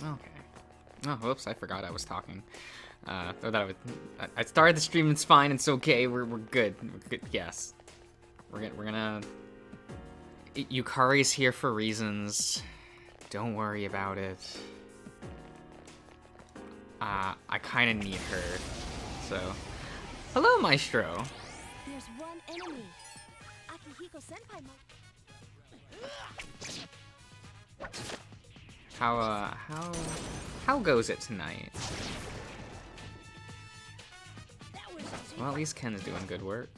Okay. Oh, whoops! I forgot I was talking. Or that I started the stream. It's fine. It's okay. We're good. We're good. Yes. We're gonna. Yukari's here for reasons. Don't worry about it. I kind of need her. So, hello, Maestro. There's one enemy. Akihiko Senpai How goes it tonight? Well, at least Ken's doing good work.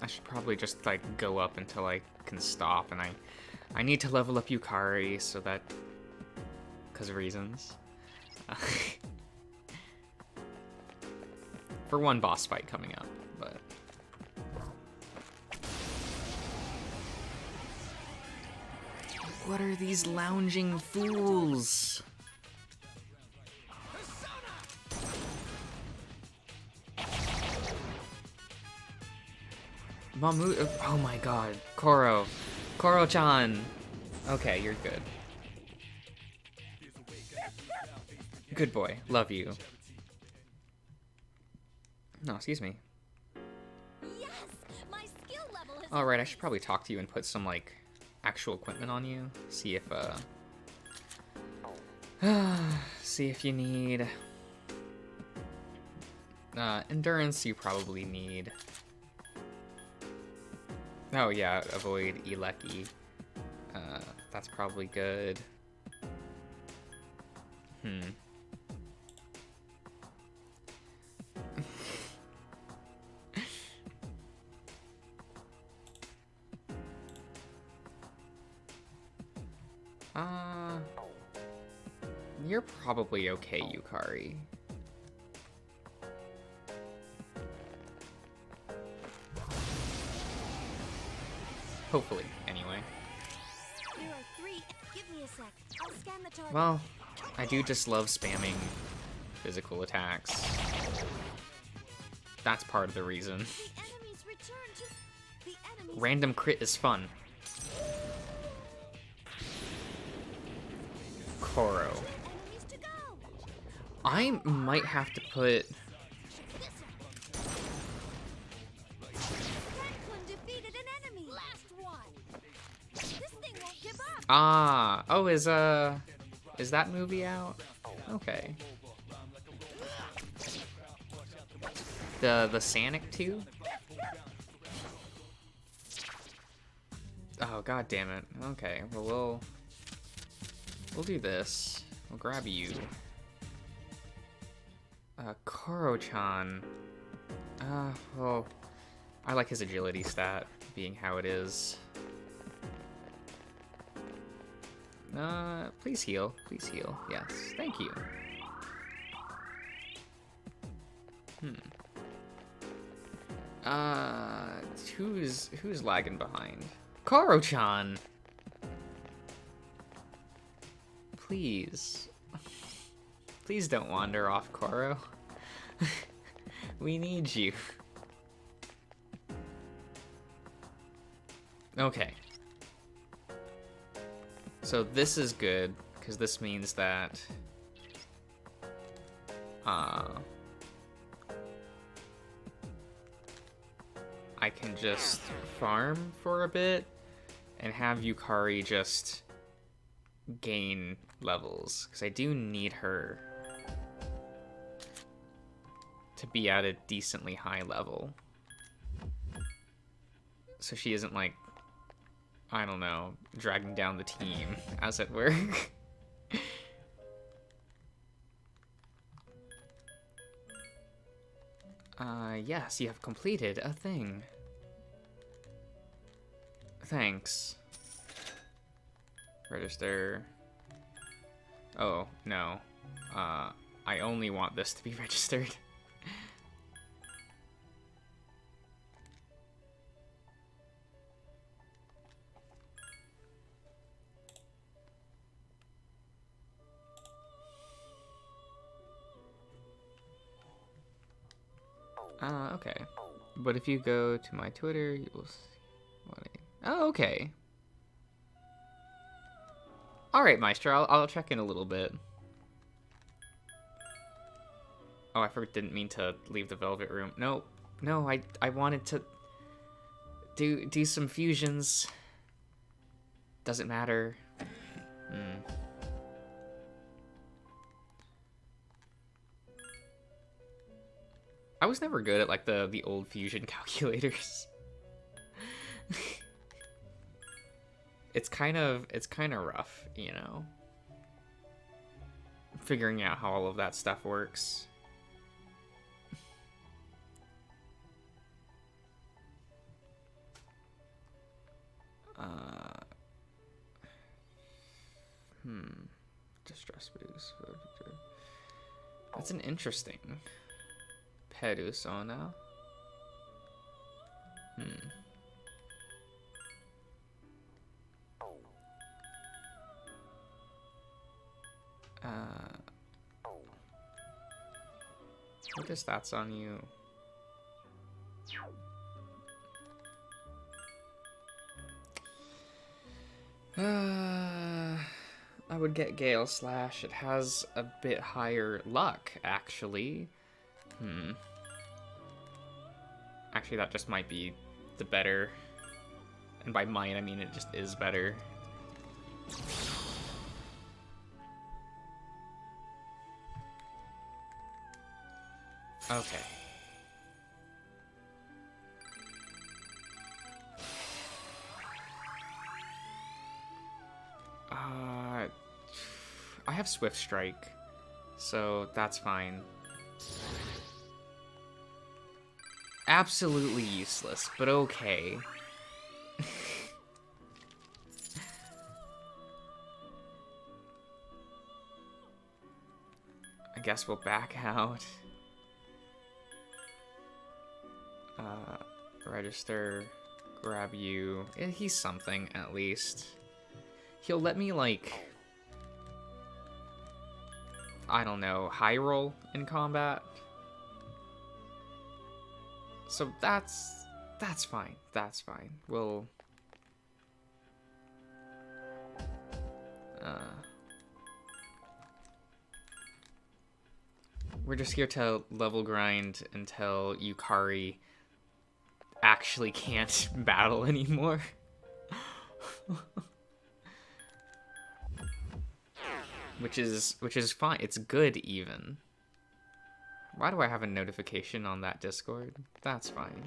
I should probably just like go up until I can stop, and I need to level up Yukari so that, because of reasons. For one boss fight coming up, but. What are these lounging fools? Mamu. Oh my god. Koro. Koro-chan. Okay, you're good. Good boy. Love you. No, excuse me. Yes, my skill level is. Alright, I should probably talk to you and put some, like, actual equipment on you. See if, see if you need... endurance you probably need. Oh yeah, avoid Eleki. That's probably good. You're probably okay, Yukari. Hopefully, anyway. There are 3. Give me a sec. I'll scan the target. Well, I do just love spamming physical attacks. That's part of the reason. The enemies return to the enemies. Random crit is fun. Koro. Enemies to go. I might have to put... Franklin defeated an enemy. Last one. This thing won't give up. Ah, oh, is that movie out? Okay. The Sonic 2? Oh, god damn it. Okay, well, we'll do this. We'll grab you. Koro-chan. Well, I like his agility stat, being how it is. Please heal. Please heal. Yes, thank you. Who's lagging behind? Koro-chan! Please. Please don't wander off, Koro. We need you. Okay. So this is good, because this means that... I can just farm for a bit and have Yukari just gain levels, because I do need her to be at a decently high level, so she isn't like, I don't know, dragging down the team, as it were. Yes, you have completed a thing. Thanks. Register. Oh, no. I only want this to be registered. Okay. But if you go to my Twitter, you will see what oh, okay. Alright, Maestro, I'll check in a little bit. Oh, I didn't mean to leave the Velvet Room. No, I wanted to do some fusions. Doesn't matter. I was never good at like the old fusion calculators. It's kind of rough, you know, figuring out how all of that stuff works. Distress boost. That's an interesting persona. What are stats on you? I would get Gale Slash. It has a bit higher luck, actually. Actually, that just might be the better. And by might, I mean it just is better. Okay. I have Swift Strike, so that's fine. Absolutely useless, but okay. I guess we'll back out. Register, grab you. He's something, at least. He'll let me, like, I don't know, high roll in combat. So that's fine. That's fine. We'll we're just here to level grind until Yukari actually can't battle anymore. Which is fine. It's good even. Why do I have a notification on that Discord? That's fine.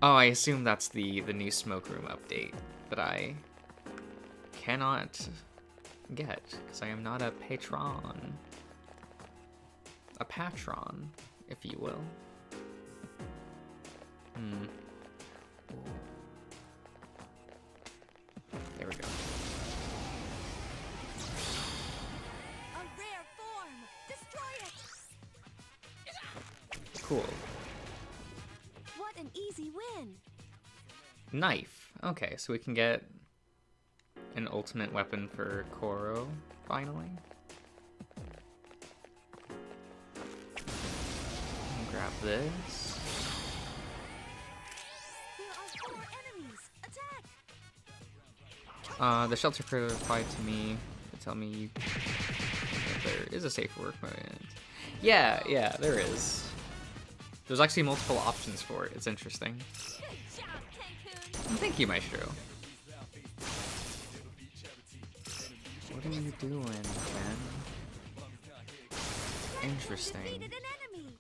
Oh, I assume that's the new Smoke Room update that I cannot get because I am not a patron. A patron, if you will. There we go. A rare form. Destroy it. Cool. What an easy win. Knife. Okay, so we can get an ultimate weapon for Koro, finally. Grab this. There are 4 enemies. Attack. The shelter critter replied to me to tell me that there is a safe work mode in it. Yeah, there is. There's actually multiple options for it. It's interesting. Good job, Cancun. Thank you, Maestro. What are you doing, Ken? Interesting. Defeated an enemy.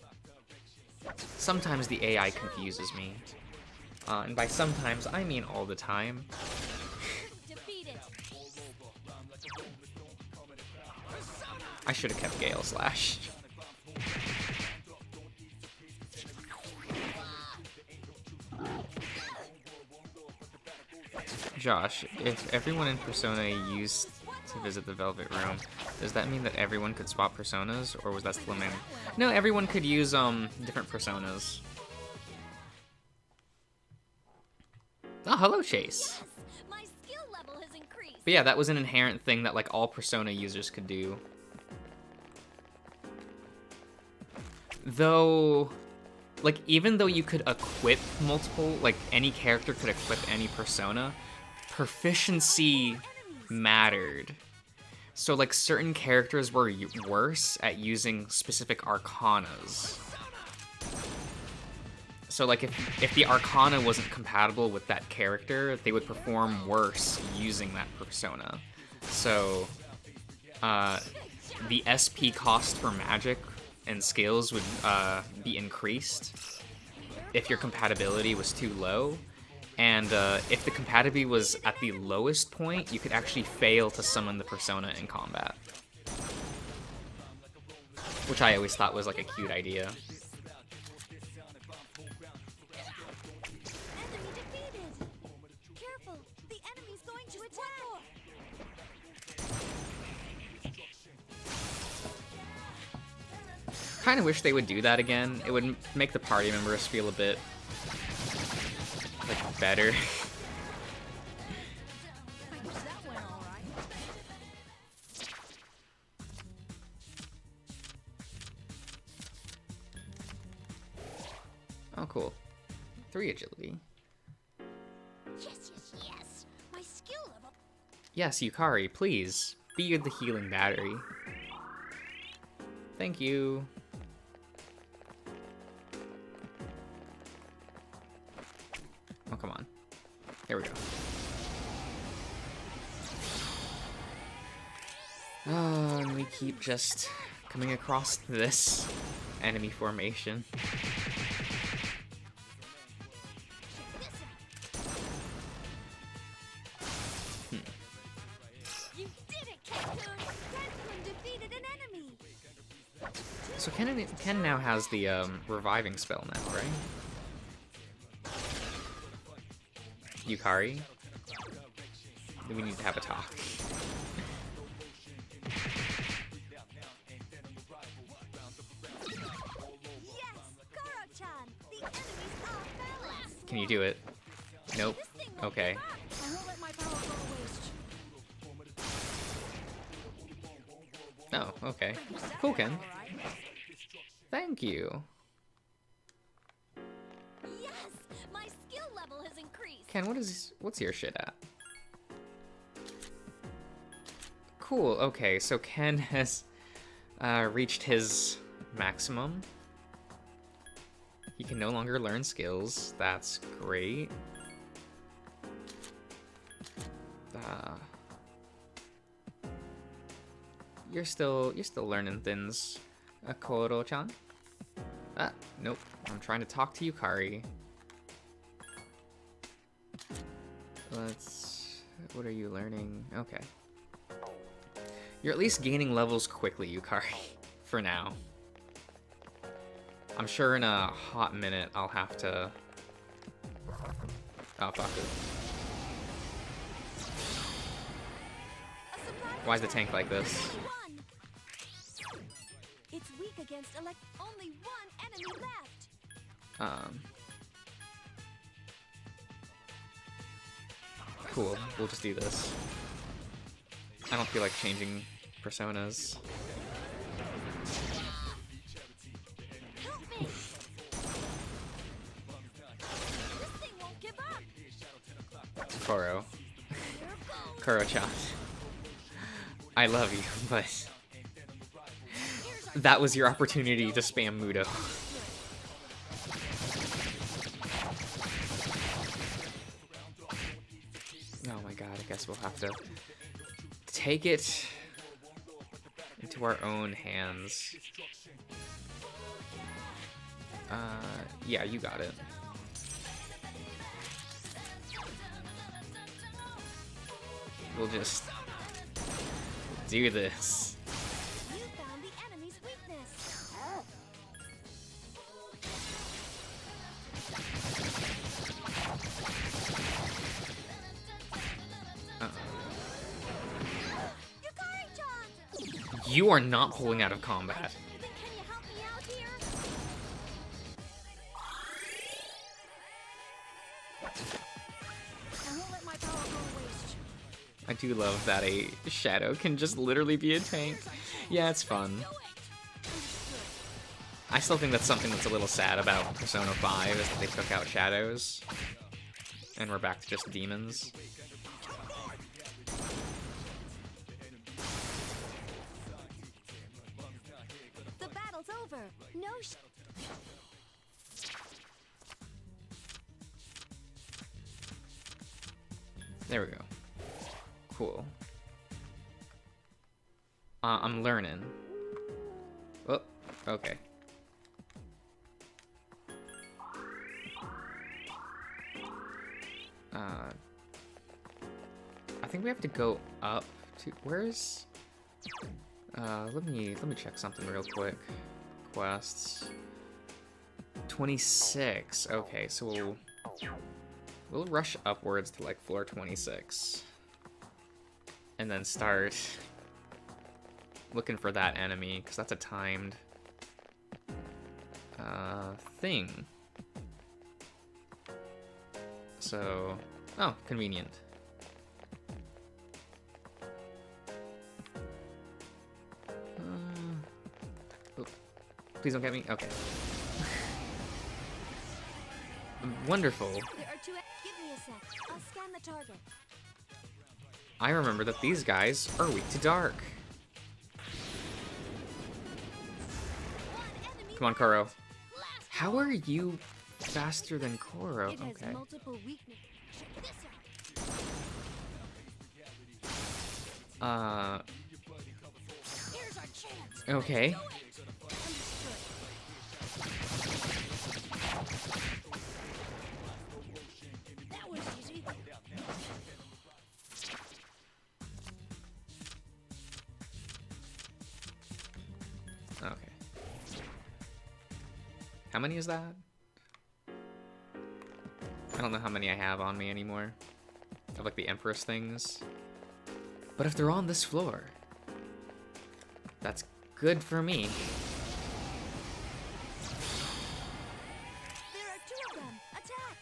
Sometimes the AI confuses me. And by sometimes, I mean all the time. Defeat it. I should have kept Gale Slash. Josh, if everyone in Persona used to visit the Velvet Room, does that mean that everyone could swap personas, or was that still a man? No, everyone could use different personas. Oh, hello, Chase. Yes, my skill level has increased. But yeah, that was an inherent thing that like all Persona users could do. Though, like, even though you could equip multiple, like, any character could equip any persona, proficiency mattered. So, like, certain characters were worse at using specific arcanas. So, like, if the arcana wasn't compatible with that character, they would perform worse using that persona. So, the SP cost for magic and skills would be increased if your compatibility was too low. And if the compatibility was at the lowest point, you could actually fail to summon the persona in combat. Which I always thought was like a cute idea. Kind of wish they would do that again. It would make the party members feel a bit like better. Oh, cool. 3 agility. Yes, yes, yes. My skill level. Yes, Yukari, please be the healing battery. Thank you. Oh, come on. There we go. Oh, and we keep just coming across this enemy formation. You did it, Ken! Ken defeated an enemy! So Ken now has the reviving spell now, right? Yukari? We need to have a talk. Can you do it? Nope. Okay. Oh, okay. Cool, Ken. Thank you. Yes, my skill level has increased. Ken, what's your shit at? Cool, okay, so Ken has reached his maximum. He can no longer learn skills. That's great. You're still learning things, Koro-chan. Ah, nope. I'm trying to talk to Yukari. What are you learning? Okay. You're at least gaining levels quickly, Yukari, for now. I'm sure in a hot minute I'll have to... Oh, fuck it. Why is the tank like this? It's weak against only one enemy left. Cool. We'll just do this. I don't feel like changing personas. Help me. This thing won't give up. Koro. Koro-chan. I love you, but that was your opportunity to spam Mudo. Oh my god, I guess we'll have to take it into our own hands. Yeah, you got it. We'll just do this. You found the enemy's weakness. Yukari-chan! You are not pulling out of combat. Can you help me out here? I won't let my power go to waste. I do love that a shadow can just literally be a tank. Yeah, it's fun. I still think that's something that's a little sad about Persona 5, is that they took out shadows. And we're back to just demons. The battle's over. No There we go. Cool. I'm learning. Oh, okay. I think we have to go up to where's let me check something real quick. Quests. 26. Okay, so we'll rush upwards to like floor 26. And then start looking for that enemy, because that's a timed thing. So, oh, convenient. Oh, please don't get me. Okay. Wonderful. There are two. Give me a sec. I'll scan the target. I remember that these guys are weak to dark. Come on, Koro. How are you faster than Koro? It has Okay. multiple weaknesses. Check this out. Here's our chance. Okay. Do it. Understood. That was easy. Okay. How many is that? I don't know how many I have on me anymore. I have like the Empress things. But if they're on this floor, that's good for me. There are two of them. Attack.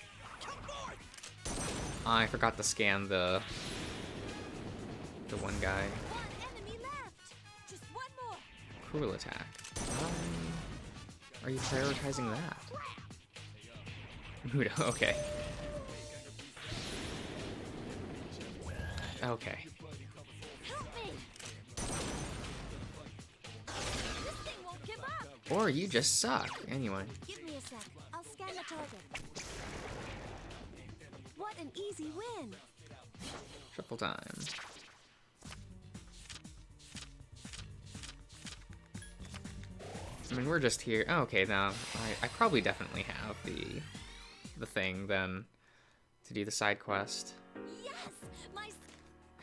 Come north. I forgot to scan the one guy. One enemy left. Just one more. Cruel attack. Why are you prioritizing that? Mudo, okay. Okay. Help me. This thing won't give up. Or you just suck. Anyway. Give me a sec. I'll scan the target. What an easy win. Triple time. I mean, we're just here. Oh, okay, now I probably definitely have the thing then to do the side quest. Yes, my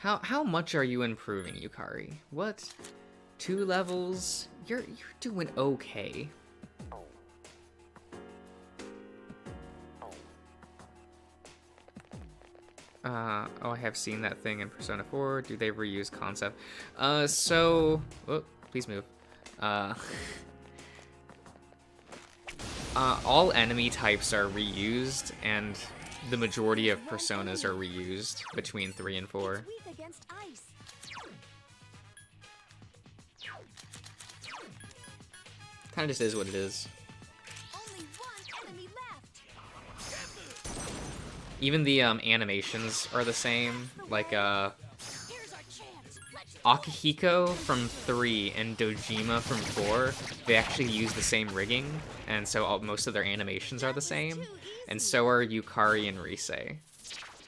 How much are you improving, Yukari? What? 2 levels? You're doing okay. Oh, I have seen that thing in Persona 4. Do they reuse concept? So... Oh, please move. All enemy types are reused, and the majority of personas are reused between 3 and 4. It's weak against ice. Kind of just is what it is. Only one enemy left. Even the animations are the same. Like Here's our chance. Let's Akihiko from 3 and Dojima from 4, they actually use the same rigging, and so most of their animations are the same. And so are Yukari and Rise.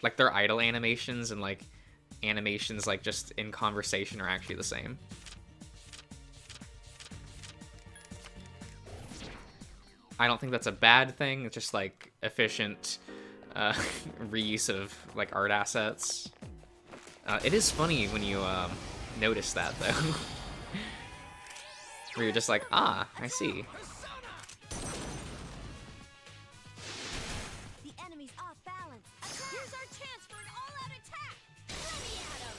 Like their idle animations and like animations like just in conversation are actually the same. I don't think that's a bad thing. It's just like efficient reuse of like art assets. It is funny when you notice that though. Where you're just like, ah, I see. The enemy's off balance. Here's our chance for an all-out attack. Let me at him.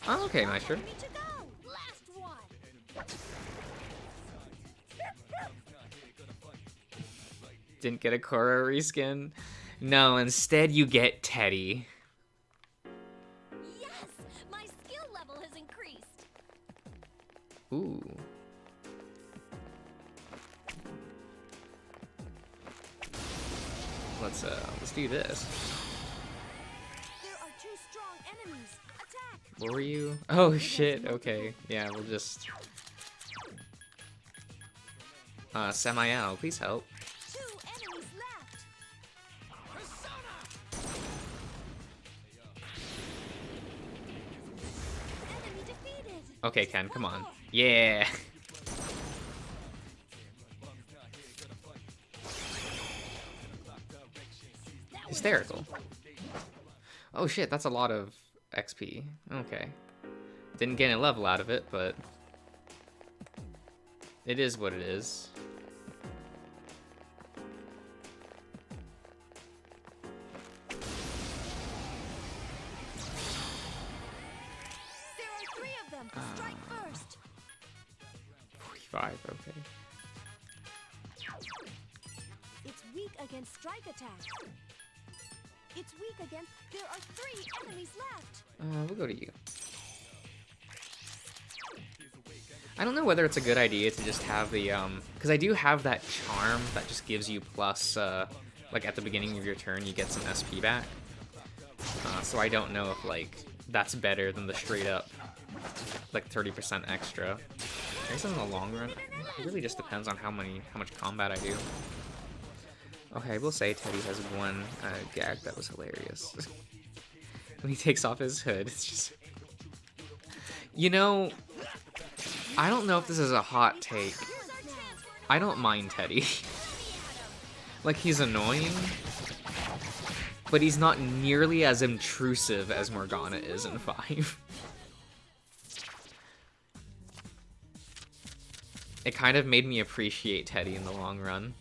Oh, okay, Maestro. Enemy to go. Last one. Didn't get a Korra reskin. No, instead you get Teddy. Yes, my let's do this. There are two strong enemies. Attack! What were you? Oh shit. Okay. Yeah, we'll just. Samael, please help. Two enemies left. Enemy defeated. Okay, Ken, come on. Yeah. Hysterical. Oh shit, that's a lot of XP. Okay. Didn't get a level out of it, but it is what it is. There are three of them. Strike first. 45, okay. It's weak against strike attack. It's weak against. There are three enemies left. We'll go to you. I don't know whether it's a good idea to just have the, because I do have that charm that just gives you plus, like at the beginning of your turn, you get some SP back. So I don't know if, like, that's better than the straight up, like, 30% extra. I guess in the long run, it really just depends on how much combat I do. Okay, I will say Teddy has one gag that was hilarious. When he takes off his hood, it's just... You know, I don't know if this is a hot take. I don't mind Teddy. Like, he's annoying, but he's not nearly as intrusive as Morgana is in 5. It kind of made me appreciate Teddy in the long run.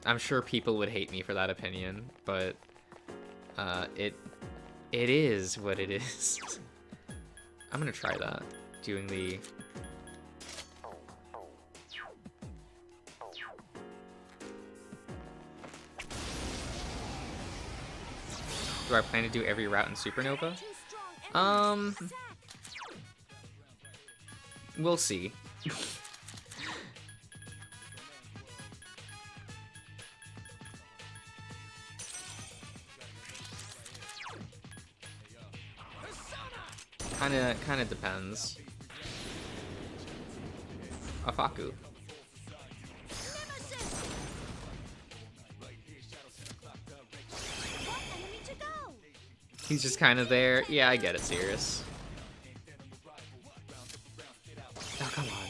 I'm sure people would hate me for that opinion, but it is what it is. I'm gonna try that, doing the... Do I plan to do every route in Supernova? We'll see. Kinda depends. Afaku. He's just kind of there. Yeah, I get it, Sirius. Oh, come on.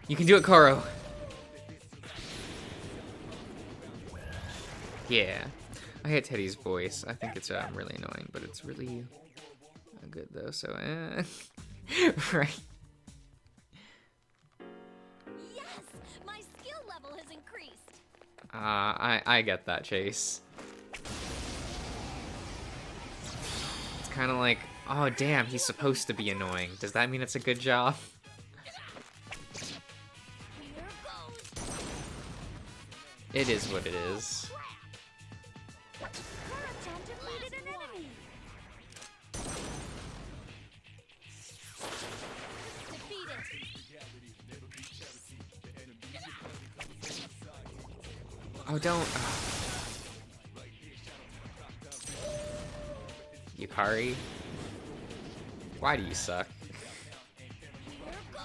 You can do it, Koro. Yeah. I hate Teddy's voice. I think it's really annoying, but it's really good, though, so, right. Yes, my skill level has increased. I get that, Chase. It's kind of like, oh damn, he's supposed to be annoying. Does that mean it's a good job? Here goes. It is what it is. Kara-chan defeated an enemy. Defeated. Oh, don't. Yukari? Why do you suck? Here goes.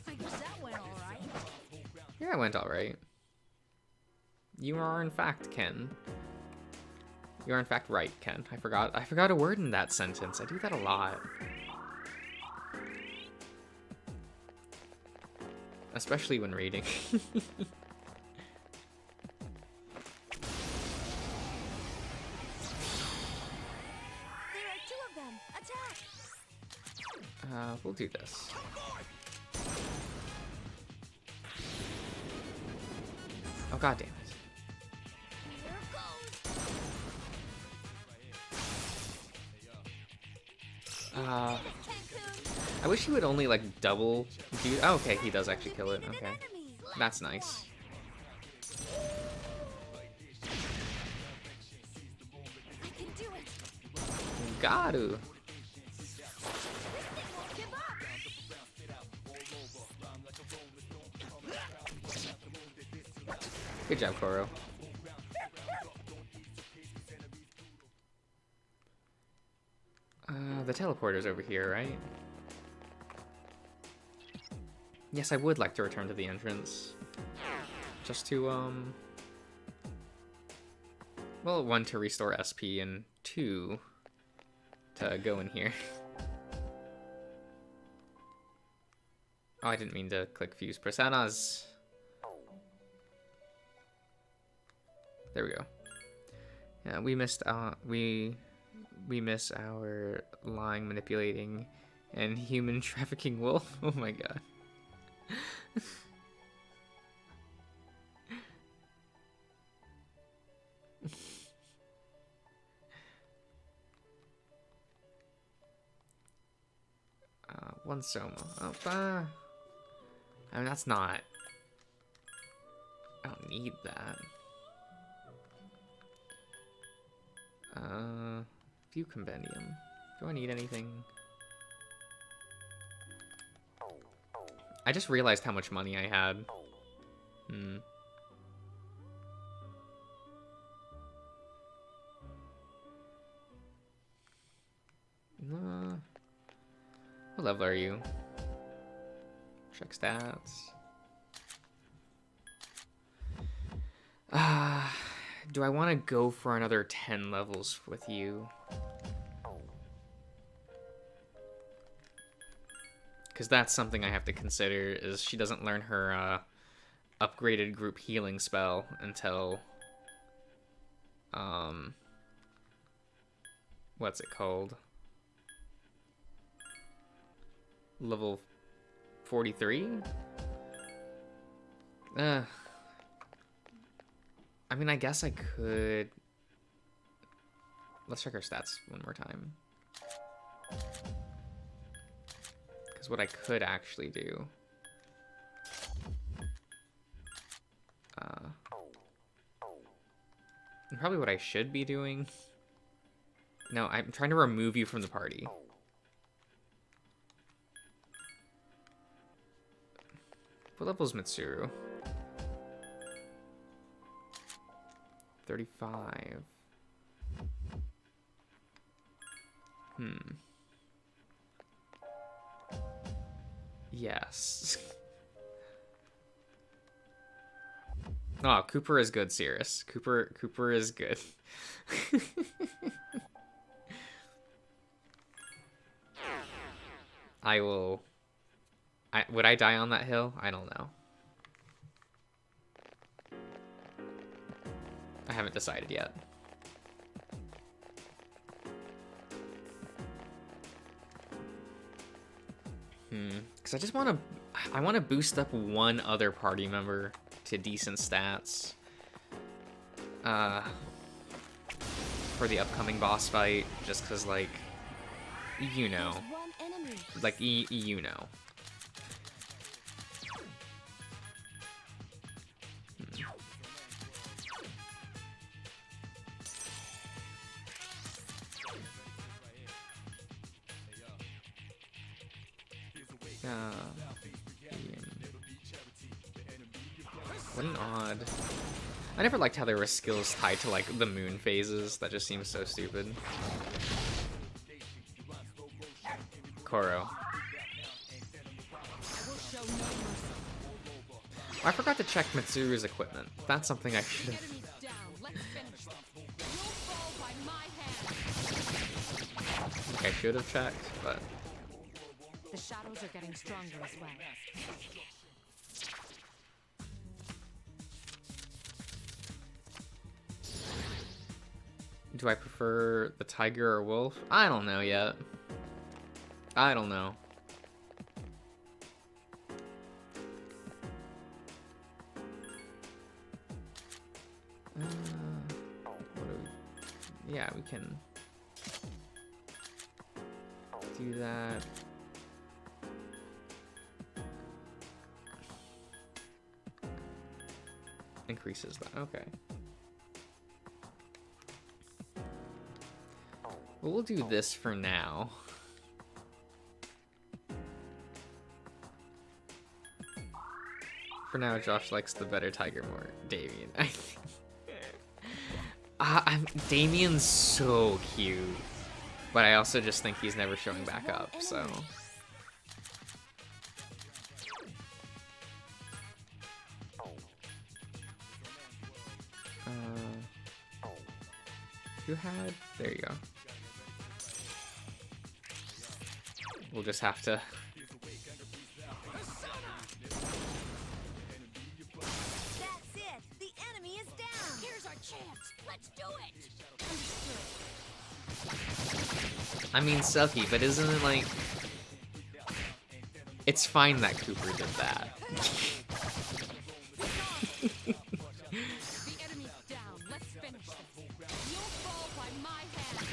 I guess that went all right. Yeah, it went alright. You are in fact Ken. You are in fact right, Ken. I forgot a word in that sentence. I do that a lot. Especially when reading. There are two of them. Attack. We'll do this. Oh, god damn it. Here goes. Uh, Cancun. I wish he would only, like, double do... Oh, okay, he does actually kill it. Defeated Okay. an enemy. That's nice. I can do it. Garu. Good job, Koro. The teleporter's over here, right? Yes, I would like to return to the entrance. Just to, well, 1, to restore SP, and 2, to go in here. Oh, I didn't mean to click Fuse Personas. There we go. Yeah, we missed, we miss our lying, manipulating, and human trafficking wolf. Oh my god. One Soma. I mean, that's not... I don't need that. View Compendium. Do I need anything? I just realized how much money I had. What level are you? Check stats. Do I want to go for another 10 levels with you? Because that's something I have to consider, is she doesn't learn her upgraded group healing spell until... what's it called? Level 43? I mean, I guess I could... Let's check our stats one more time. Because what I could actually do... and probably what I should be doing... No, I'm trying to remove you from the party. What level is Mitsuru? 35. Yes. Oh, Cooper is good, Cirrus. Cooper is good. Would I die on that hill? I don't know. I haven't decided yet. Because I just want to... I want to boost up one other party member to decent stats. For the upcoming boss fight. Just because, like... You know. Like, you know. What an odd... I never liked how there were skills tied to, like, the moon phases. That just seems so stupid. Koro. Oh, I forgot to check Mitsuru's equipment. That's something I should have... I should have checked, but... The shadows are getting stronger as well. Do I prefer the tiger or wolf? I don't know yet. I don't know. Yeah, we can do that. Increases that. Okay. Well, we'll do this for now. For now, Josh likes the better Tiger more. Damien. Damien's so cute. But I also just think he's never showing back up, so... Who had... There you go. We'll just have to... That's it. The enemy is down. Here's our chance. Let's do it. I mean, sucky, but isn't it like... It's fine that Cooper did that. The enemy's down. Let's finish this. You'll fall by my hand.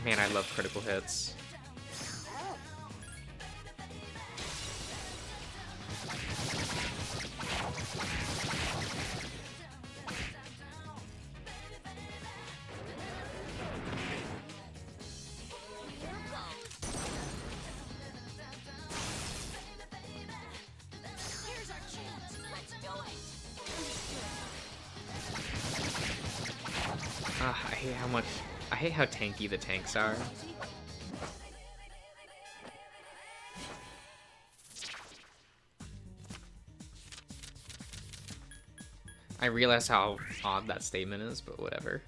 Man, I love critical hits. Here's our chance. Let's do it. I hate how tanky the tanks are. I realize how odd that statement is, but whatever.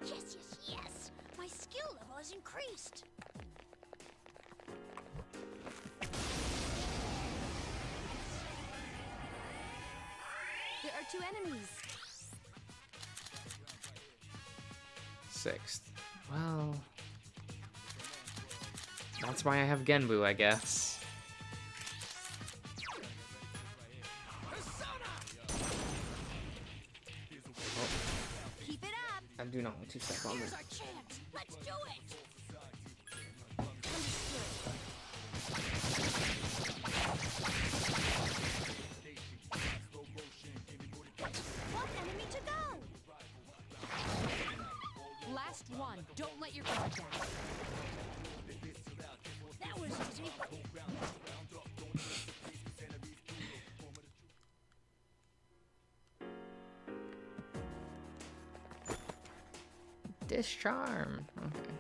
Yes, yes, yes. My skill level has increased. There are 2 enemies. 6th. Well... That's why I have Genbu, I guess. Keep it up. I do not want to step on Here's this. our chance. Let's do it. One enemy to go. Last one. Don't let your guard down. That was easy. Discharm. Okay.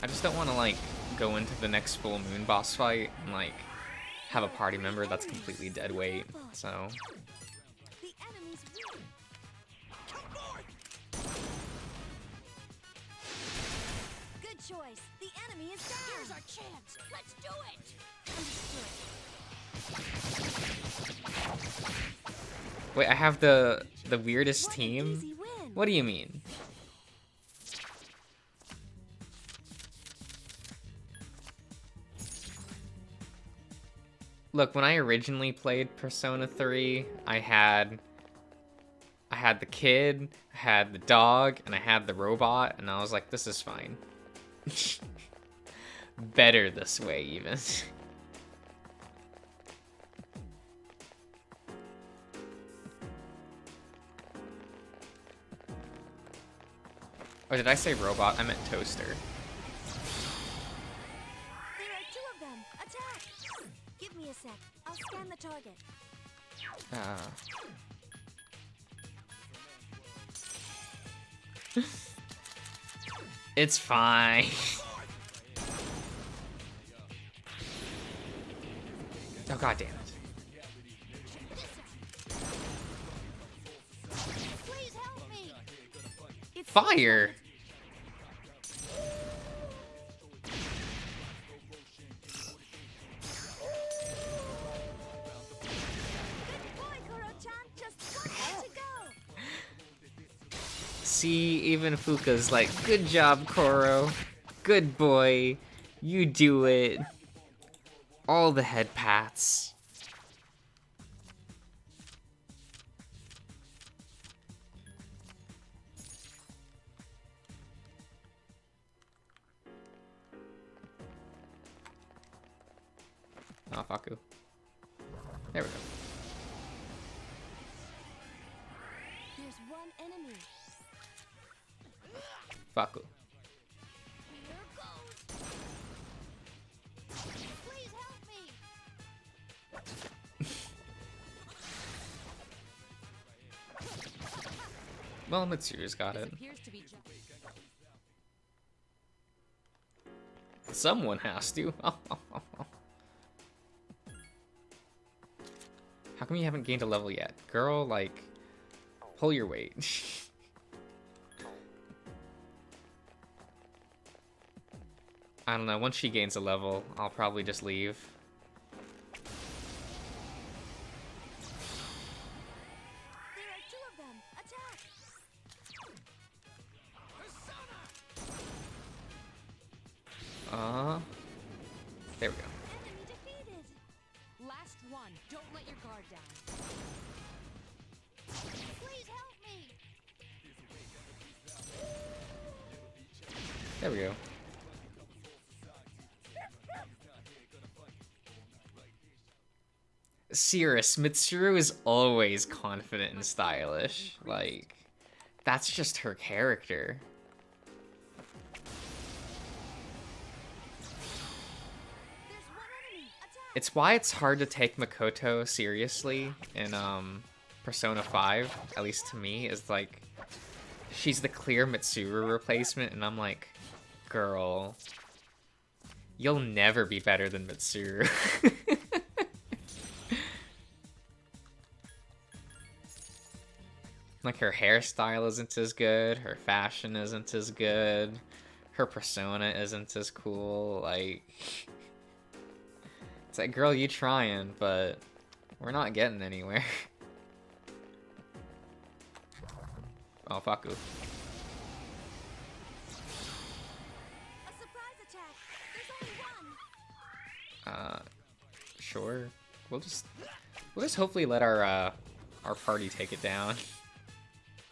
I just don't want to like go into the next full moon boss fight and like have a party member that's completely dead weight. So The enemies win. Good choice. The enemy is down. Here's our chance. Let's do it. wait, I have the weirdest What an team. easy win. What do you mean? Look, when I originally played Persona 3, I had the kid, I had the dog, and I had the robot, and I was like, this is fine. Better this way, even. Oh, did I say robot? I meant toaster. There are 2 of them. Attack. Give me a sec. I'll scan the target. It's fine. Oh, god damn it. Please help me. It's Fire! Good boy, Kuro-chan. Just 1 more to go. See, even Fuka's like, good job, Koro. Good boy. You do it. All the head pats. Oh, Faku. There we go. There's one enemy. Fuck. Here goes. Please help me. Well, Mitsuru's got it. Appears to be just Someone has to. How come you haven't gained a level yet? Girl, like, pull your weight. I don't know, once she gains a level, I'll probably just leave. There are two of them. Attack. There we go. Enemy defeated. Last one. Don't let your guard down. Please help me. There we go. Cirrus, Mitsuru is always confident and stylish. Like, that's just her character. There's one enemy. Attack. It's why it's hard to take Makoto seriously in Persona 5, at least to me, is like, she's the clear Mitsuru replacement, and I'm like, girl, you'll never be better than Mitsuru. Like, her hairstyle isn't as good, her fashion isn't as good, her persona isn't as cool, like... It's like, girl, you trying, but we're not getting anywhere. Oh, fuck you. A surprise attack. There's only one. Sure. We'll just hopefully let our party take it down.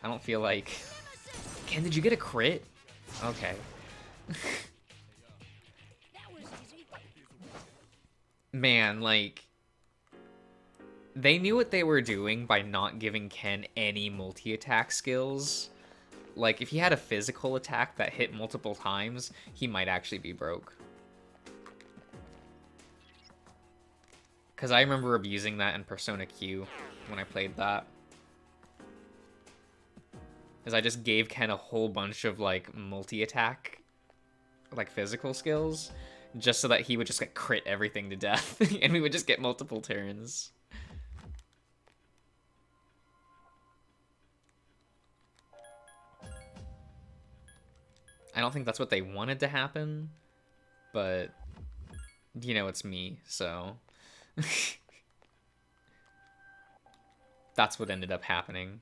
I don't feel like... Ken, did you get a crit? Okay. That was easy. Man, like... They knew what they were doing by not giving Ken any multi-attack skills. Like, if he had a physical attack that hit multiple times, he might actually be broke. Because I remember abusing that in Persona Q when I played that. Because I just gave Ken a whole bunch of, like, multi-attack, like, physical skills, just so that he would just, like, crit everything to death, and we would just get multiple turns. I don't think that's what they wanted to happen, but, you know, it's me, so... That's what ended up happening.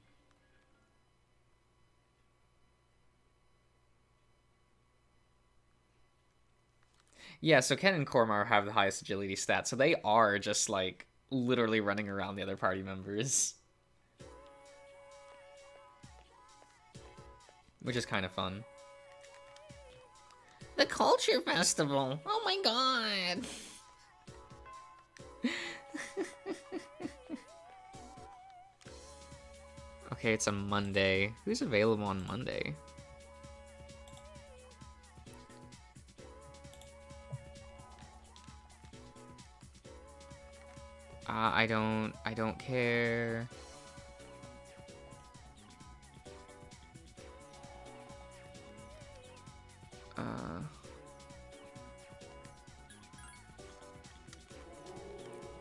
Yeah, so Ken and Kormar have the highest agility stats, so they are just, like, literally running around the other party members. Which is kind of fun. The Culture Festival! Oh my god! Okay, it's a Monday. Who's available on Monday? I don't care.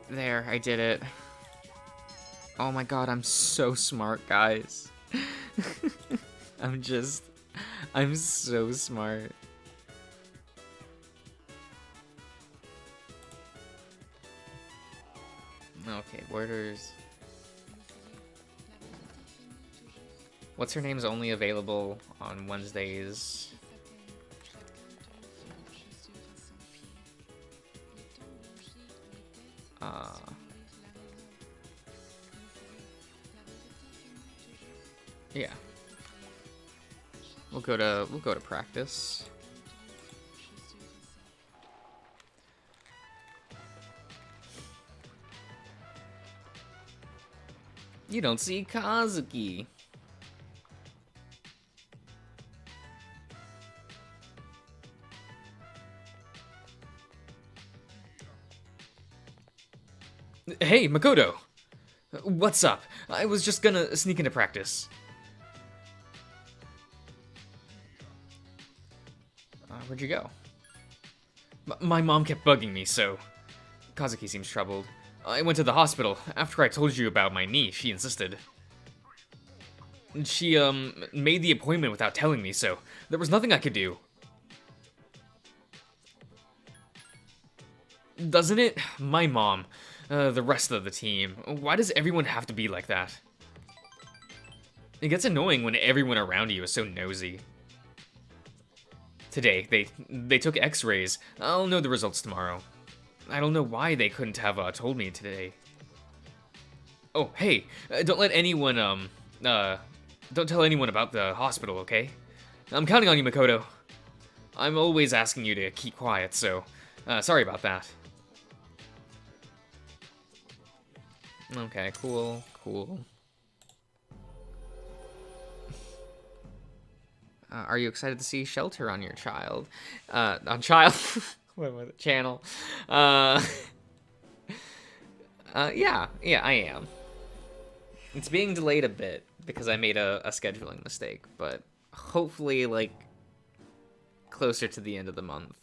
There, I did it. Oh my god, I'm so smart, guys. I'm so smart. Okay, where's... What's her name's only available on Wednesdays? Yeah. We'll go to practice. You don't see Kazuki. Hey, Makoto! What's up? I was just gonna sneak into practice. Where'd you go? My mom kept bugging me, so... Kazuki seems troubled. I went to the hospital. After I told you about my knee, she insisted. She, made the appointment without telling me, so there was nothing I could do. Doesn't it? My mom. The rest of the team. Why does everyone have to be like that? It gets annoying when everyone around you is so nosy. Today, they took x-rays. I'll know the results tomorrow. I don't know why they couldn't have told me today. Oh, hey, don't let anyone, don't tell anyone about the hospital, okay? I'm counting on you, Makoto. I'm always asking you to keep quiet, so, sorry about that. Okay, cool. Are you excited to see shelter on your child? On child? What was it? Channel. Yeah, I am. It's being delayed a bit because I made a scheduling mistake, but hopefully, like, closer to the end of the month.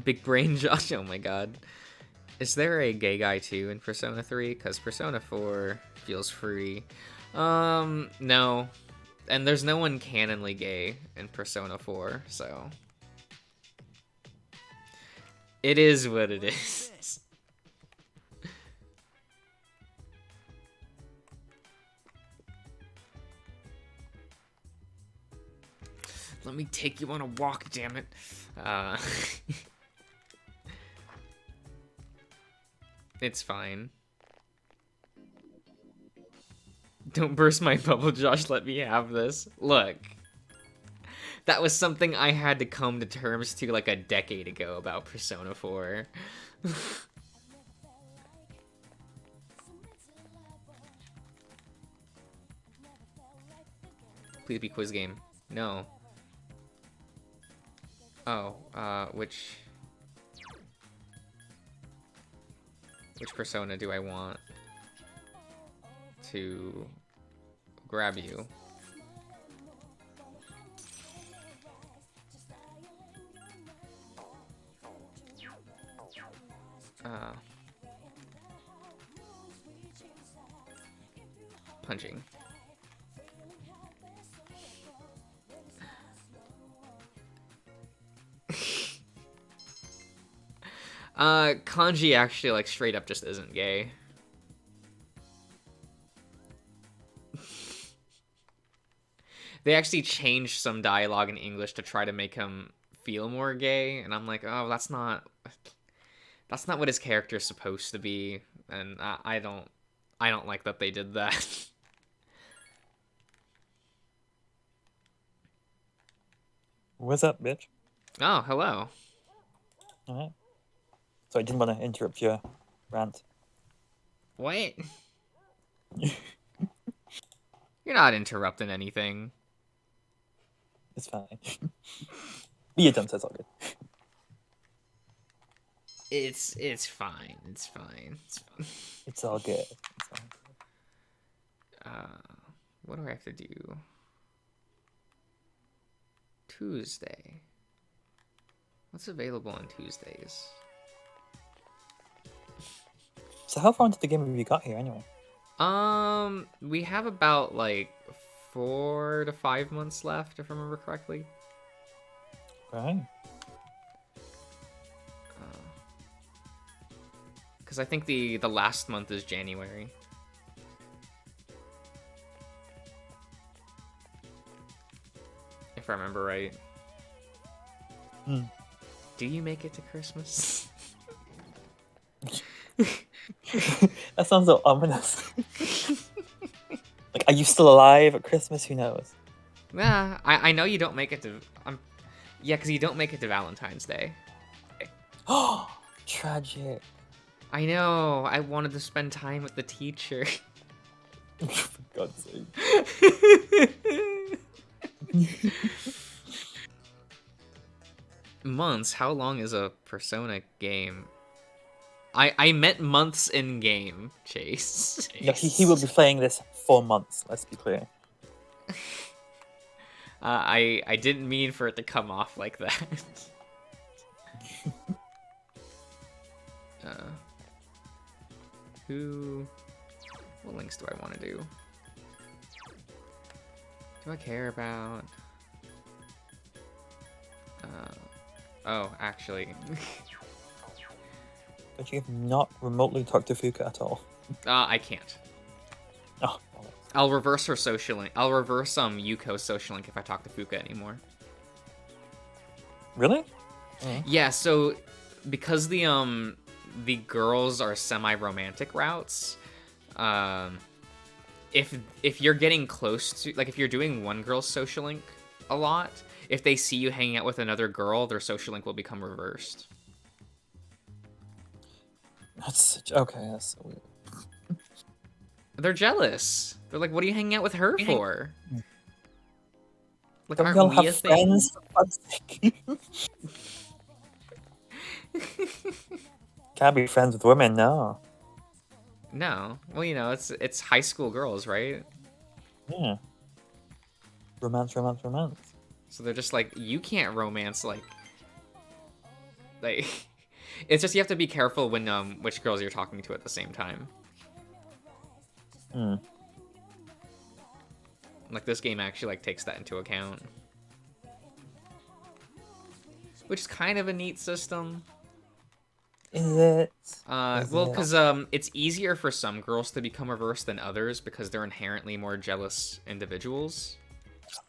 Big brain Josh, oh my god. Is there a gay guy too in Persona 3? Because Persona 4 feels free. No. And there's no one canonly gay in Persona 4, so... It is what it is. Let me take you on a walk, damn it. It's fine. Don't burst my bubble, Josh. Let me have this. Look. That was something I had to come to terms to like a decade ago about Persona 4. Please be quiz game. No. Oh, which Persona do I want to grab you? Punching. Kanji actually, like, straight up just isn't gay. They actually changed some dialogue in English to try to make him feel more gay, and I'm like, oh, that's not what his character's supposed to be, and I don't like that they did that. What's up, bitch? Oh, hello. Alright. So I didn't want to interrupt your rant. What? You're not interrupting anything. It's fine. Be a dumb, so it's all good. It's fine. It's fine. It's all good. It's all good. What do I have to do? Tuesday. What's available on Tuesdays? So how far into the game have you got here, anyway? We have about, like, 4 to 5 months left, if I remember correctly. Right. Because I think the last month is January. If I remember right. Hmm. Do you make it to Christmas? That sounds so ominous. Like, are you still alive at Christmas? Who knows? Nah, I know you don't make it to... yeah, because you don't make it to Valentine's Day. Oh, tragic. I know, I wanted to spend time with the teacher. For God's sake. Months? How long is a Persona game? I meant months in game, Chase. No, he will be playing this for months. Let's be clear. I didn't mean for it to come off like that. What links do I want to do? Do I care about? Oh, actually. But you have not remotely talked to Fuka at all. I can't. Oh. I'll reverse her social link. I'll reverse Yuko's social link if I talk to Fuka anymore. Really? Yeah, so because the girls are semi-romantic routes, if you're getting close to, like, if you're doing one girl's social link a lot, if they see you hanging out with another girl, their social link will become reversed. That's so weird. They're jealous. They're like, what are you hanging out with her for? Like, Don't aren't y'all we have a thing? friends? For fuck's sake? Can't be friends with women, no. No. Well, you know, it's high school girls, right? Yeah. Romance. So they're just like, you can't romance, like it's just you have to be careful when which girls you're talking to at the same time. Like, this game actually, like, takes that into account, which is kind of a neat system. Is it? Well, because it's easier for some girls to become reversed than others because they're inherently more jealous individuals.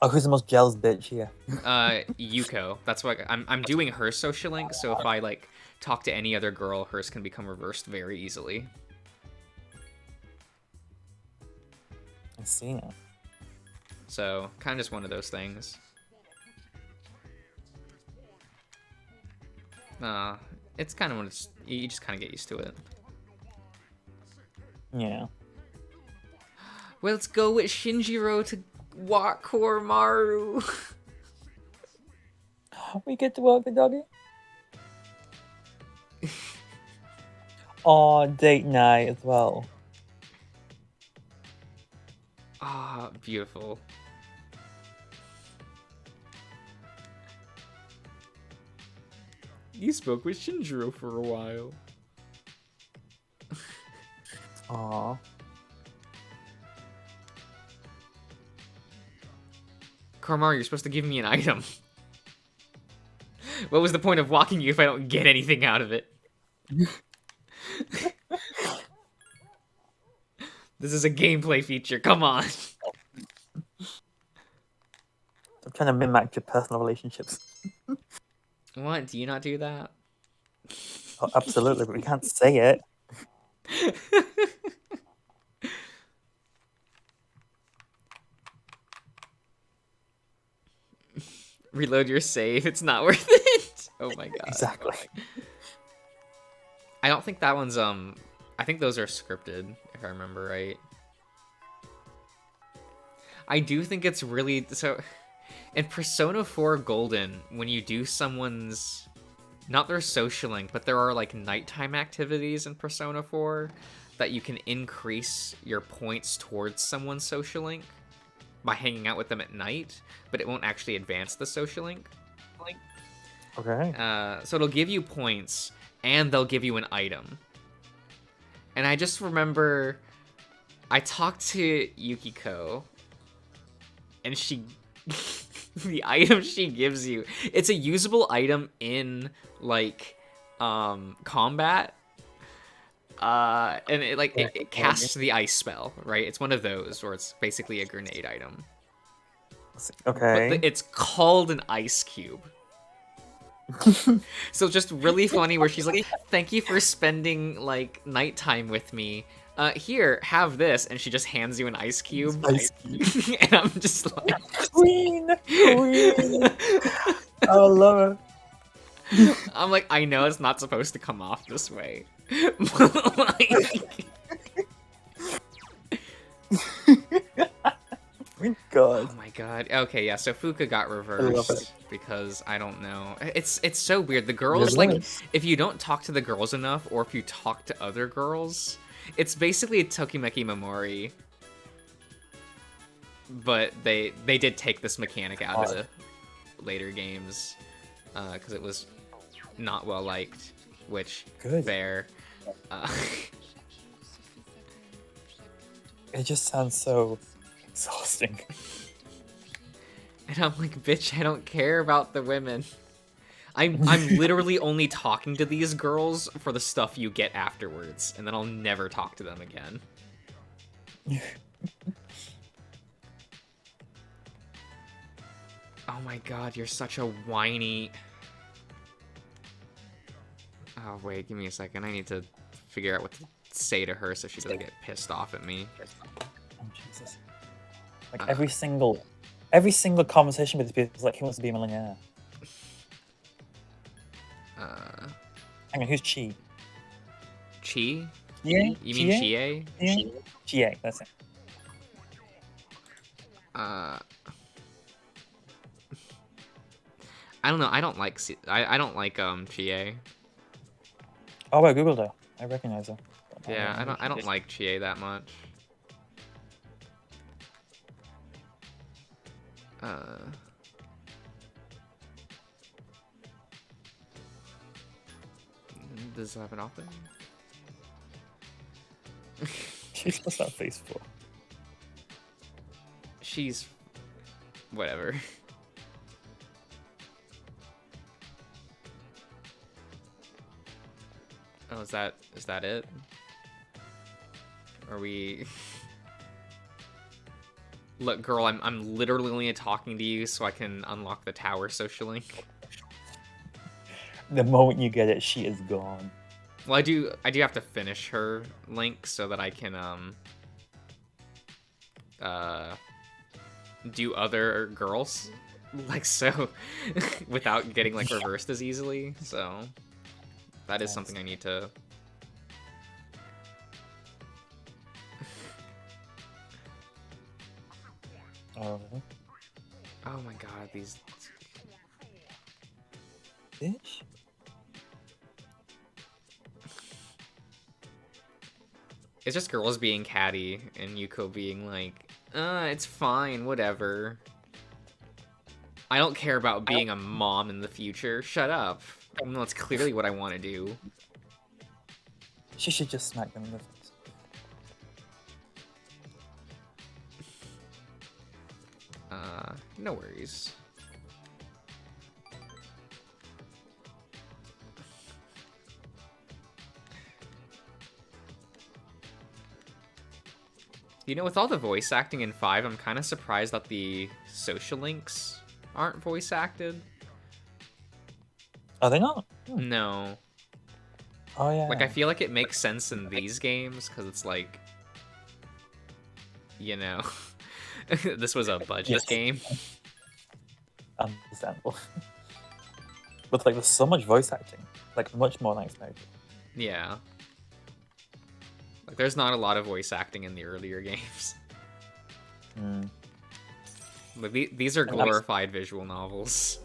Oh, who's the most jealous bitch here? Yuko. That's why I'm doing her social link, so if I, like, talk to any other girl, hers can become reversed very easily. I see it. So, kind of just one of those things. It's kind of when you just kind of get used to it. Yeah. Well, let's go with Shinjiro to walk Koromaru. We get to walk the doggy. Oh, date night as well. Ah, beautiful. You spoke with Shinjiro for a while. Aww. Koromaru, you're supposed to give me an item. What was the point of walking you if I don't get anything out of it? This is a gameplay feature, come on. I'm trying to min-max your personal relationships. What? Do you not do that? Oh, absolutely, but we can't say it. Reload your save, it's not worth it. Oh my god. Exactly. I don't think that one's, I think those are scripted, if I remember right. I do think it's really, so, in Persona 4 Golden, when you do someone's, not their social link, but there are, like, nighttime activities in Persona 4 that you can increase your points towards someone's social link by hanging out with them at night, but it won't actually advance the social link. Okay. So it'll give you points, and they'll give you an item. And I just remember I talked to Yukiko, and she... the item she gives you, it's a usable item in, like, combat. And it, like, it casts the ice spell, right? It's one of those where it's basically a grenade item. Okay. But it's called an ice cube. So just really funny where she's like, thank you for spending, like, nighttime with me. Here, have this. And she just hands you an ice cube. Ice cube. And I'm just like... Queen! I love it. I'm like, I know it's not supposed to come off this way. But, like... God. Oh my god. Okay, yeah, so Fuka got love reversed it. because I don't know. It's so weird. The girls, like, Reverse. if you don't talk to the girls enough, or if you talk to other girls, it's basically a Tokimeki Memori. But they did take this mechanic out of the later games, because it was not well liked, which, Good. fair. It just sounds so exhausting. And I'm like, bitch, I don't care about the women. I'm literally only talking to these girls for the stuff you get afterwards, and then I'll never talk to them again. Oh my god, you're such a whiny... Oh wait, give me a second. I need to figure out what to say to her so she doesn't get pissed off at me. Oh, Jesus. Like every single conversation with these people is like he wants to be a millionaire. Hang on, who's Chi? Chi? Yeah? You mean Chie? Chie, that's it. I don't know. I don't like I don't like Chie. Oh, I googled her. I recognize her. Yeah, I don't like Chie that much. Does it happen often? She's supposed to have face for. She's whatever. Oh, is that it? Are we? Look, girl, I'm literally only talking to you so I can unlock the tower social link. The moment you get it, she is gone. Well, I do have to finish her link so that I can do other girls like so without getting like reversed as easily. So that is something I need to. Oh, Oh my god, these. bitch. It's just girls being catty and Yuko being like, it's fine, whatever. I don't care about being a mom in the future. Shut up. Even though it's clearly what I want to do. She should just smack them in the face. No worries. You know, with all the voice acting in 5, I'm kind of surprised that the social links aren't voice acted. Are they not? No. Oh, yeah. Like, I feel like it makes sense in these games, because it's like, you know, this was a budget game. Understandable. But, like, there's so much voice acting. Like, much more than I expected. Yeah. Like, there's not a lot of voice acting in the earlier games. Like, these are glorified visual novels.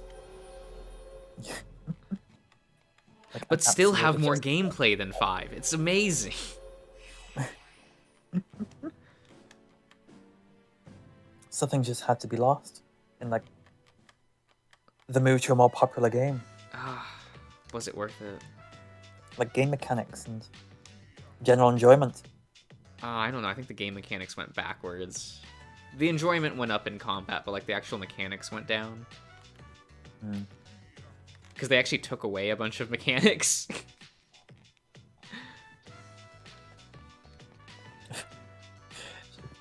Like, But still have more gameplay than 5. It's amazing. Something just had to be lost in, like, the move to a more popular game. Was it worth it? Like, game mechanics and general enjoyment. I don't know. I think the game mechanics went backwards. The enjoyment went up in combat, but like the actual mechanics went down. Because they actually took away a bunch of mechanics.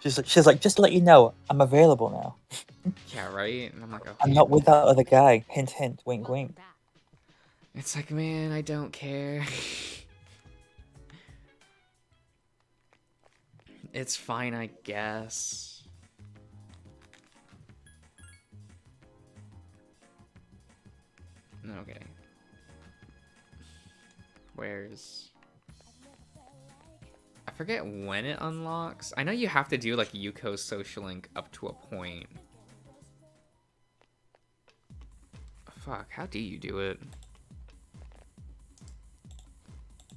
She's like, just to let you know, I'm available now. Yeah, right? And I'm like, okay. I'm not with that other guy. Hint, hint, wink, wink. It's like, man, I don't care. It's fine, I guess. Okay. Where's... I forget when it unlocks. I know you have to do like Yuko's social link up to a point. Fuck, how do you do it?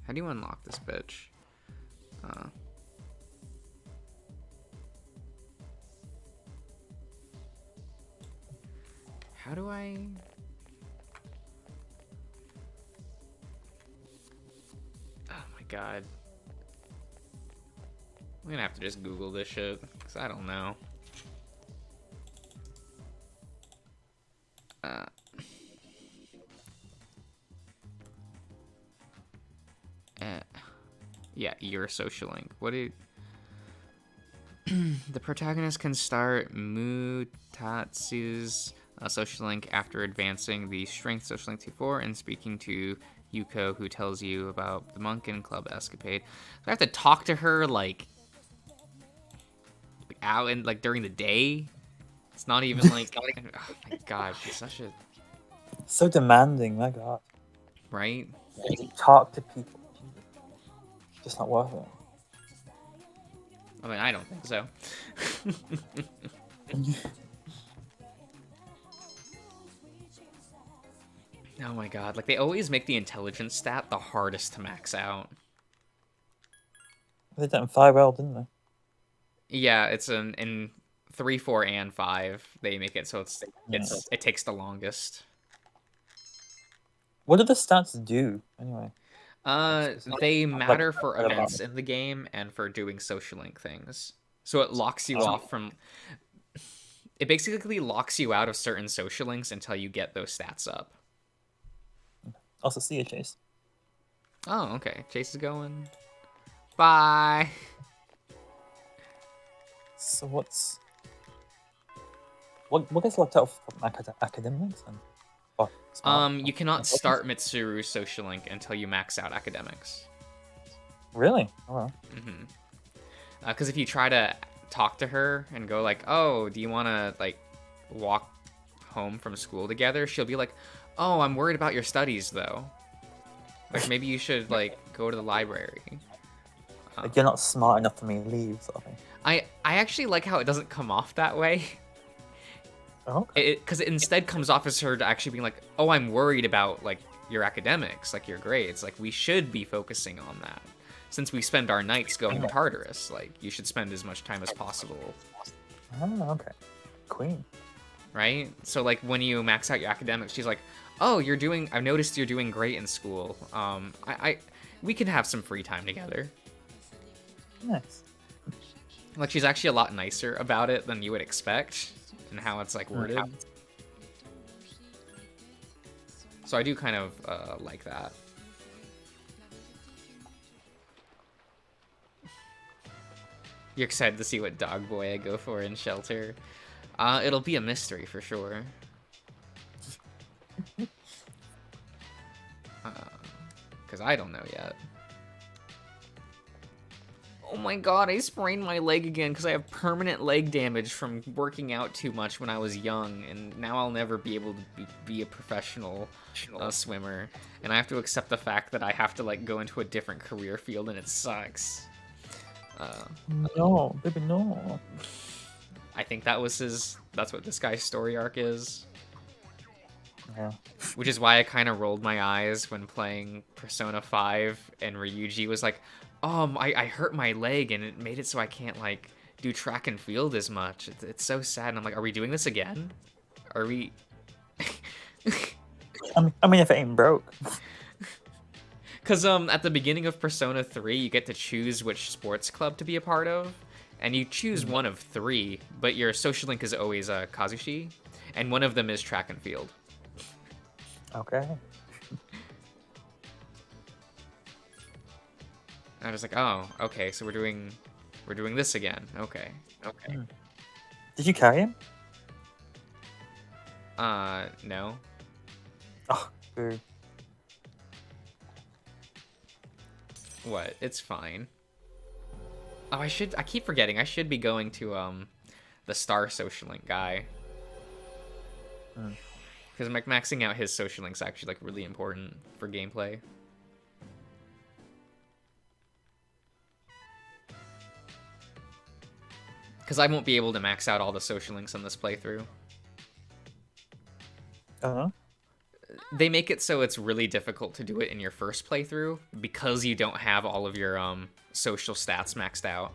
How do you unlock this bitch? How do I... Oh my god. I'm gonna have to just Google this shit, because I don't know. Yeah, your social link. What do the protagonist can start Mutatsu's social link after advancing the strength social link to 4 and speaking to Yuko, who tells you about the monk and club escapade. So I have to talk to her like out and like during the day. It's not even like oh my god, she's such a So demanding, my god. right. Talk to people. Just not worth it. I mean, I don't think so. Oh my god, like they always make the intelligence stat the hardest to max out. They did it in 5L, didn't they? Yeah, it's in 3, 4, and 5. They make it so it takes the longest. What do the stats do anyway? They matter for events in the game and for doing social link things. So it locks you off from. It basically locks you out of certain social links until you get those stats up. Also, see you, Chase. Oh, okay. Chase is going. Bye. So what gets locked out from academics and? You cannot start Mitsuru's social link until you max out academics. Really? Oh, well. Mm-hmm. Because if you try to talk to her and go like, "Oh, do you want to like walk home from school together?" She'll be like, "Oh, I'm worried about your studies though. Like maybe you should like go to the library." Like you're not smart enough for me to leave, sort of thing. I actually like how it doesn't come off that way. Okay. Because it instead comes off as her actually being like, "Oh, I'm worried about like your academics, like your grades. Like we should be focusing on that. Since we spend our nights going to Tartarus, like you should spend as much time as possible." Oh, okay. Queen. Right? So like when you max out your academics, she's like, "Oh, I've noticed you're doing great in school. We can have some free time together." Nice. Like she's actually a lot nicer about it than you would expect, and how it's like worded. So I do kind of like that. You're excited to see what dog boy I go for in Shelter. It'll be a mystery for sure. Because I don't know yet. Oh my god, I sprained my leg again because I have permanent leg damage from working out too much when I was young, and now I'll never be able to be a professional swimmer. And I have to accept the fact that I have to like go into a different career field, and it sucks. No, baby, no. I think that's what this guy's story arc is. Yeah. Which is why I kind of rolled my eyes when playing Persona 5 and Ryuji was like, I hurt my leg and it made it so I can't like do track and field as much. It's so sad. And I'm like, are we doing this again? Are we? I mean, if it ain't broke. Because at the beginning of Persona 3, you get to choose which sports club to be a part of, and you choose one of 3, but your social link is always Kazushi, and one of them is track and field. Okay. I was like, oh, okay, so we're doing this again. Okay. Did you carry him? No. Oh, boo. What? It's fine. Oh, I keep forgetting. I should be going to the Star Social Link guy. Because like maxing out his social link's actually like really important for gameplay. Because I won't be able to max out all the social links on this playthrough. They make it so it's really difficult to do it in your first playthrough because you don't have all of your social stats maxed out.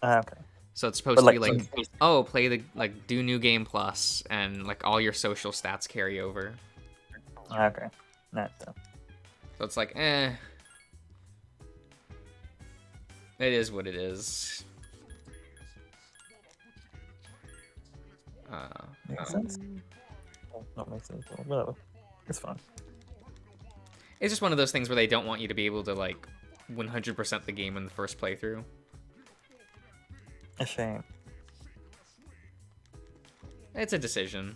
Okay. So it's supposed to be like, oh, play the do new game plus, and like all your social stats carry over. Okay. Nice. So it's like, eh. It is what it is. Makes sense. Well, not makes sense. But whatever. It's fine. It's just one of those things where they don't want you to be able to like 100% the game in the first playthrough. A shame. It's a decision.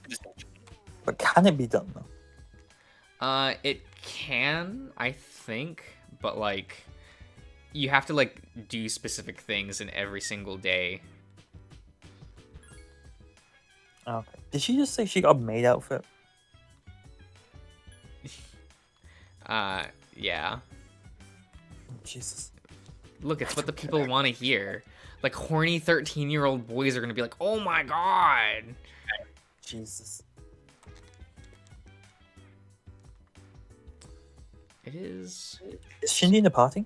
But can it be done though? It can, I think, but like, you have to like do specific things in every single day. Okay. Did she just say she got a maid outfit? Yeah. Jesus. Look, it's what the people want to hear. Like, horny 13-year-old boys are gonna be like, oh my god! Jesus. It is... Is Shinji in the party?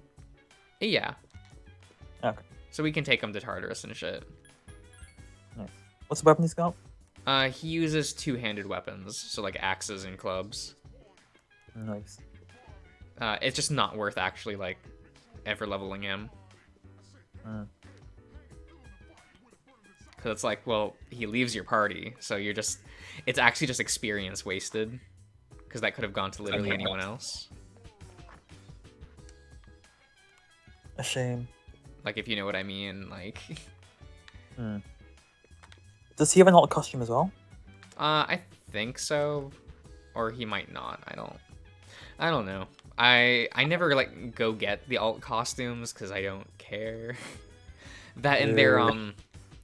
Yeah. Okay. So we can take him to Tartarus and shit. Nice. What's the weapon he's got? He uses two-handed weapons, so like axes and clubs. Nice. It's just not worth actually, like, ever leveling him. Because it's like, well, he leaves your party, so you're just... It's actually just experience wasted. Because that could have gone to literally anyone else. A shame. Like, if you know what I mean, like... Does he have an alt costume as well? I think so. Or he might not. I don't know. I never, like, go get the alt costumes, because I don't care. That and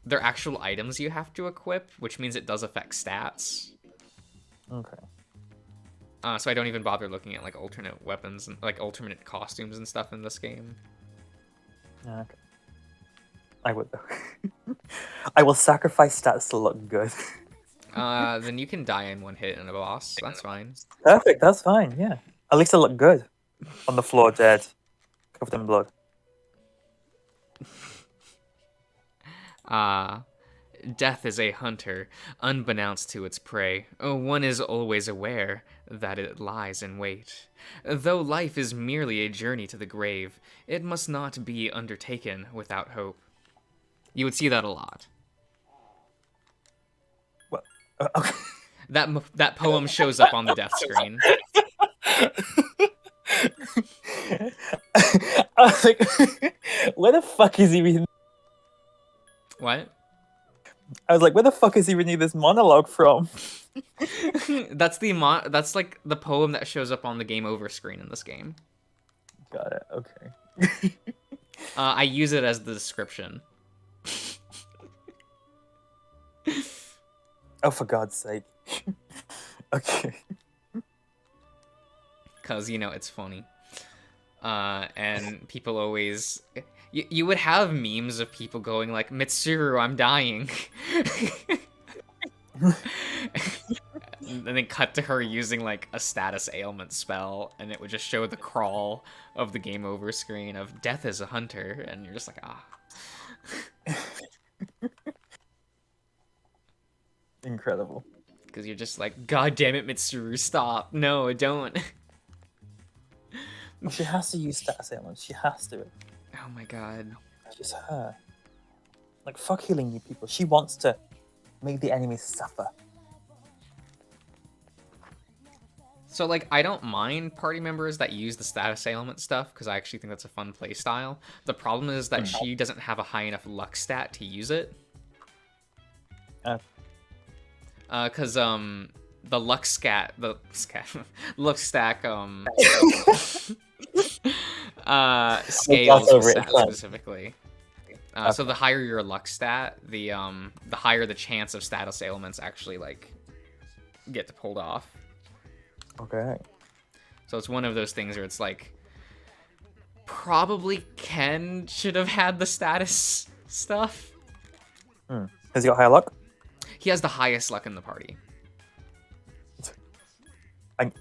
they're actual items you have to equip, which means it does affect stats. Okay. So I don't even bother looking at, like, alternate weapons and, like, alternate costumes and stuff in this game. Okay. I would, though. I will sacrifice stats to look good. Then you can die in one hit in a boss. That's fine. Perfect, that's fine, yeah. At least I look good. On the floor, dead. Covered in blood. Death is a hunter, unbeknownst to its prey. One is always aware that it lies in wait. Though life is merely a journey to the grave, it must not be undertaken without hope. You would see that a lot. What? Okay. That poem shows up on the death screen. I was like, where the fuck is he reading? What? I was like, where the fuck is he reading this monologue from? That's like the poem that shows up on the game over screen in this game. Got it. Okay. I use it as the description. Oh, for God's sake. Okay. Because, you know, it's funny. And people always... You would have memes of people going like, Mitsuru, I'm dying. And then cut to her using like a status ailment spell, and it would just show the crawl of the game over screen of death is a hunter, and you're just like, ah. Incredible. Because you're just like, God damn it, Mitsuru, stop. No, don't. She has to use status ailments. She has to. Oh my god. It's just her. Like, fuck healing you people. She wants to make the enemies suffer. So, like, I don't mind party members that use the status ailment stuff, because I actually think that's a fun play style. The problem is that she doesn't have a high enough luck stat to use it. Because, the luck luck stack, scales the stat specifically. So the higher your luck stat, the higher the chance of status ailments actually, like, get pulled off. Okay. So it's one of those things where it's like, probably Ken should have had the status stuff. Has he got higher luck? He has the highest luck in the party. I,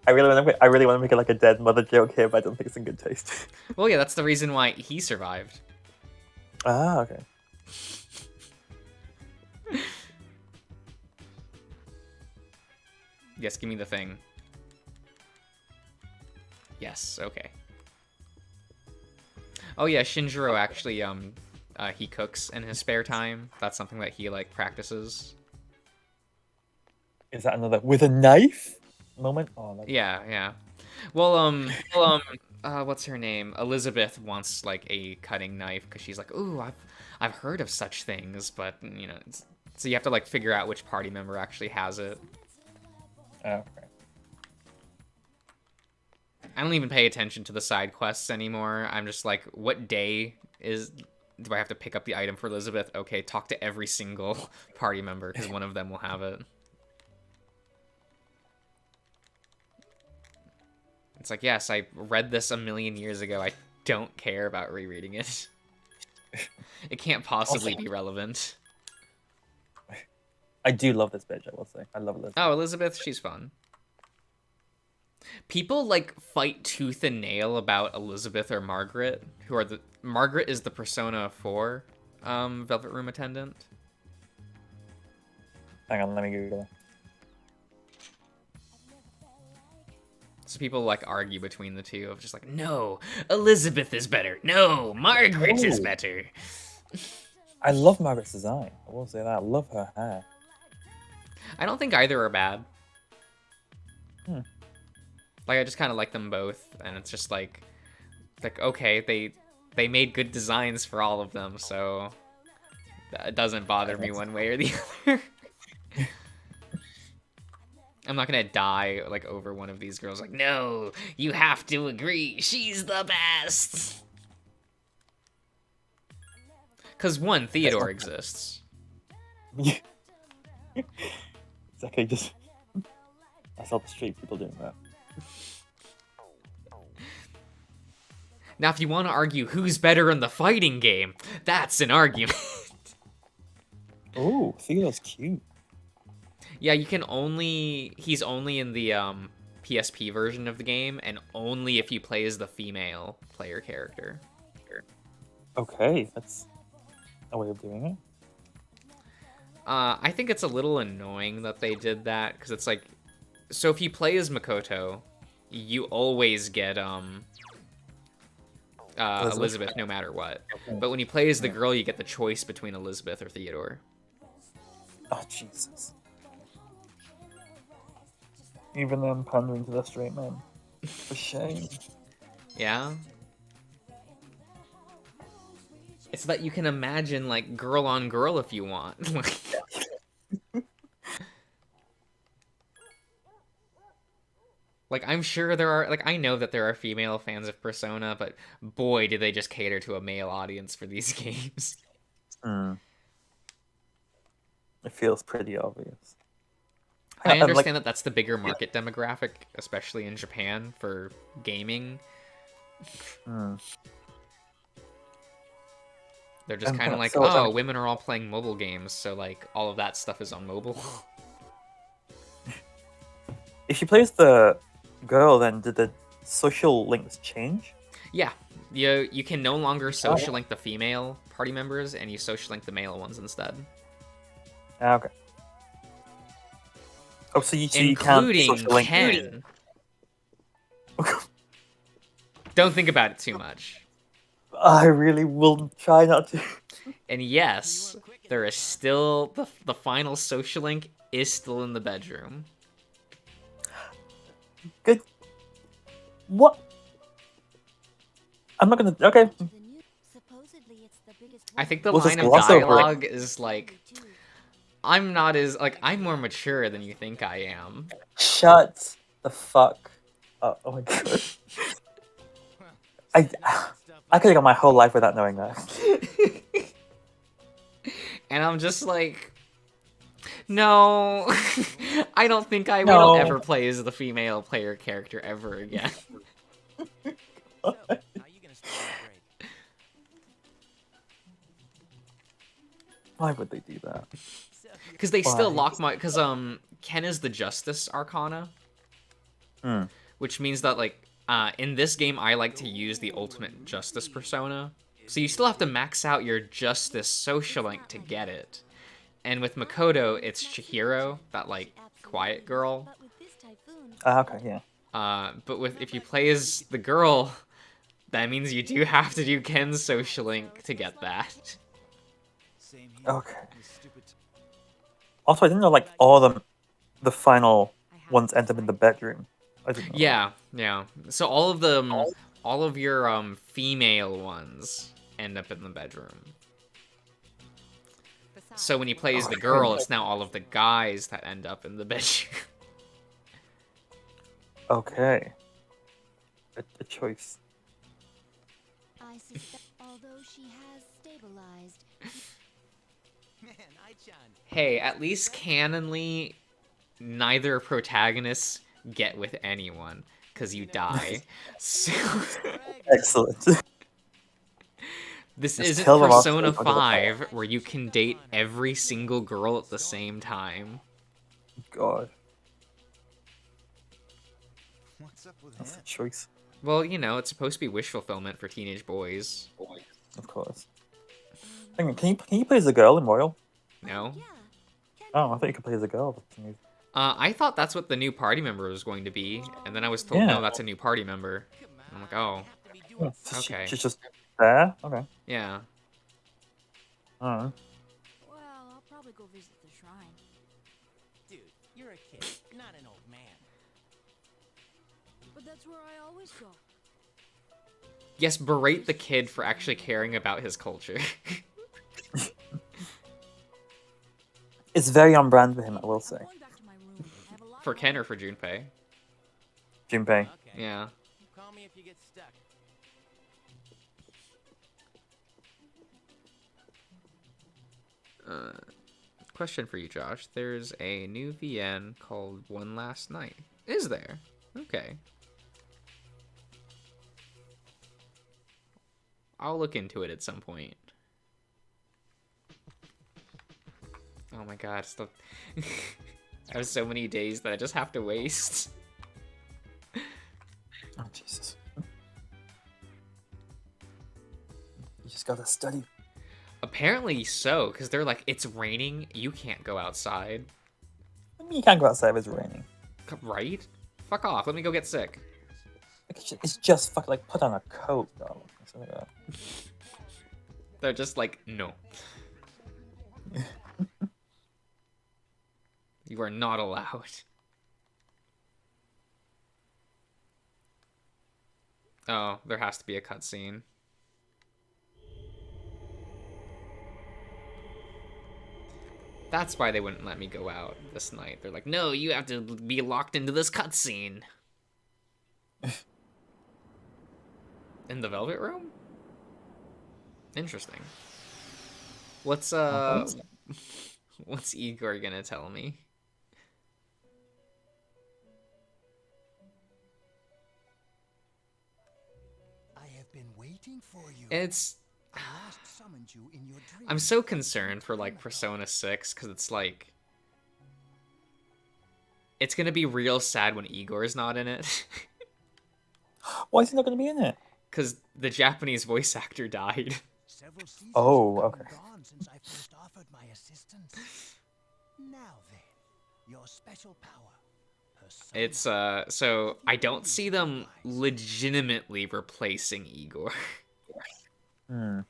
I really want to make it like a dead mother joke here, but I don't think it's in good taste. Well, yeah, that's the reason why he survived. Ah, okay. Yes, give me the thing. Yes, okay. Oh yeah, Shinjiro actually, he cooks in his spare time. That's something that he, like, practices. Is that another with a knife moment? Oh, that's... Yeah. Well, what's her name? Elizabeth wants, like, a cutting knife, because she's like, ooh, I've heard of such things, but, you know, so you have to, like, figure out which party member actually has it. Okay. I don't even pay attention to the side quests anymore. I'm just like, what day do I have to pick up the item for Elizabeth? Okay, talk to every single party member, because one of them will have it. It's like, yes, I read this a million years ago. I don't care about rereading it. It can't possibly be relevant. I do love this bitch, I will say. I love Elizabeth. Oh, Elizabeth, she's fun. People, like, fight tooth and nail about Elizabeth or Margaret, who are Margaret is the Persona 4 Velvet Room attendant. Hang on, let me Google it. So people, like, argue between the two of just like, no, Elizabeth is better. No, Margaret is better. I love Margaret's design. I will say that. I love her hair. I don't think either are bad. Like, I just kind of like them both, and it's just like okay, they made good designs for all of them, so it doesn't bother me one way or the other. I'm not gonna die, like, over one of these girls. Like, no, you have to agree, she's the best. Because one, Theodore exists. Yeah. Exactly. Just I saw the street people doing that. Now, if you want to argue who's better in the fighting game, that's an argument. Oh, Theodore's cute. Yeah, he's only in the PSP version of the game, and only if you play as the female player character. Okay, that's a way of doing it. I think it's a little annoying that they did that, because it's like, so if you play as Makoto, you always get Elizabeth no matter what. But when you play as the girl, you get the choice between Elizabeth or Theodore. Oh, Jesus. Even them pandering to the straight men. For shame. Yeah? It's that you can imagine, like, girl on girl if you want. Like, I'm sure there are, like, I know that there are female fans of Persona, but boy, do they just cater to a male audience for these games. It feels pretty obvious. I understand that that's the bigger market demographic, especially in Japan, for gaming. They're just kind of like, oh, women are all playing mobile games, so, like, all of that stuff is on mobile. If she plays the girl, then did the social links change? Yeah, you can no longer social link the female party members, and you social link the male ones instead. Okay. Oh, so you including can't social link Ken. Don't think about it too much. I really will try not to. And yes, there is still the final social link is still in the bedroom. Good. What? I'm not gonna. Okay. I think the line of dialogue is like, I'm not as, like, I'm more mature than you think I am. Shut the fuck up. Oh my god. I could have gone my whole life without knowing that. And I'm just like, no, I don't think I will ever play as the female player character ever again. Why would they do that? Because they still Why? lock my... Because, Ken is the Justice Arcana. Hmm. Which means that, like, in this game, I like to use the ultimate Justice persona. So you still have to max out your Justice social link to get it. And with Makoto, it's Chihiro, that, like, quiet girl. But with this typhoon, Okay, yeah. But if you play as the girl, that means you do have to do Ken's social link to get that. Okay. Also, I didn't know like all the final ones end up in the bedroom. I didn't know. Yeah. So all of them, all of your female ones end up in the bedroom. So when you play as the girl, it's now all of the guys that end up in the bedroom. Okay. A choice. I suspect, although she has stabilized, Hey, at least canonly, neither protagonists get with anyone, because you die. So, Excellent. this Just isn't kill them off Persona so they don't 5, where you can date every single girl at the same time. God, What's up with that's a that? choice. Well, you know, it's supposed to be wish fulfillment for teenage boys. Of course. Hang on, can you play as a girl in Royal? No? yeah. Ken Oh, I thought you could play as a girl. For some reason. I thought that's what the new party member was going to be, and then I was told, Yeah. no, that's a new party member. I'm like, oh, Yeah, so Okay. she's just there. Okay. yeah. Alright. Well, I'll probably go visit the shrine. Dude, you're a kid, not an old man. But that's where I always go. Yes, berate the kid for actually caring about his culture. It's very on brand for him, I will say. I'm going back to my room. I have a lot For of Ken or homework. for Junpei? Junpei. Okay. Yeah. Call me if you get stuck. Question for you, Josh. There's a new VN called One Last Night. Is there? Okay. I'll look into it at some point. Oh my god, stop. I have so many days that I just have to waste. Oh Jesus. You just gotta study. Apparently so, because they're like, it's raining, you can't go outside. I mean, you can't go outside if it's raining. Right? Fuck off, let me go get sick. Like, it's just fuck like put on a coat, darling. It's like that. They're just like, no. You are not allowed. Oh, there has to be a cutscene. That's why they wouldn't let me go out this night. They're like, no, you have to be locked into this cutscene. In the Velvet Room? Interesting. What's what's Igor gonna tell me? I have been waiting for you. It's I last summoned you in your dream. I'm so concerned for like Persona 6 because it's like it's gonna be real sad when Igor's not in it. Why is he not gonna be in it? Because the Japanese voice actor died. Several seasons Oh, have okay. come and gone since I first offered my assistance. Now then, your special power. Persona. It's so I don't see them legitimately replacing Igor. Hmm.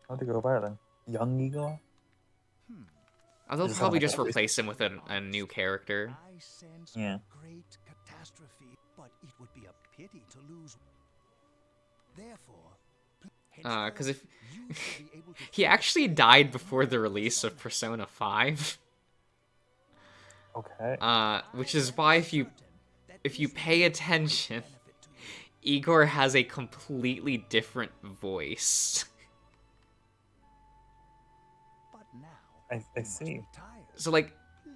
How'd they go about it then? Young Igor? They'll Just probably have just a- replace him with a new character. I sense Yeah. a great catastrophe, but it would be a pity to lose. Therefore, Because if you shall be able to he actually died before the release of Persona 5, Okay. which is why if you pay attention, Igor has a completely different voice. But now, I see. retire, So like please.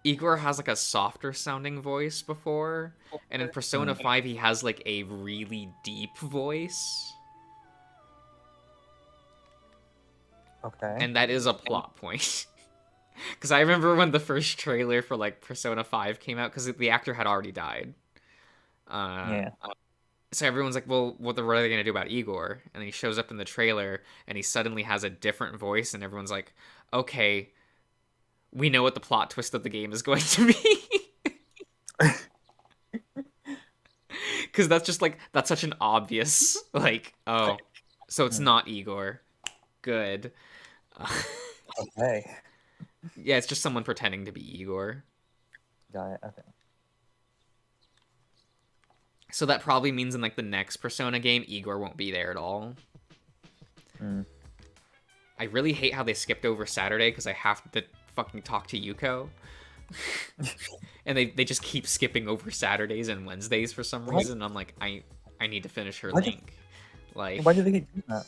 Igor has like a softer sounding voice before, and in Persona 5 he has like a really deep voice. Okay. And that is a plot point. Because I remember when the first trailer for like Persona 5 came out, because the actor had already died. Yeah. So everyone's like, well, what are they going to do about Igor? And then he shows up in the trailer and he suddenly has a different voice, and everyone's like, okay, we know what the plot twist of the game is going to be. Because that's just like, that's such an obvious, like, oh, so it's not Igor. Good. Okay. Yeah, it's just someone pretending to be Igor. Got it. Okay. So that probably means in like the next Persona game, Igor won't be there at all. Mm. I really hate how they skipped over Saturday because I have to fucking talk to Yuko. And they just keep skipping over Saturdays and Wednesdays for some reason. I'm like, I need to finish her link. Like, Why do they keep doing that?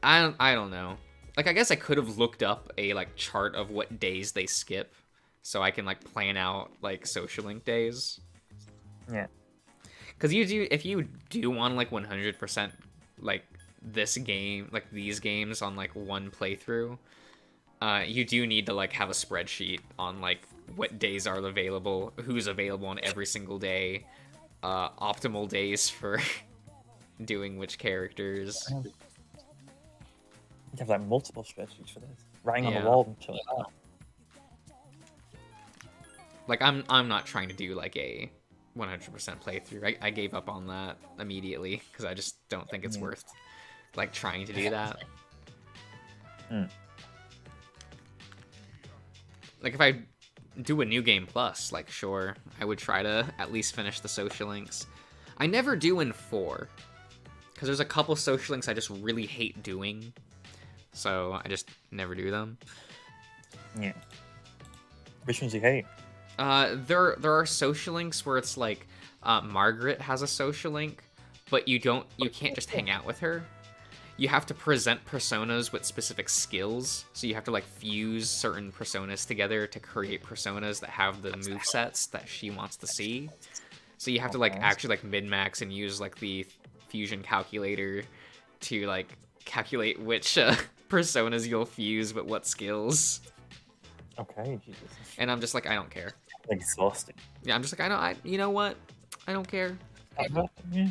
I don't know. Like, I guess I could have looked up a like chart of what days they skip, so I can like plan out like social link days. Yeah. Because if you do want like 100% like this game, like these games on like one playthrough, you do need to like have a spreadsheet on like what days are available, who's available on every single day, optimal days for doing which characters. You have like multiple spreadsheets for this, writing on Yeah. the wall and shit like that. Like I'm not trying to do like a 100% playthrough. I gave up on that immediately because I just don't think it's worth like trying to do that. Like if I do a new game plus, like sure, I would try to at least finish the social links. I never do in 4 because there's a couple social links I just really hate doing, so I just never do them. Yeah. Which ones you hate? There are social links where it's like Margaret has a social link, but you can't just hang out with her. You have to present personas with specific skills, so you have to like fuse certain personas together to create personas that have the movesets that she wants to see. So you have to like actually like min-max and use like the fusion calculator to like calculate which personas you'll fuse with what skills. Okay, Jesus. And I'm just like, I don't care. Exhausting. Yeah, I'm just like, you know what? I don't care. Yeah.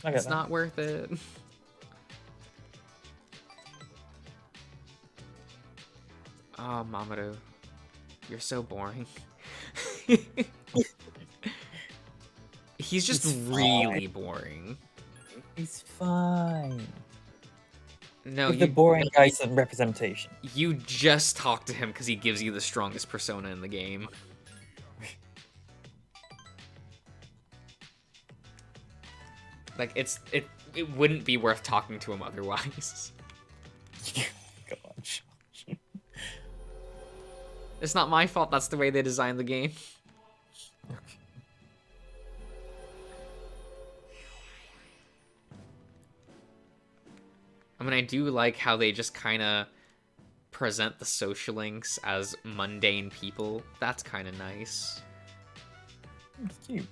I get It's that. not worth it. Oh, Mamoru. You're so boring. He's just He's really boring. He's fine. No, Give the boring guy some representation. you just talk to him because he gives you the strongest persona in the game. Like, it wouldn't be worth talking to him otherwise. Gosh. It's not my fault that's the way they designed the game. I mean, I do like how they just kind of present the social links as mundane people. That's kind of nice. It's cute.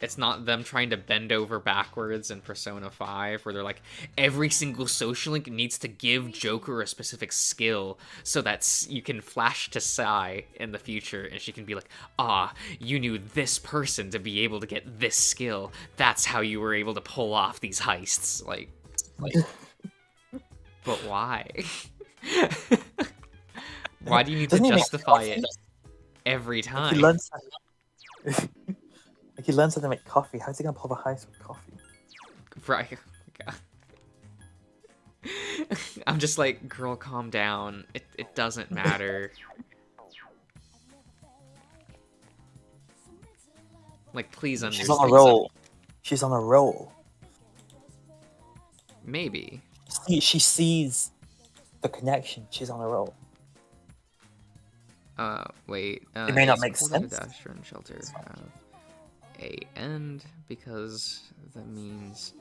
It's not them trying to bend over backwards in Persona 5, where they're like, every single social link needs to give Joker a specific skill so that you can flash to Sai in the future and she can be like, ah, you knew this person to be able to get this skill. That's how you were able to pull off these heists. Like but why? Why do you need Doesn't to he make justify it coffee? every Like time? he learns like he learns how to make coffee. How's he gonna pull the heist with coffee? Right. I'm just like, girl, calm down. It doesn't matter. Like, please understand. She's on a roll. She's on a roll. Maybe. She sees the connection. She's on a roll. Wait. It may not is make Hold Up a sense. Dasher and Shelter have a end because that means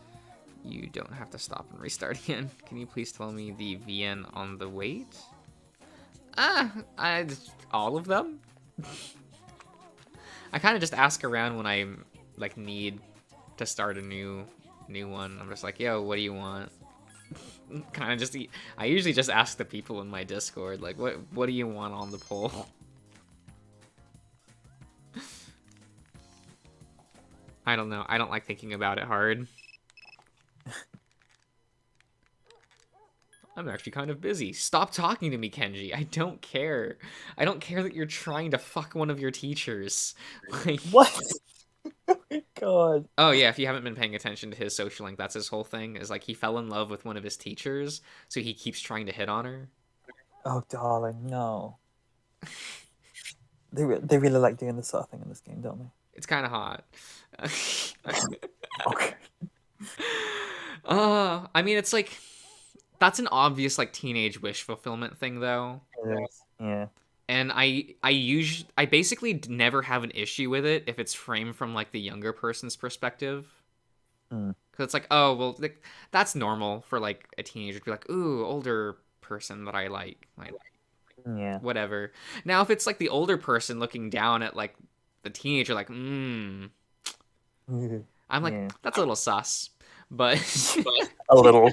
you don't have to stop and restart again. Can you please tell me the VN on the wait? All of them? I kind of just ask around when I like need to start a new one. I'm just like, yo, what do you want? kind of just I usually just ask the people in my Discord like what do you want on the poll? I don't know. I don't like thinking about it hard. I'm actually kind of busy. Stop talking to me, Kenji. I don't care. I don't care that you're trying to fuck one of your teachers. Like, What? Oh my god. oh yeah, if you haven't been paying attention to his social link, that's his whole thing. Is like he fell in love with one of his teachers, so he keeps trying to hit on her. Oh, darling, no. They really like doing this sort of thing in this game, don't they? It's kind of hot. Okay. I mean, it's like that's an obvious like teenage wish fulfillment thing, though. It is. Yeah. And I basically never have an issue with it if it's framed from like the younger person's perspective. Mm. Because it's like, oh well, like, that's normal for like a teenager to be like, ooh, older person that I like Yeah. whatever. Now if it's like the older person looking down at like the teenager, like, I'm like, Yeah. that's a little sus, but A little.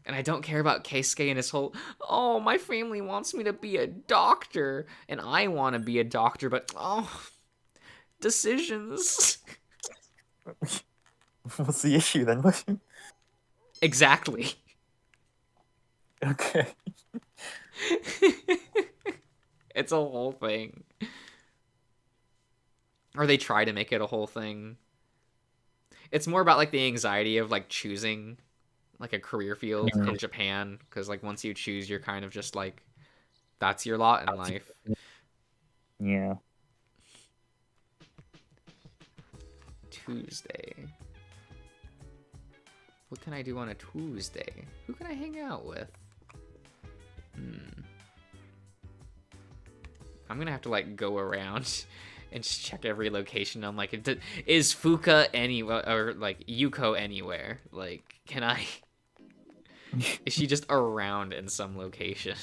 and I don't care about Keisuke and his whole, oh, my family wants me to be a doctor, and I want to be a doctor, but, oh, decisions. What's the issue then? Exactly. Okay. It's a whole thing. Or they try to make it a whole thing. It's more about, like, the anxiety of, like, choosing, like, a career field in Japan, because, like, once you choose, you're kind of just, like, that's your lot in life. Yeah. Tuesday. What can I do on a Tuesday? Who can I hang out with? I'm gonna have to, like, go around and just check every location. I'm like, is Fuka anywhere, or like Yuko anywhere? Like, can I? Is she just around in some location?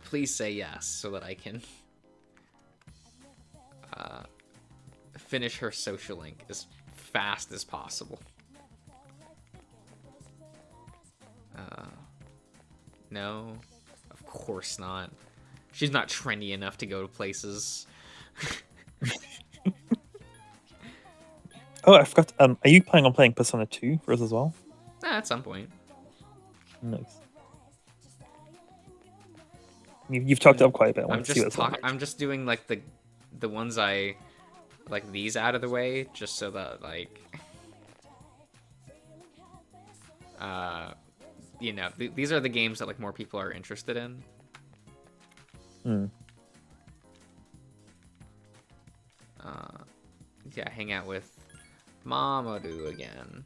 Please say yes so that I can finish her social link as fast as possible. No, of course not. She's not trendy enough to go to places. Oh, I forgot. Are you planning on playing Persona 2 for us as well? At some point. Nice. You've talked it up quite a bit. I want to see what's like. I'm just doing like the ones I like, these out of the way, just so that, like, you know, these are the games that, like, more people are interested in. Yeah, hang out with Mamoru again.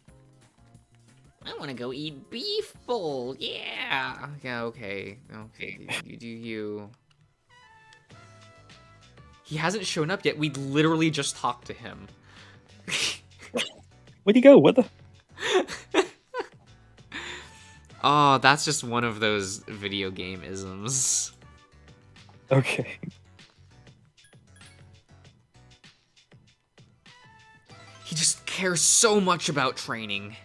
I want to go eat beef bowl. Yeah. Yeah. Okay. You do you. He hasn't shown up yet. We literally just talked to him. Where'd he go? What the? Oh, that's just one of those video game isms. Okay. He just cares so much about training.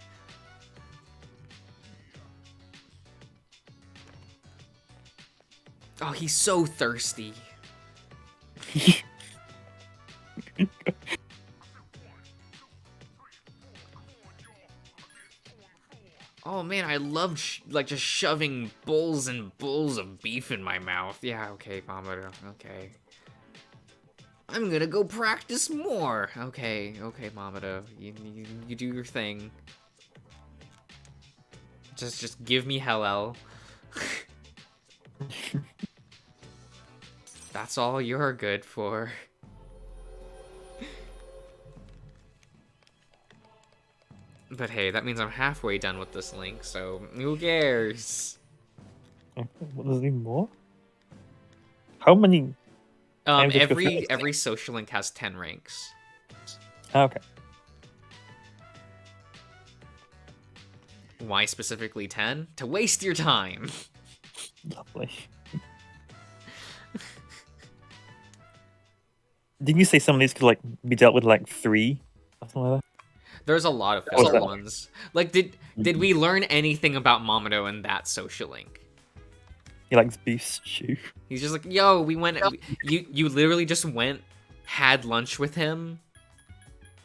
Oh, he's so thirsty. Oh man, I love like just shoving bowls and bowls of beef in my mouth. Yeah, okay, Mamoru. Okay. I'm gonna go practice more. Okay, Mamoru. You do your thing. Just give me Hellel. That's all you're good for. But hey, that means I'm halfway done with this link, so who cares? What, there's even more? How many? Every social link has 10 ranks. Okay. Why specifically 10? To waste your time. Lovely. Did you say some of these could like be dealt with like 3 or something like that? There's a lot of was physical that? ones. Like, did we learn anything about Mamoto in that social link? He likes beef stew. He's just like, yo, we went. You literally just went, had lunch with him,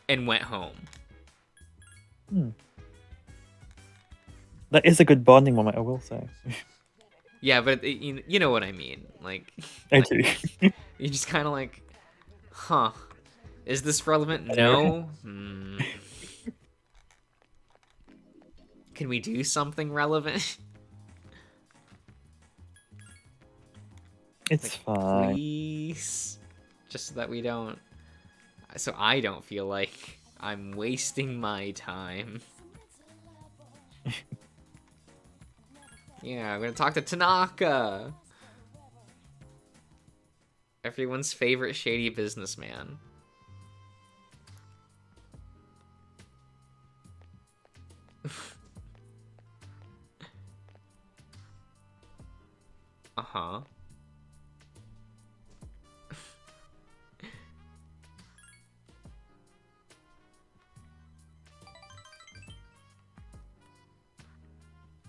and went home. That is a good bonding moment, I will say. Yeah, but you know what I mean. Like, I do. you're just kind of like, huh? Is this relevant? No. Can we do something relevant? It's fine. Please, just so that we don't. So I don't feel like I'm wasting my time. Yeah, I'm gonna talk to Tanaka. Everyone's favorite shady businessman. Uh-huh.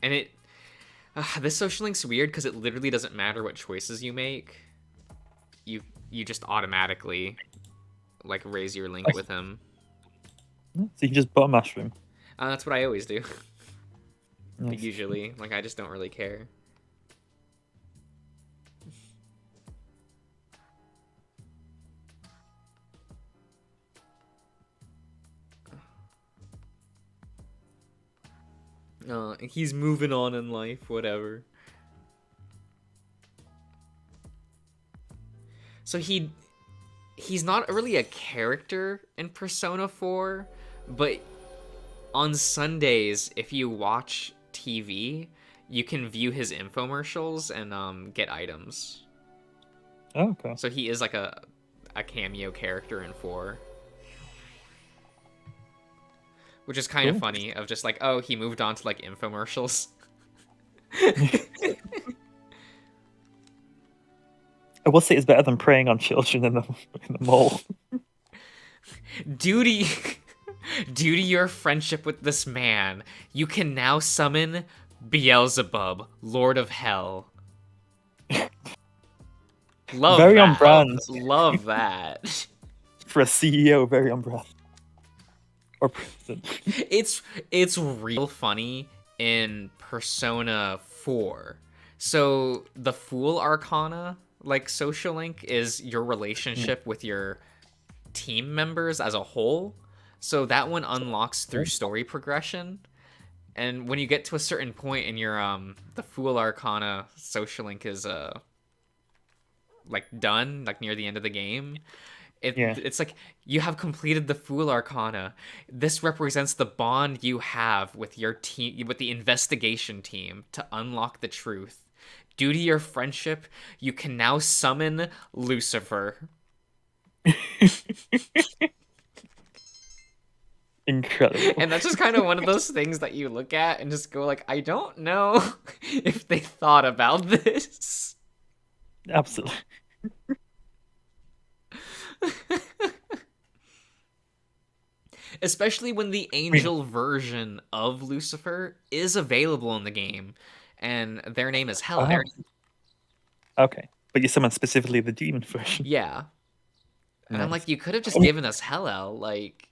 And this social link's weird because it literally doesn't matter what choices you make. You just automatically like raise your link with him. So you can just butt a mushroom. That's what I always do. Nice. Usually, like I just don't really care. He's moving on in life, whatever. So he's not really a character in Persona 4, but on Sundays, if you watch TV, you can view his infomercials and get items. Oh, okay. So he is like a cameo character in 4. Which is kind of funny, of just like, oh, he moved on to like infomercials. I will say it's better than preying on children in the mall. Due to your friendship with this man, you can now summon Beelzebub, Lord of Hell. Love Very that. on brand. Love that. For a CEO, very on brand. Or president. It's real funny in Persona 4. So the Fool Arcana, like social link, is your relationship with your team members as a whole. So that one unlocks through story progression. And when you get to a certain point in your the Fool Arcana social link is like done, like near the end of the game. It's like you have completed the Fool Arcana. This represents the bond you have with your team, with the investigation team, to unlock the truth. Due to your friendship, you can now summon Lucifer. Incredible. And that's just kind of one of those things that you look at and just go like, I don't know if they thought about this. Absolutely. Especially when the angel version of Lucifer is available in the game, and their name is Helen. Okay, but you summon specifically the demon version. Yeah. And I'm Nice. like, you could have just given us Hellel, like...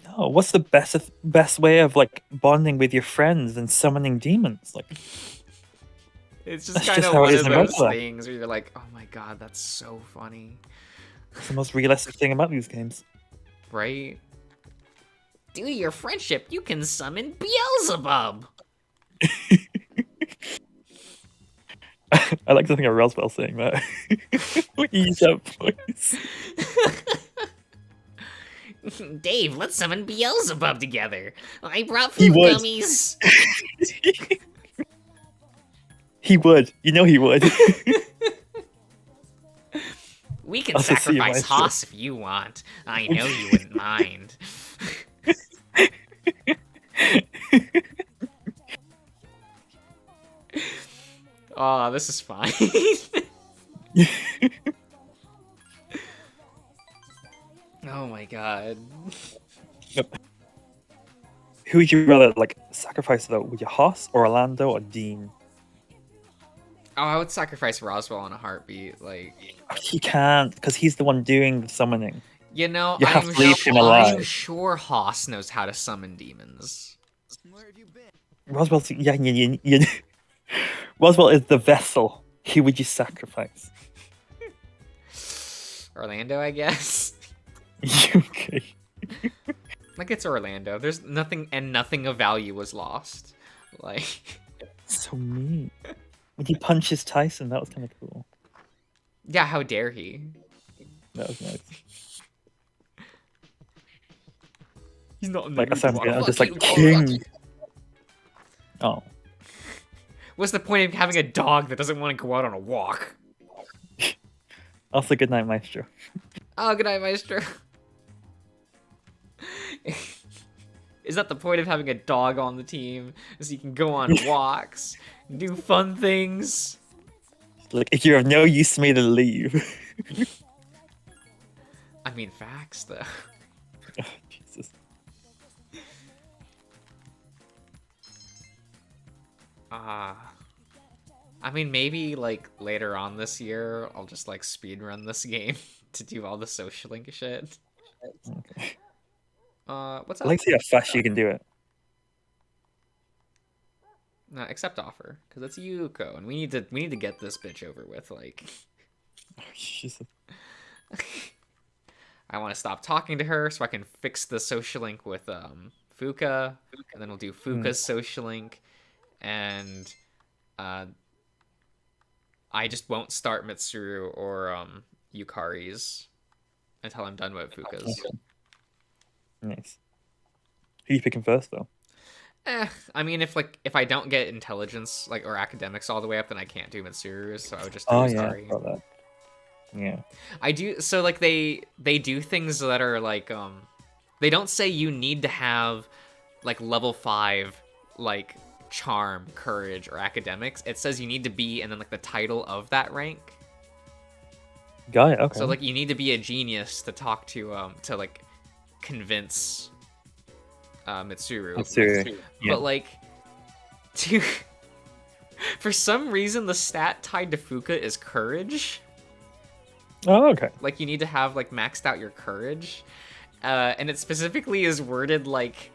No, what's the best way of like bonding with your friends than summoning demons? Like, It's just That's kind just of how it one is of in those Rockstar. things where you're like, oh my god, that's so funny. it's the most realistic thing about these games. Right? Due to your friendship, you can summon Beelzebub! I like to think of Roswell saying that. Ease up, voice. Dave, let's summon Beelzebub together. I brought He food would. gummies. He would. You know he would. We can Also see you, sacrifice Maestro. Haas if you want. I know you wouldn't mind. Oh, this is fine. god. Who would you rather like sacrifice though? Would you Haas or Orlando or Dean? Oh, I would sacrifice Roswell in a heartbeat. Like, He can't because he's the one doing the summoning. you know, You have to leave him alive. I'm sure Haas knows how to summon demons. Where have you been? Roswell's Roswell is the vessel. Who would you sacrifice? Orlando, I guess. Okay. Like, it's Orlando. There's nothing, and nothing of value was lost. Like, So mean. When he punches Tyson, that was kind of cool. yeah, how dare he? That was nice. He's not in Like the I said, mood to I'm walk. just Fuck like you. Oh, fuck king. you. Oh, What's the point of having a dog that doesn't want to go out on a walk? also good night, Maestro. Oh, good night, Maestro. Is that the point of having a dog on the team? So you can go on walks, do fun things? Like if you're of no use to me, then leave. I mean, facts, though. Jesus. I mean, maybe, like, later on this year, I'll just, like, speedrun this game to do all the social link shit. Okay. What's I up? like to see how fast you can do it. No, accept offer, because it's Yuko, and we need to get this bitch over with, like... Jesus. I want to stop talking to her so I can fix the social link with Fuka, and then we'll do Fuka's social link, and I just won't start Mitsuru or Yukari's until I'm done with Fuka's. Okay. Nice. Who you picking first, though? I mean, if I don't get intelligence or academics all the way up, then I can't do Mitsuru's, so I would just do Oh yeah, Yukari. got that. Yeah. I do so like they do things that are like they don't say you need to have like level 5 like charm, courage, or academics. It says you need to be and then like the title of that rank. Got it. Okay. So like you need to be a genius to talk to like convince Mitsuru. Mitsuru, yeah. But like to for some reason the stat tied to Fuka is courage. Oh, okay. Like, you need to have, like, maxed out your courage. And it specifically is worded like,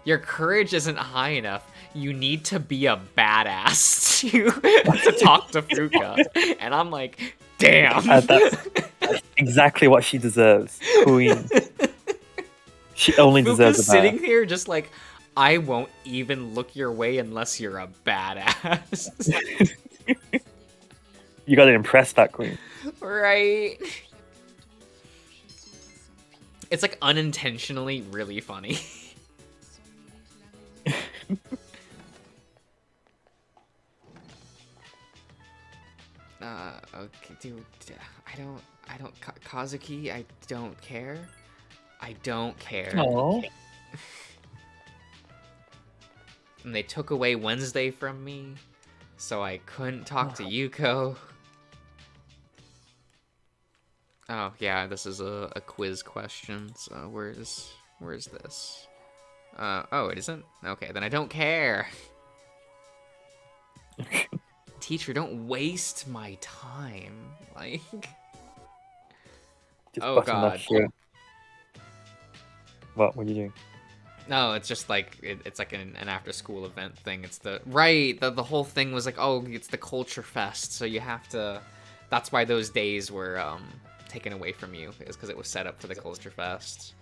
your courage isn't high enough. You need to be a badass to talk to Fuka. And I'm like, damn. That's exactly what she deserves. Queen. She only deserves Fuka's a sitting badass. here just like, I won't even look your way unless you're a badass. You gotta impress that queen. Right? It's like unintentionally really funny. Okay, dude, Kazuki, I don't care. I don't care. Oh. And they took away Wednesday from me, so I couldn't talk to Yuko. Oh, yeah, this is a quiz question, so where's this? Oh, it isn't? Okay, then I don't care. Teacher, don't waste my time. Like... Just Oh, button God. that through. What are you doing? No, it's just like, it's like an after-school event thing. It's the... Right, the whole thing was like, oh, it's the Culture Fest, so you have to... That's why those days were, taken away from you, is because it was set up for the Culture Fest.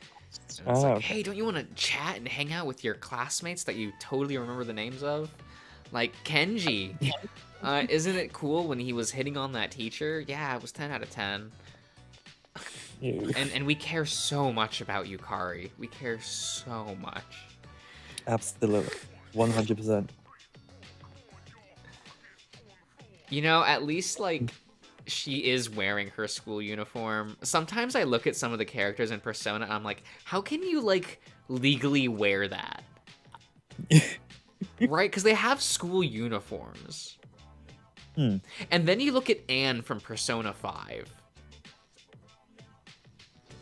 And it's like, okay. hey, don't you want to chat and hang out with your classmates that you totally remember the names of? Like Kenji. Isn't it cool when he was hitting on that teacher? Yeah, it was 10 out of 10. Ew. And we care so much about Yukari. We care so much. Absolutely. 100%. You know, at least, like, she is wearing her school uniform. Sometimes I look at some of the characters in Persona and I'm like, how can you, like, legally wear that? Right? Because they have school uniforms. Hmm. And then you look at Anne from Persona 5,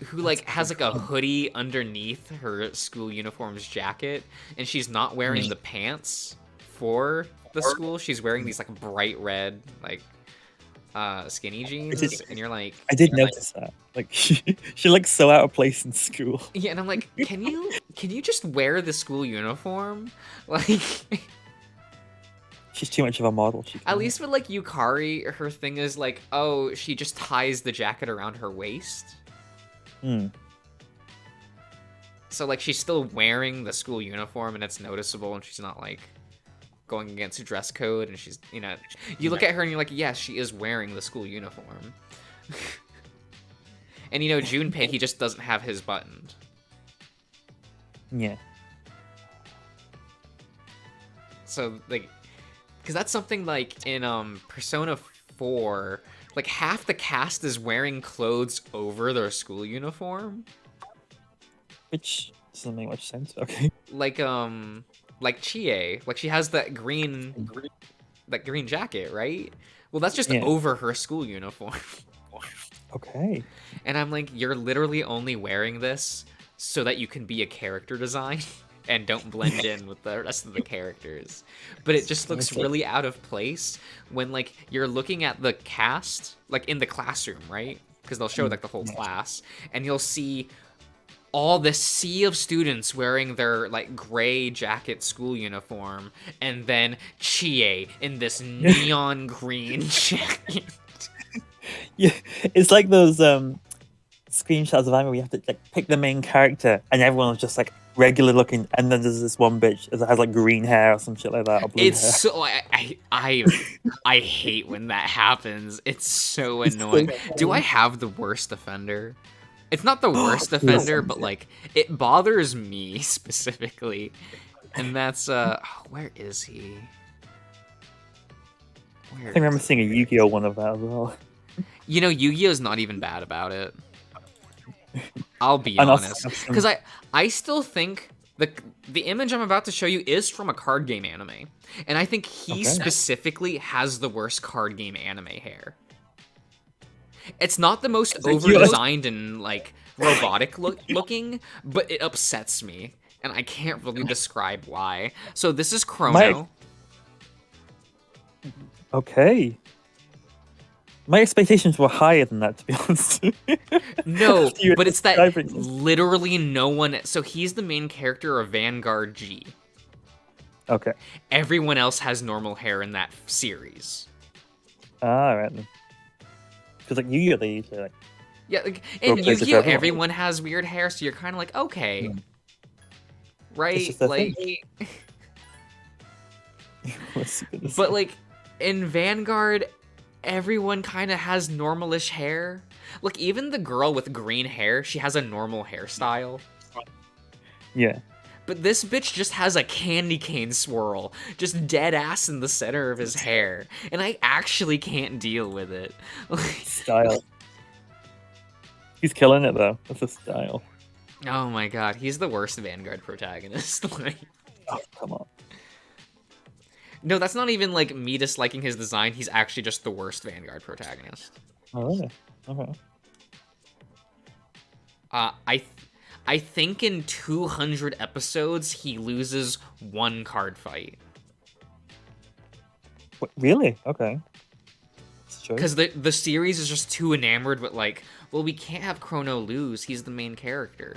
who like has like a hoodie underneath her school uniform's jacket, and she's not wearing the pants for the school. She's wearing these like bright red like skinny jeans, and you're like, I did notice that. Like she looks so out of place in school. yeah, and I'm like, can you just wear the school uniform? Like, She's too much of a model. She at can't. least with like Yukari, her thing is like, oh, she just ties the jacket around her waist. Hmm. So like she's still wearing the school uniform, and it's noticeable, and she's not like going against the dress code, and she's, you know, you look at her and you're like, yes, she is wearing the school uniform. And you know, Junpei, he just doesn't have his buttoned. Yeah. So like, because that's something like in Persona 4, like half the cast is wearing clothes over their school uniform. Which doesn't make much sense. Okay. Like Chie, like she has that green jacket, right? Well, that's just Yeah. over her school uniform. Okay. And I'm like, you're literally only wearing this so that you can be a character design and don't blend in with the rest of the characters. But it just looks really out of place when like you're looking at the cast, like in the classroom, right? Because they'll show like the whole class, and you'll see all this sea of students wearing their like gray jacket school uniform, and then Chie in this neon green jacket. Yeah, it's like those screenshots of anime where you have to like pick the main character, and everyone's just like regular looking, and then there's this one bitch that has like green hair or some shit like that, or blue It's hair. so I hate when that happens. It's so annoying. Do I have the worst offender? It's not the worst offender, but like it bothers me specifically. And that's where is he? I think I remember seeing a Yu-Gi-Oh one of that as well. You know, Yu-Gi-Oh's not even bad about it. I'll be And also- honest, because I still think the image I'm about to show you is from a card game anime, and I think he specifically has the worst card game anime hair. It's not the most over-designed and like robotic looking, but it upsets me, and I can't really describe why. So this is Chrono. Okay. My expectations were higher than that, to be honest. No, You but it's that describing this. literally no one. So he's the main character of Vanguard G. Okay. Everyone else has normal hair in that series. Alright then. Because like Yu-Gi-Oh, they usually like. Yeah, like, in Replace it Yu-Gi-Oh, for everyone. everyone has weird hair, so you're kind of like, okay, right? just a Like, What's he gonna but say? like in Vanguard, everyone kind of has normalish hair. Look, even the girl with green hair, she has a normal hairstyle. Yeah. But this bitch just has a candy cane swirl, just dead ass in the center of his hair, and I actually can't deal with it. Style. He's killing it though. That's a style. Oh my god, he's the worst Vanguard protagonist. Like, Oh, come on. no, that's not even like me disliking his design. He's actually just the worst Vanguard protagonist. Oh, really? Okay. I think in 200 episodes he loses one card fight. What, really? Okay. It's a choice. Because the series is just too enamored with like, well, we can't have Chrono lose. He's the main character.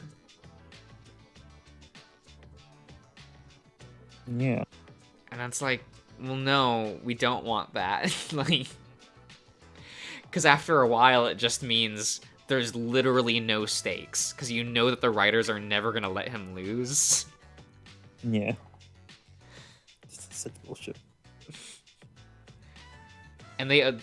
Yeah. And it's like, well, no, we don't want that. Like, because after a while, it just means there's literally no stakes. Because you know that the writers are never going to let him lose. Yeah. It's such bullshit. And they,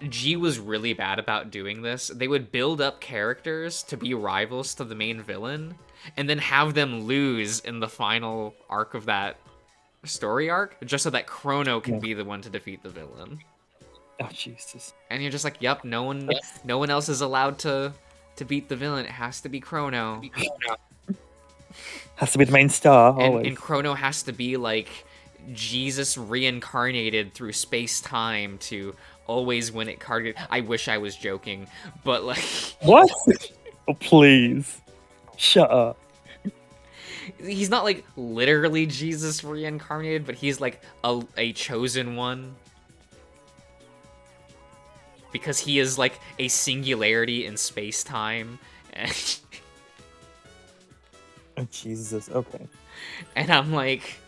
G was really bad about doing this. They would build up characters to be rivals to the main villain, and then have them lose in the final arc of that story arc, just so that Chrono can be the one to defeat the villain. Oh Jesus. And you're just like, yep, no one else is allowed to beat the villain. It has to be Chrono. Has to be the main star, always. And Chrono has to be like Jesus reincarnated through space-time to always win at card game. I wish I was joking, but like... What? Oh, please. Shut up. He's not like literally Jesus reincarnated, but he's like a chosen one. Because he is like a singularity in space-time. Oh, Jesus. Okay. And I'm like,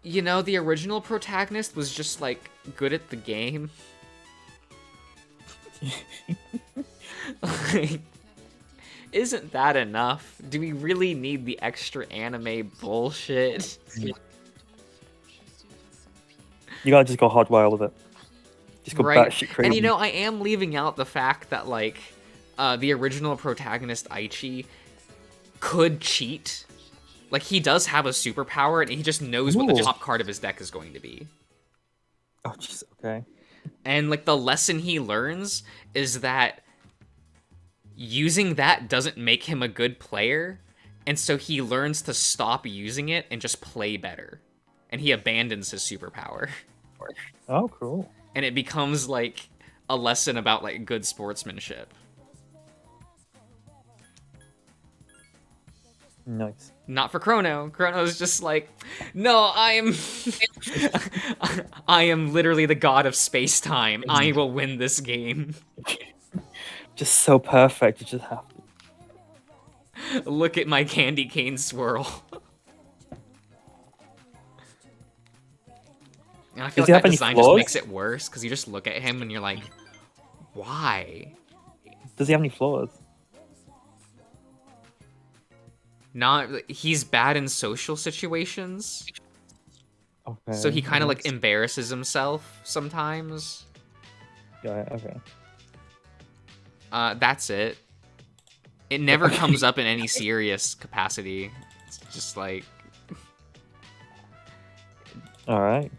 you know, the original protagonist was just like good at the game. Like, isn't that enough? Do we really need the extra anime bullshit? You gotta just go hard wild with it. Just go Right. batshit crazy. And you know, I am leaving out the fact that like the original protagonist Aichi could cheat. Like he does have a superpower and he just knows what the Ooh. top card of his deck is going to be. Oh, jeez. Okay. And like the lesson he learns is that using that doesn't make him a good player, and so he learns to stop using it and just play better. And he abandons his superpower. Oh, cool. And it becomes like a lesson about like good sportsmanship. Nice. Not for Chrono. Chrono's just like, no, I am literally the god of space-time. I will win this game. Just so perfect. You just have to. Look at my candy cane swirl. And I feel Does he like have that any design just flaws? makes it worse, because you just look at him and you're like, why? Does he have any flaws? Not, he's bad in social situations, Okay. so he kind of like nice. embarrasses himself sometimes. Yeah, okay. That's it. It never comes up in any serious capacity. It's just like, Alright.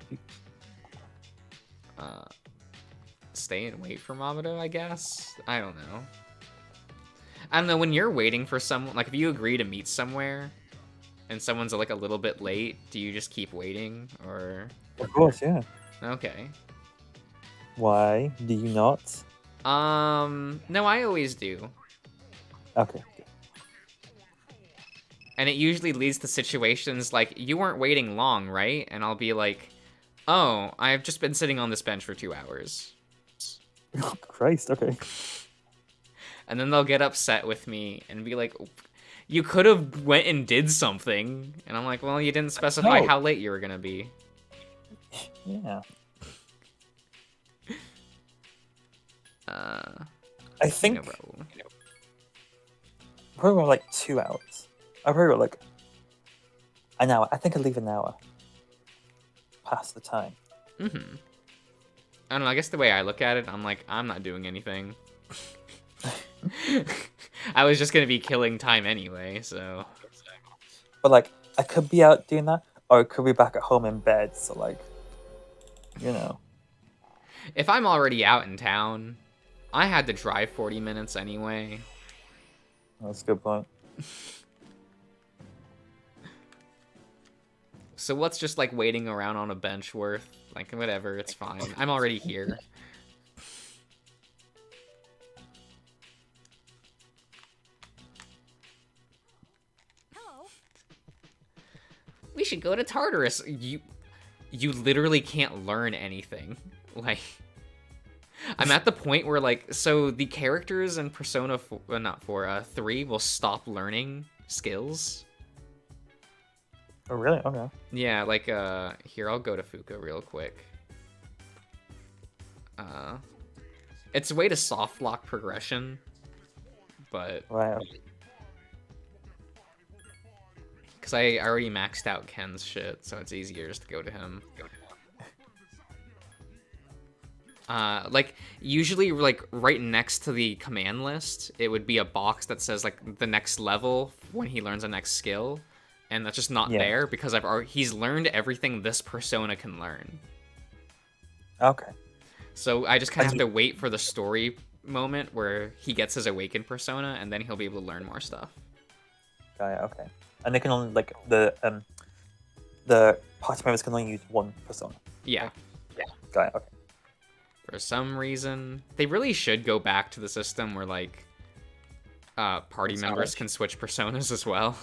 stay and wait for Mamoto, I guess? I don't know. I don't know, when you're waiting for someone, like if you agree to meet somewhere and someone's like a little bit late, do you just keep waiting, or? Of course, yeah. Okay. Why do you not? No, I always do. Okay. And it usually leads to situations like, you weren't waiting long, right? And I'll be like, oh, I've just been sitting on this bench for 2 hours. Oh, Christ, okay. And then they'll get upset with me and be like, you could have went and did something. And I'm like, well, you didn't specify No. how late you were gonna be. Yeah. Uh, I think no problem. probably like 2 hours. I probably like an hour. I think I'd leave an hour past the time. Mm-hmm. I don't know, I guess the way I look at it, I'm like, I'm not doing anything. I was just gonna be killing time anyway, so... But like, I could be out doing that, or I could be back at home in bed. So like, you know. If I'm already out in town, I had to drive 40 minutes anyway. That's a good point. So what's just like waiting around on a bench worth? Like, whatever, it's fine. I'm already here. Hello. We should go to Tartarus. You literally can't learn anything. Like, I'm at the point where like, so the characters in Persona 3 will stop learning skills. Oh really? Okay. Yeah, like here, I'll go to Fuka real quick. It's a way to soft lock progression, but Right. because I already maxed out Ken's shit, so it's easier just to go to him. Like, usually, like, right next to the command list, it would be a box that says, like, the next level when he learns a next skill, and that's just not Yeah. there, because he's learned everything this persona can learn. Okay. So I just kind of have to wait for the story moment where he gets his awakened persona, and then he'll be able to learn more stuff. Got it. Okay. And they can only like the party members can only use one persona. Yeah. Got it. Okay. For some reason, they really should go back to the system where, like, party members can switch personas as well.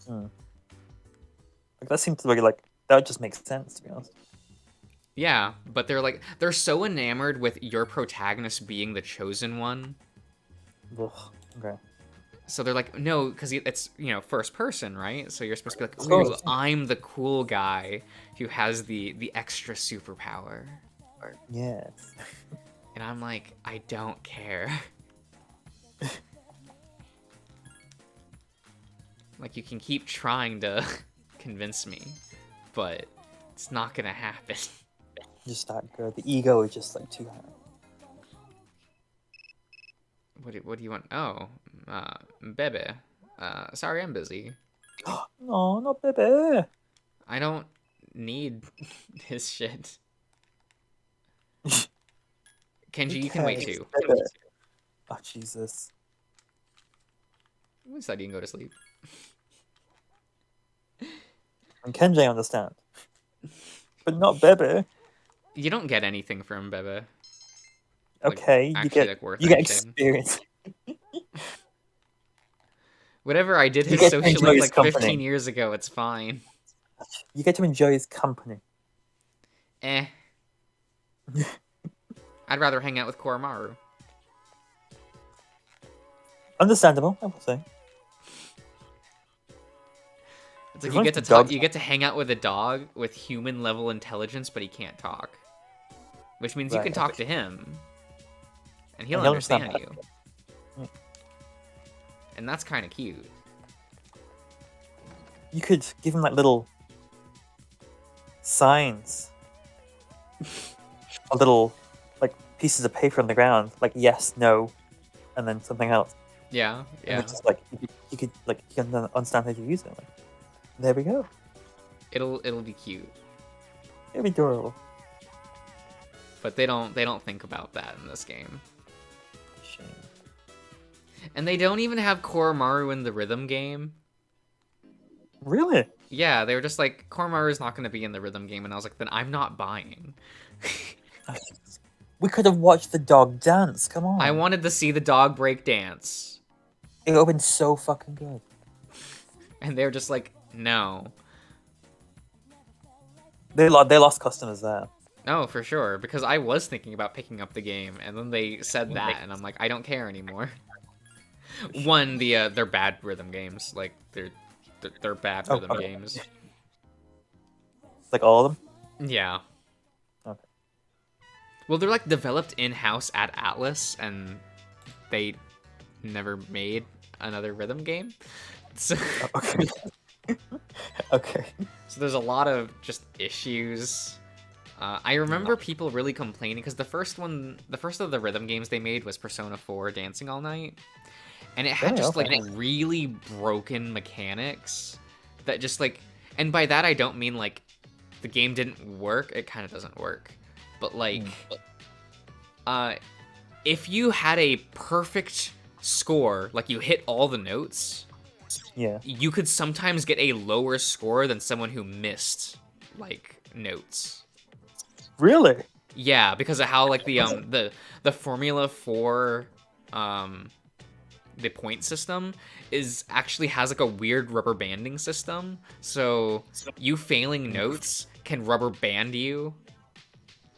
Like that seems to be like that would just make sense, to be honest. Yeah, but they're so enamored with your protagonist being the chosen one. Ugh, okay. So they're like, no, because it's, first person, right? So you're supposed to be like, Of ooh, course. I'm the cool guy who has the extra superpower. Yes. And I'm like, I don't care. Like, you can keep trying to convince me, but it's not gonna happen. Just that good. The ego is just like too high. What do you want? Oh, Bebe. Sorry, I'm busy. No, not baby. I don't need his shit. Kenji, you can wait too. Baby. Oh Jesus. Who said you can go to sleep? And Kenji I understand, but not baby. You don't get anything from Bebe. Okay, you actually, get worth you get anything. experience. Whatever I did You his get to enjoy socially his like company. 15 years ago, it's fine. You get to enjoy his company. Eh. I'd rather hang out with Koromaru. Understandable, I will say. It's like As you long get as to the dog's you get to hang out with a dog with human level intelligence, but he can't talk. Which means you Right, can talk okay. to him, and he'll And he'll understand understand you. Yeah. And that's kind of cute. You could give him like little signs, or little like pieces of paper on the ground, like yes, no, and then something else. Yeah, And yeah. it's just like you could like you can understand how to use it. Like, there we go. It'll be cute, It'd be adorable. but they don't think about that in this game. Shame. And they don't even have Koromaru in the rhythm game. Really? Yeah, they were just like, Koromaru's not going to be in the rhythm game, and I was like, then I'm not buying. We could have watched the dog dance. Come on. I wanted to see the dog break dance. It would have been so fucking good. And they were just like, no. They lost customers there. No, for sure, because I was thinking about picking up the game, and then they said that, and I'm like, I don't care anymore. One, they're bad rhythm games. Like, they're bad Oh, rhythm okay. games. Like all of them? Yeah. Okay. Well, they're like developed in-house at Atlas, and they never made another rhythm game. So, Okay. Okay. so there's a lot of just issues. I remember people really complaining because the first of the rhythm games they made was Persona 4 Dancing All Night. And it had Oh, just okay. like really broken mechanics that just like, and by that I don't mean like the game didn't work, it kind of doesn't work. But like, if you had a perfect score, like you hit all the notes, Yeah. you could sometimes get a lower score than someone who missed like notes. Really? Yeah, because of how like the formula for the point system actually has like a weird rubber banding system. So you failing notes can rubber band you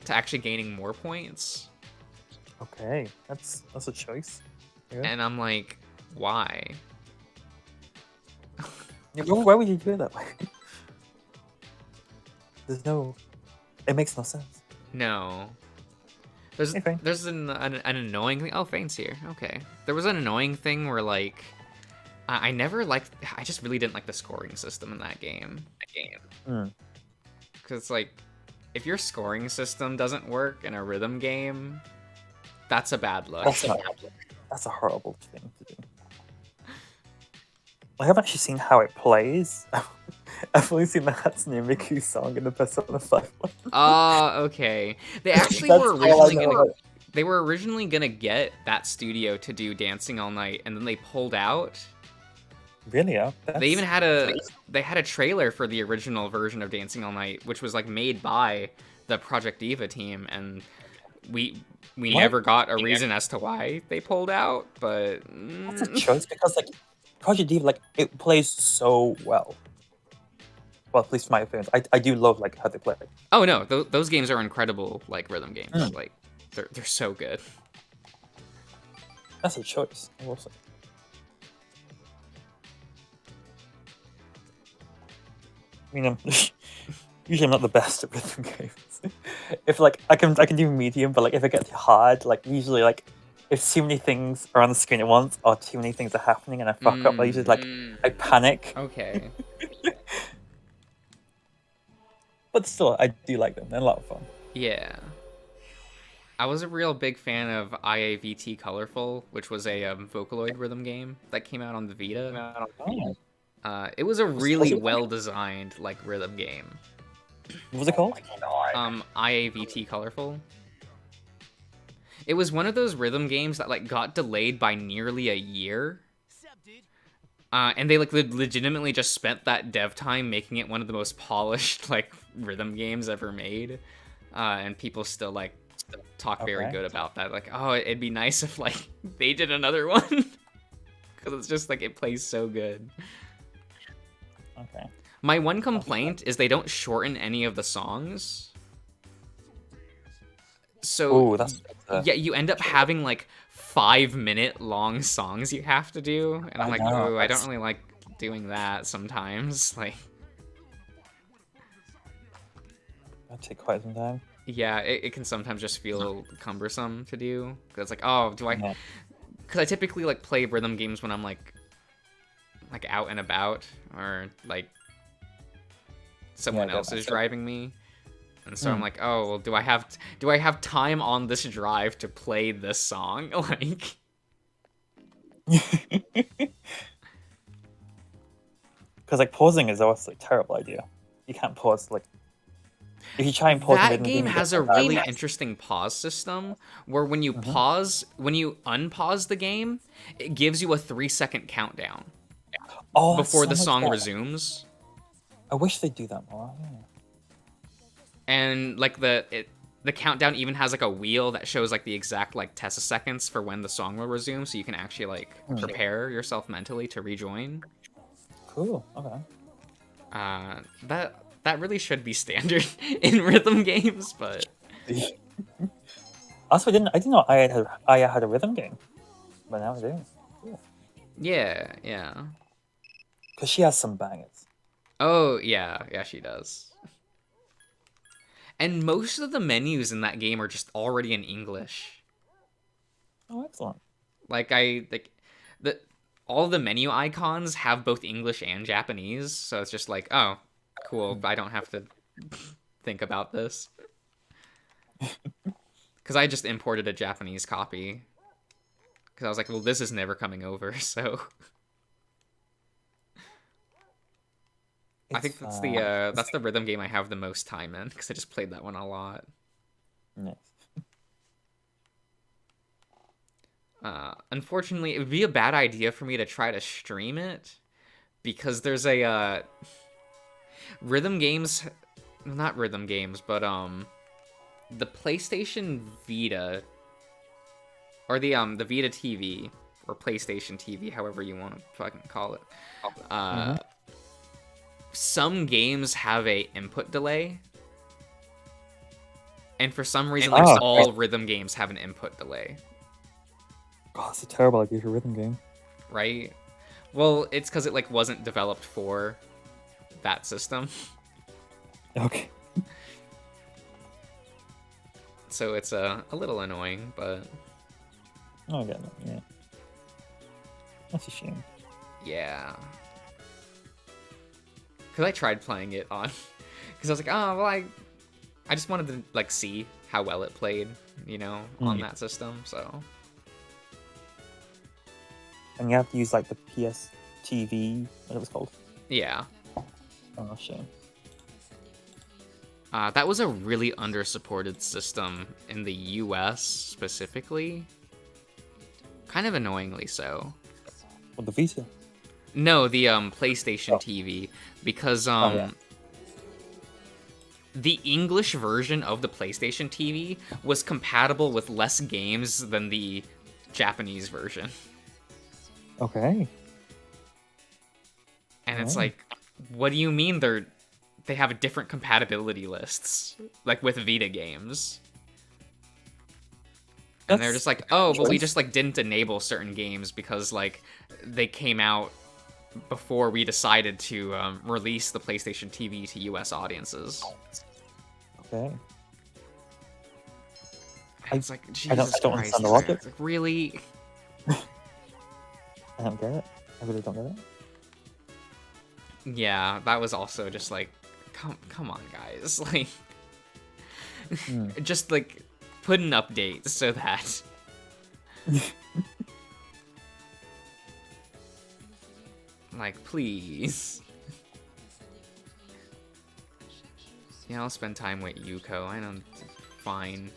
to actually gaining more points. Okay. That's a choice. Yeah. And I'm like, why? Yeah, why would you do it that way? It makes no sense. No. There's Hey, Fane. there's an annoying thing. Oh, Fane's here. Okay. There was an annoying thing where like I just really didn't like the scoring system in that game. Mm. Cuz it's like if your scoring system doesn't work in a rhythm game, that's a bad look. That's a horrible thing to do. I haven't actually seen how it plays. I've only seen the Hatsune Miku song in the Persona 5 one. Okay. They actually That's were all I originally know gonna about it. they were originally gonna get that studio to do Dancing All Night, and then they pulled out. Really? Yeah. They even had a trailer for the original version of Dancing All Night, which was like made by the Project Diva team, and we What? never got a reason as to why they pulled out, but That's a choice because like Project Diva, like it plays so well. Well, at least from my experience, I do love like how they play. oh no, those games are incredible, like rhythm games. Mm. Like they're so good. That's a choice. I will say. I mean, usually I'm not the best at rhythm games. If like I can do medium, but like if it gets hard, like usually like if too many things are on the screen at once or too many things are happening and I fuck up, I usually like I panic. Okay. But still, I do like them. They're a lot of fun. Yeah. I was a real big fan of IAVT Colorful, which was a Vocaloid rhythm game that came out on the Vita. Oh. It was a really it? well-designed like rhythm game. What was it called? IAVT Colorful. It was one of those rhythm games that like got delayed by nearly a year. Sup, dude? And they like legitimately just spent that dev time making it one of the most polished like rhythm games ever made. And people still like talk very good about that. Like, oh, it'd be nice if like they did another one. Because it's just like it plays so good. Okay. My one complaint is they don't shorten any of the songs. So Ooh, that's yeah, you end up having like 5-minute long songs you have to do, and I'm I like, know, oh, I don't that's- really like doing that sometimes. Like, that'd take quite some time. yeah, it can sometimes just feel cumbersome to do because it's like, oh, do I? Yeah. Because I typically like play rhythm games when I'm like out and about or like someone I get else that. is driving me. And so I'm like, oh, well, do I have time on this drive to play this song? Like, Because like pausing is also a terrible idea. You can't pause like if you try and pause. that game has a really interesting pause system where when you unpause the game, it gives you a 3-second countdown before the song resumes. I wish they'd do that more. Yeah. And like the countdown even has like a wheel that shows like the exact like seconds for when the song will resume, so you can actually like prepare yourself mentally to rejoin. Cool. Okay. That really should be standard in rhythm games, but Also, I didn't know I had a rhythm game, but now I do. Cool. yeah. Because she has some bangers. Oh yeah, she does. And most of the menus in that game are just already in English. Oh, excellent. Like all the menu icons have both English and Japanese, so it's just like, oh, cool. I don't have to think about this. Because I just imported a Japanese copy. Because I was like, well, this is never coming over, so. I think that's the rhythm game I have the most time in, because I just played that one a lot. Nice. Unfortunately, it would be a bad idea for me to try to stream it, because there's a rhythm games, not rhythm games, but the PlayStation Vita, or the Vita TV, or PlayStation TV, however you want to fucking call it. Some games have a input delay, and for some reason, like all rhythm games have an input delay. Oh, it's a terrible idea for a rhythm game. Right? Well, it's because it like wasn't developed for that system, Okay. so it's a little annoying, but Oh, I get that. Yeah. That's a shame. yeah. Because I tried playing it on, because I was like, oh, well, I just wanted to like see how well it played, on that system, so. And you have to use like the PS TV, what it was called. Yeah. Oh, shame. That was a really under-supported system in the US specifically. Kind of annoyingly so. Well, the Vita. No, the PlayStation TV, because the English version of the PlayStation TV was compatible with less games than the Japanese version. Okay. And it's Oh. like, what do you mean they have different compatibility lists, like with Vita games? And they're That's just like, oh, but we choice. just like didn't enable certain games because like they came out before we decided to release the PlayStation TV to US audiences. Okay. And it's like, I Jesus don't Christ, understand the logic. it's like, really? I don't get it. I really don't get it. Yeah, that was also just like, come on, guys, like, just like put an update so that. Like, please. Yeah, I'll spend time with Yuko. I don't. Fine.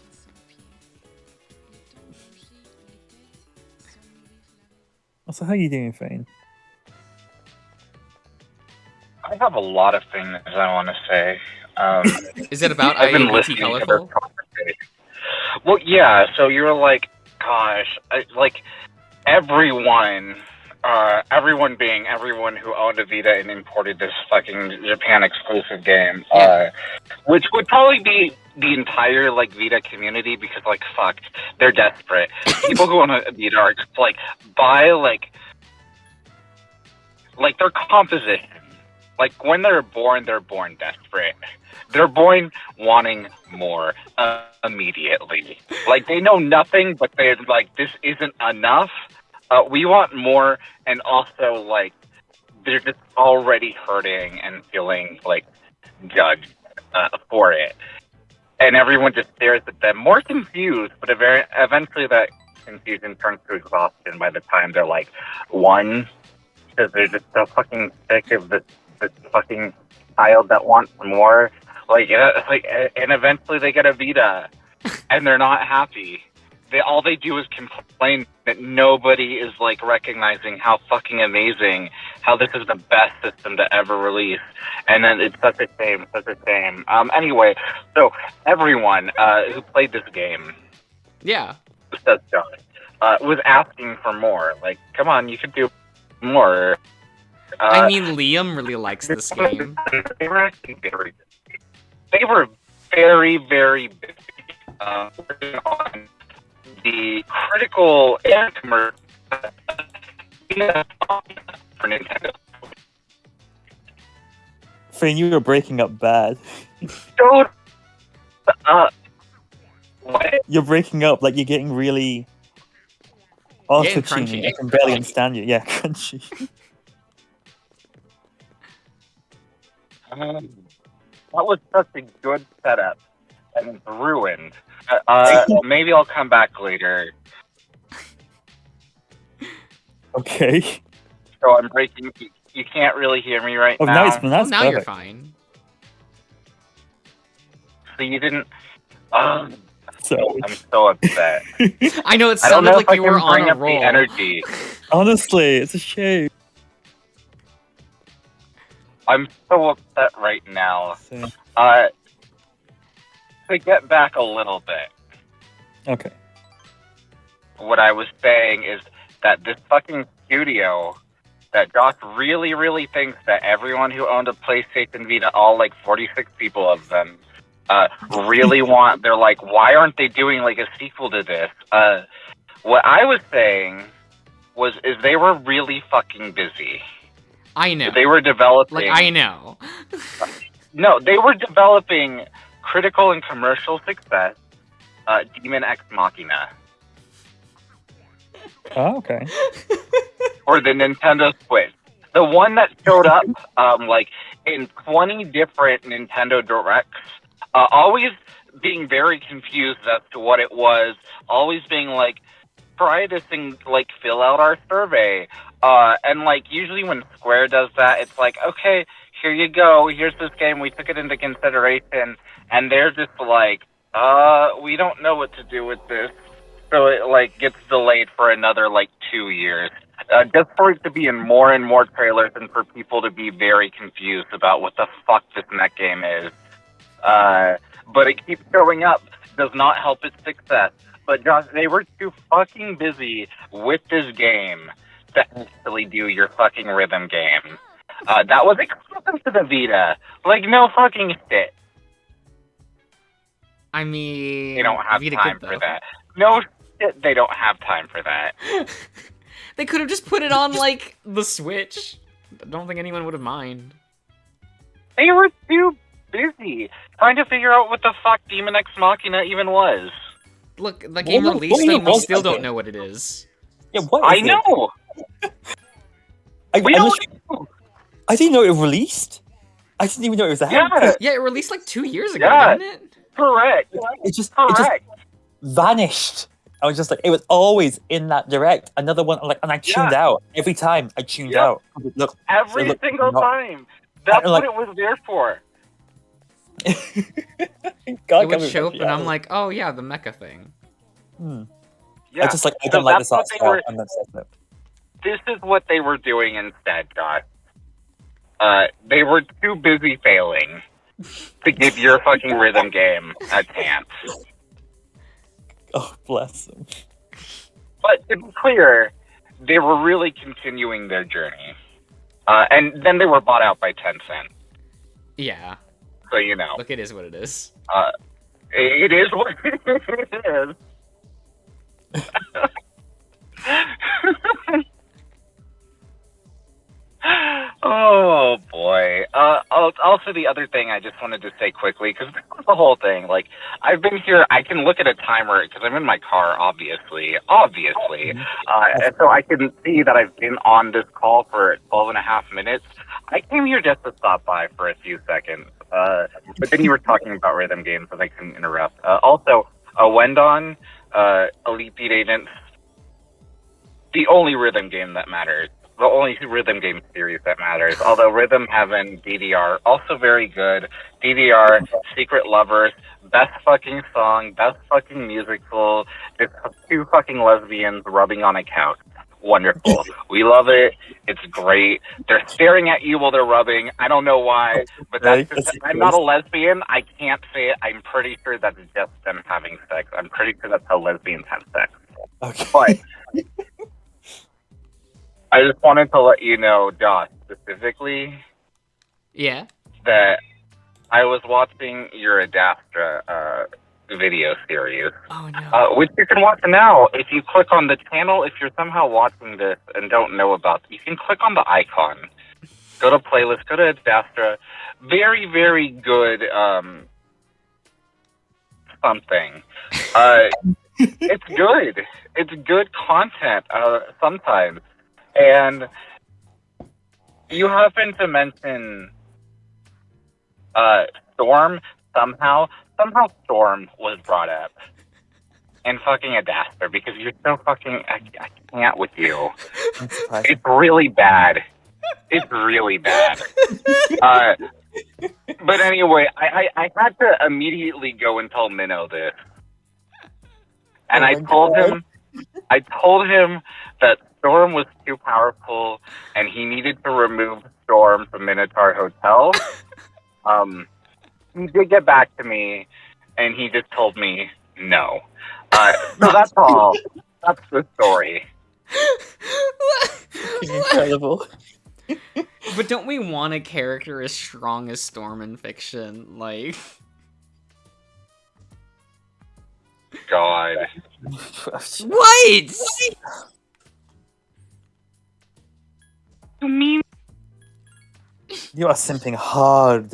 So how are you doing, Fane? I have a lot of things I want to say. Is it about I've been IABT listening to their Colorful? conversation. Well, yeah. So you're like, gosh, like everyone being everyone who owned a Vita and imported this fucking Japan exclusive game, Yeah. which would probably be the entire like Vita community because like fuck, they're desperate. People who own a Vita are just like buy like their composition. Like when they're born desperate. They're born wanting more immediately. Like they know nothing, but they're like, this isn't enough. We want more, and also like they're just already hurting and feeling like judged for it, and everyone just stares at them, more confused. But eventually, that confusion turns to exhaustion by the time they're like one, because they're just so fucking sick of this fucking child that wants more. And eventually they get a Vita, and they're not happy. All they do is complain that nobody is like recognizing how fucking amazing, how this is the best system to ever release, and then it's such a shame. Anyway, so everyone who played this game, Yeah. says John, was asking for more. Like, come on, you could do more. I mean, Liam really likes this game. They were actually very busy. They were very, very busy working on the critical and commercial for Nintendo. Fane, you were breaking up bad. So, what? You're breaking up, like you're getting really Getting auto-tuning. crunchy. I can barely understand you. Yeah, crunchy. That was such a good setup, and it's ruined. Maybe I'll come back later. Okay. So I'm breaking. You can't really hear me right Oh, now. nice. Well, that's Now you're perfect. fine. So you didn't. So I'm so upset. I know, it I don't sounded know like if I you can were on bring a up the roll. energy. honestly, it's a shame. I'm so upset right now. So, To get back a little bit, okay. what I was saying is that this fucking studio, that Josh really, really thinks that everyone who owned a PlayStation Vita, all like 46 people of them, really want. They're like, why aren't they doing like a sequel to this? What I was saying is they were really fucking busy. I know. They were developing. Like, I know. No, they were developing critical and commercial success, Demon X Machina, Oh, okay. for the Nintendo Switch. The one that showed up, like, in 20 different Nintendo Directs, always being very confused as to what it was, always being like, try this and, like, fill out our survey. And, like, usually when Square does that, it's like, okay, here you go, here's this game, we took it into consideration, and they're just like, we don't know what to do with this. So it, like, gets delayed for another, like, 2 years. Just for it to be in more and more trailers and for people to be very confused about what the fuck this next game is. but it keeps showing up. Does not help its success. But Josh, they were too fucking busy with this game to actually do your fucking rhythm game. That was exclusive to the Vita. Like, no fucking shit. I mean, They don't have Vita time could, for though. that. No shit, they don't have time for that. They could have just put it on, like, the Switch. I don't think anyone would have mind. They were too busy trying to figure out what the fuck Demon X Machina even was. Look, the game What released even and we was still that don't game? know what it is. Yeah, what I is it? know! We don't know! I didn't know it released. I didn't even know it was out. Yeah, Yeah, it released like 2 years ago, Yeah. didn't it? correct. It just Correct. vanished. I was just like, it was always in that direct. Another one, like, and I tuned out every time. I tuned Yep. out. Look, Every look, single not- time. That's like- what it was there for. God, It would show up and I'm like, oh yeah, the mecha thing. Yeah. I just like, I So don't like that's this art what they style. were- And that's it. This is what they were doing instead, Josh. They were too busy failing to give your fucking rhythm game a chance. Oh, bless them. But to be clear, they were really continuing their journey. And then they were bought out by Tencent. Yeah. So, you know, Look, it is what it is. it is what it is. Oh boy. Also, the other thing I just wanted to say quickly, because this was the whole thing. Like, I've been here. I can look at a timer because I'm in my car, obviously, and so I can see that I've been on this call for 12 and a half minutes. I came here just to stop by for a few seconds, but then you were talking about rhythm games, and I couldn't interrupt. Also, Wendon, Elite Beat Agents, the only rhythm game that matters. The only rhythm game series that matters. Although Rhythm Heaven, DDR, also very good. DDR, Secret Lovers, best fucking song, best fucking musical. It's two fucking lesbians rubbing on a couch. Wonderful. We love it. It's great. They're staring at you while they're rubbing. I don't know why, but that's just, I'm not a lesbian. I can't say it. I'm pretty sure that's just them having sex. I'm pretty sure that's how lesbians have sex. Okay. But I just wanted to let you know, Josh, specifically, Yeah. that I was watching your Adastra video series, Oh no. which you can watch now. If you click on the channel, if you're somehow watching this and don't know about it, you can click on the icon. Go to playlist, go to Adastra. Very, very good something. It's good. It's good content sometimes. And you happen to mention Storm somehow. Somehow Storm was brought up in fucking Adastra because you're so fucking... I can't with you. I'm surprised. It's really bad. It's really bad. But anyway, I had to immediately go and tell Minnow this. And Oh I my told God. him that Storm was too powerful and he needed to remove Storm from Minotaur Hotel. He did get back to me and he just told me no. So that's all. That's the story. Incredible. But don't we want a character as strong as Storm in fiction? Like, God. what? You mean You are simping hard.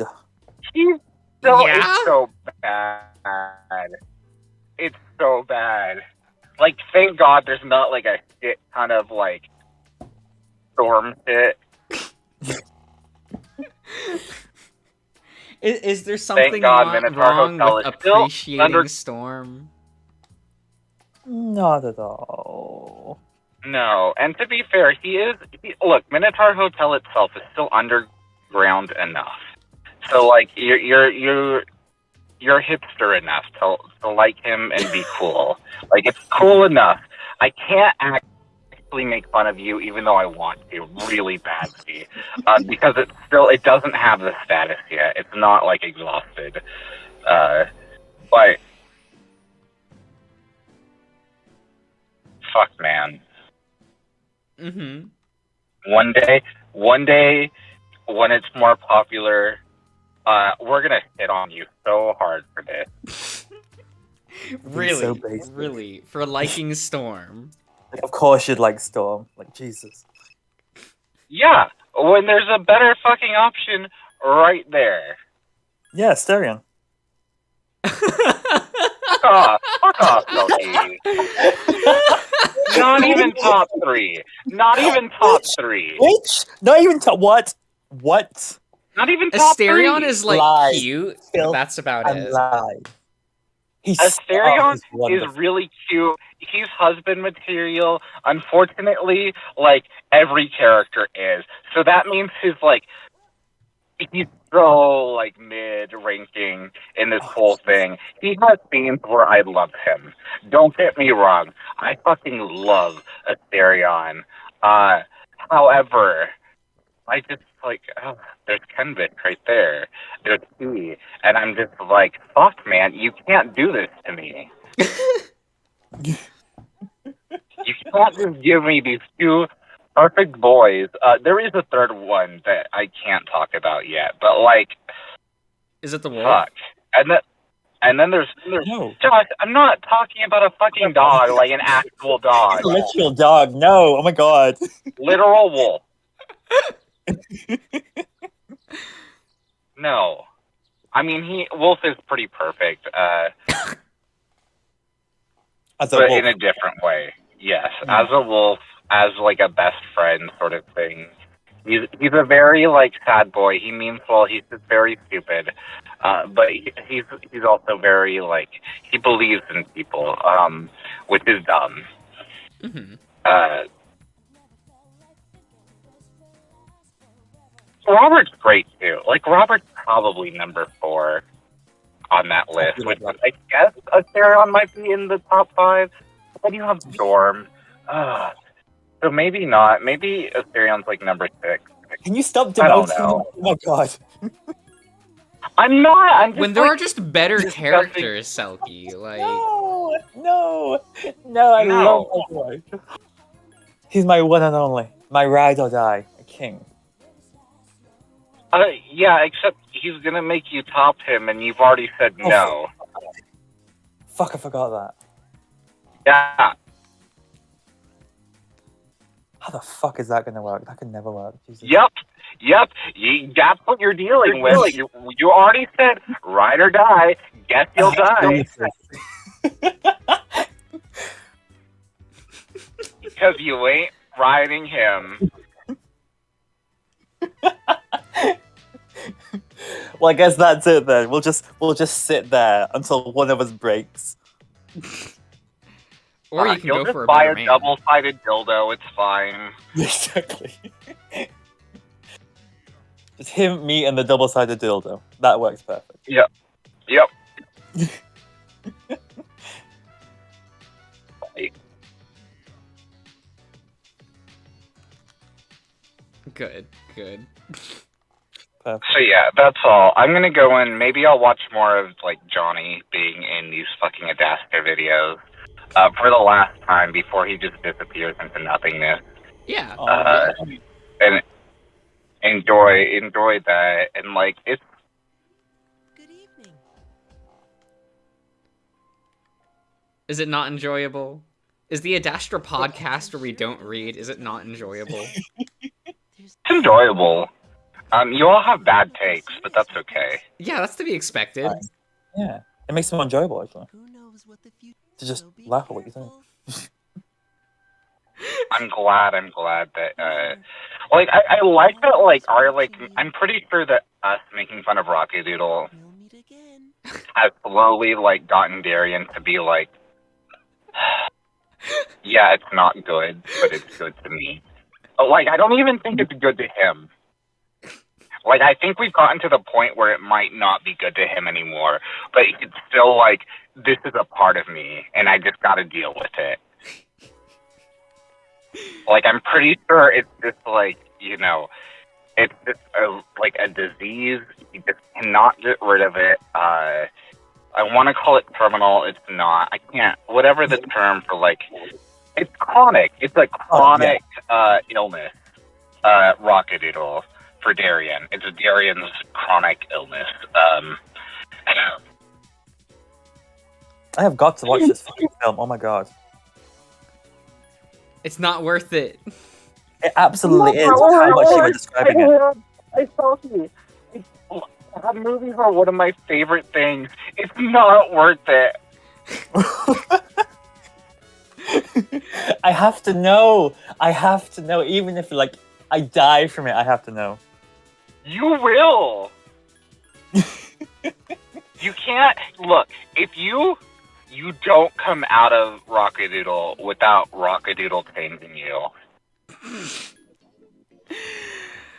he's so Yeah? it's so bad. It's so bad. Like, thank God there's not like a shit ton of like Storm shit. Is there something God Minotaur wrong Hotel with is still appreciating under- Storm? Not at all. No, and to be fair, look, Minotaur Hotel itself is still underground enough. So like you're hipster enough to like him and be cool. Like, it's cool enough. I can't actually purposely make fun of you, even though I want to really badly, because it doesn't have the status yet. It's not like exhausted, but fuck, man. Mm-hmm. One day, when it's more popular, we're gonna hit on you so hard for this. Really, so basic. really, for liking Storm. Like, of course you'd like Storm. Like, Jesus. Yeah, when there's a better fucking option right there. Yeah, Asterion. Fuck off, Loki. Not even top 3. Not even top 3. Which? Not even what? What? Not even top 3. Asterion is like Lies. cute, Filth but that's about and it. lie. Asterion he's is wonderful. really cute. He's husband material. Unfortunately, like, every character is. So that means he's so, like, mid-ranking in this whole thing. He has scenes where I love him. Don't get me wrong. I fucking love Asterion. However, I just, like, there's Kenvik right there. There's T. And I'm just like, fuck, man, you can't do this to me. You can't just give me these two perfect boys. There is a third one that I can't talk about yet, but, like, Is it the wolf? fuck. And then there's No. Josh, I'm not talking about a fucking dog, like an actual dog. It's a literal dog. No. Oh my god. Literal wolf. No. I mean, Wolf is pretty perfect, As a but wolf. in a different way. Yes, as a wolf, as, like, a best friend sort of thing. He's a very, like, sad boy. He means well. He's just very stupid. But he's also very, like, he believes in people, which is dumb. Mm-hmm. Robert's great, too. Like, Robert's probably number 4 on that list, which I guess Asterion might be in the top 5. Then you have Storm. So maybe not. Maybe Asтерion's, like, number 6. Can you stop I don't demoting? know. Oh my god. I'm not. I'm just, When there like, are just better disgusting. characters, Selkie, like... No. I No. love that boy. He's my one and only. My ride or die. A king. Yeah, except he's gonna make you top him, and you've already said no. Fuck, I forgot that. Yeah. How the fuck is that gonna work? That could never work. Jesus. Yep. That's what you're dealing with. You already said ride or die. Guess you'll die. Because you ain't riding him. Well, I guess that's it then. We'll just sit there until one of us breaks. Or you can You'll go just for a buy better a man. double-sided dildo. It's fine. Exactly. Just him, me, and the double-sided dildo. That works perfect. Yep. Good. Perfect. So yeah, that's all. I'm gonna go in. Maybe I'll watch more of, like, Johnny being in these fucking Adaster videos for the last time before he just disappears into nothingness. Yeah. And enjoy that. And, like, it's Good evening. Is it not enjoyable? Is the Adastra podcast where we don't read, is it not enjoyable? it's enjoyable. You all have bad takes, but that's okay. Yeah, that's to be expected. Fine. Yeah. It makes it more enjoyable, actually. Who knows what the future To just will be, laugh at what you're saying. Careful. I'm glad that, like, I like that, like, I'm pretty sure that us making fun of Rockadoodle We'll meet again. has slowly, like, gotten Darian to be like, yeah, it's not good, but it's good to me. But, like, I don't even think it's good to him. Like, I think we've gotten to the point where it might not be good to him anymore, but it's still like, this is a part of me, and I just gotta deal with it. Like, I'm pretty sure it's just like, it's just like a disease. You just cannot get rid of it. I want to call it terminal. It's not. I can't. Whatever the term for like, it's chronic. It's like chronic illness. Rockadoodle for Darien. It's Darien's chronic illness. I have got to watch this fucking film. Oh my god. It's not worth it. It absolutely is. How much you were describing it. I told you. Movies are one of my favorite things. It's not worth it. I have to know. I have to know. Even if like I die from it, I have to know. You will. You can't look if you don't come out of Rockadoodle without Rockadoodle changing you.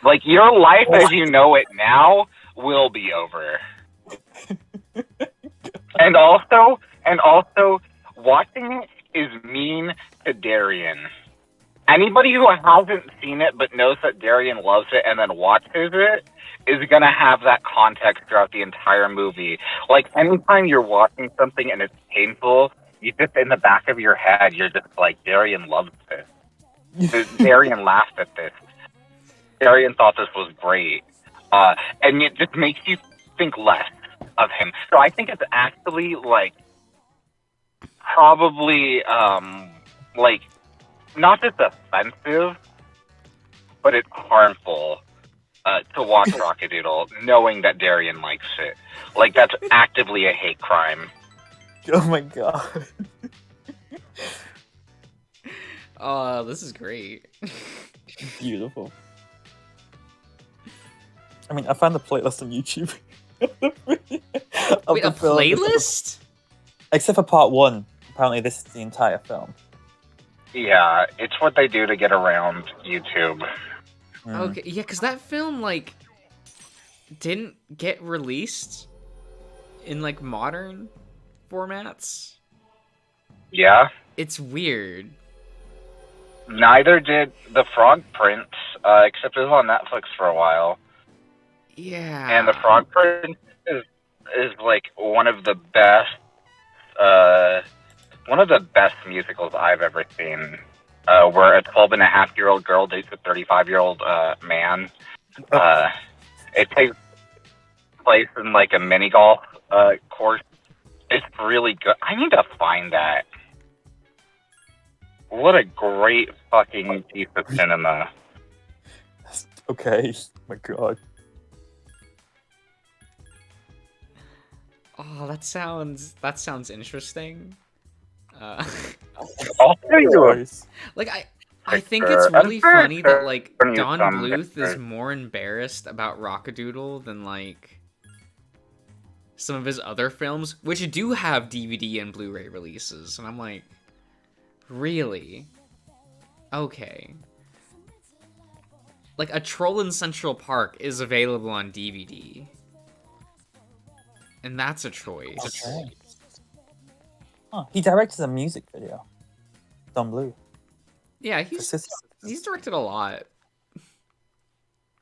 Like your life as you know it now will be over. And also, watching it is mean to Darien. Anybody who hasn't seen it but knows that Darien loves it and then watches it is going to have that context throughout the entire movie. Like, anytime you're watching something and it's painful, you just, in the back of your head, you're just like, Darien loves this. Darien laughed at this. Darien thought this was great. And it just makes you think less of him. So I think it's actually, like, probably, like, not just offensive, but it's harmful to watch Rockadoodle, knowing that Darien likes it. Like, that's actively a hate crime. Oh my god. Oh, this is great. Beautiful. I mean, I found the playlist on YouTube. Wait, a playlist? Except for part 1. Apparently, this is the entire film. Yeah, it's what they do to get around YouTube. Okay, yeah, because that film, like, didn't get released in, like, modern formats. Yeah. It's weird. Neither did The Frog Prince, except it was on Netflix for a while. Yeah. And The Frog Prince is like one of the best musicals I've ever seen. Where a 12-and-a-half-year-old girl dates a 35-year-old man. It takes place in like a mini golf course. It's really good. I need to find that. What a great fucking piece of cinema. Okay. Oh my god. Oh, that sounds interesting. I'll tell you. Like I think it's really funny that like Funny Don some Bluth is pictures. more embarrassed about Rockadoodle than like some of his other films, which do have DVD and Blu-ray releases, and I'm like, really? Okay. Like A Troll in Central Park is available on DVD. And that's a choice. Okay. Huh. He directed a music video. Don Blue. Yeah, he's directed a lot.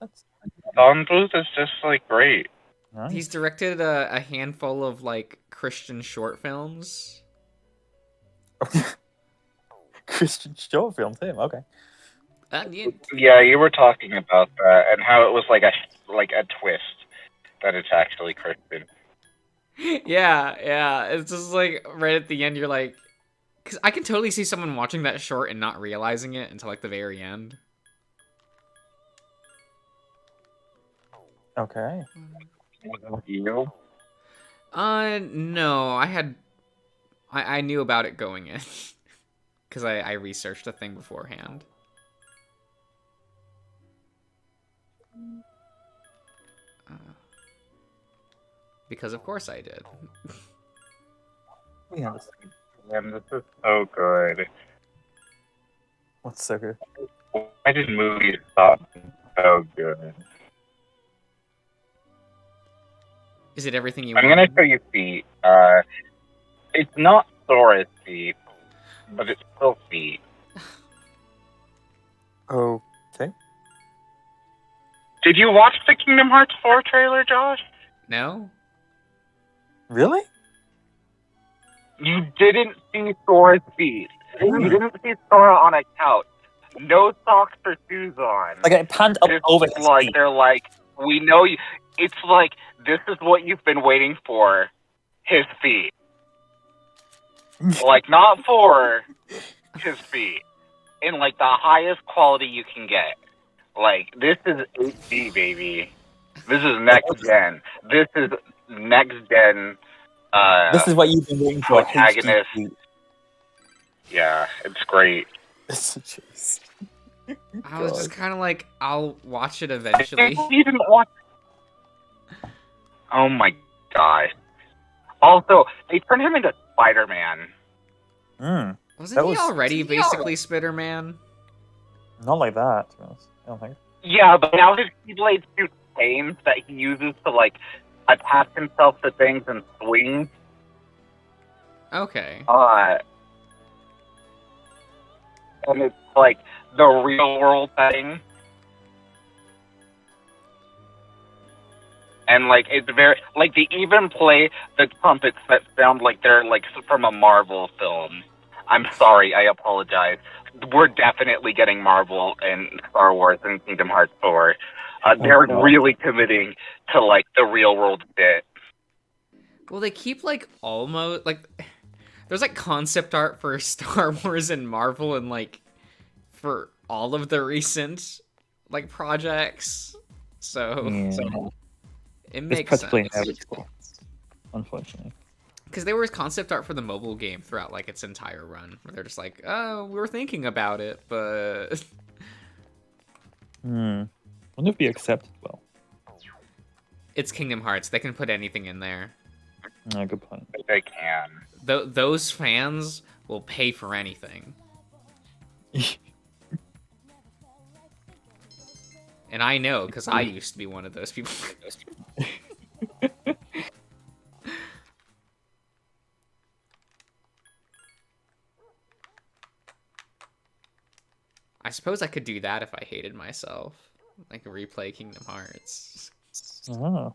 That's Don Bluth is just like great. nice. He's directed a handful of like Christian short films. Christian short film too. Okay. Yeah, Yeah, you were talking about that and how it was like a twist that it's actually Christian. yeah. It's just like right at the end, you're like, because I can totally see someone watching that short and not realizing it until like the very end. Okay. You? No, I knew about it going in because I researched the thing beforehand. Because of course I did. We understand. Man, this is so good. What's so good? Why did movies stop being so good? Is it everything you I'm want? gonna show you feet. It's not Sora's feet, but it's still feet. Okay. Did you watch the Kingdom Hearts 4 trailer, Josh? No? Really? You didn't see Sora's feet. You didn't see Sora on a couch. No socks or shoes on. Like it panned up It's over his like feet. they're like, we know you. It's like this is what you've been waiting for. His feet. Like not for his feet. In like the highest quality you can get. Like this is HD, baby. This is next gen. This is next gen. This is what you've been waiting for. protagonist. HD. Yeah, it's great. It's such a... I was just kind of like, I'll watch it eventually. You didn't watch. Oh my god. Also, they turned him into Spider-Man. Wasn't That he was- already basically Spider-Man? Not like that, to be honest. I don't think. Yeah, but now his Keyblade shoots chains that he uses to like attach himself to things and swing. Okay. And it's like the real world thing. And like it's very like they even play the trumpets that sound like they're like from a Marvel film. I'm sorry, I apologize. We're definitely getting Marvel and Star Wars and Kingdom Hearts 4. They're God. really committing to like the real world bit. Well, they keep like almost like there's like concept art for Star Wars and Marvel and like for all of the recent like projects. So Yeah. it It's makes practically sense. inevitable, unfortunately. Because there was concept art for the mobile game throughout like its entire run, where they're just like, "Oh, we were thinking about it, but." Wonder if it'd be accepted well. It's Kingdom Hearts. They can put anything in there. No, good point. They can. Those fans will pay for anything. And I know, because I used to be one of those people. I suppose I could do that if I hated myself. Like replay Kingdom Hearts. Oh.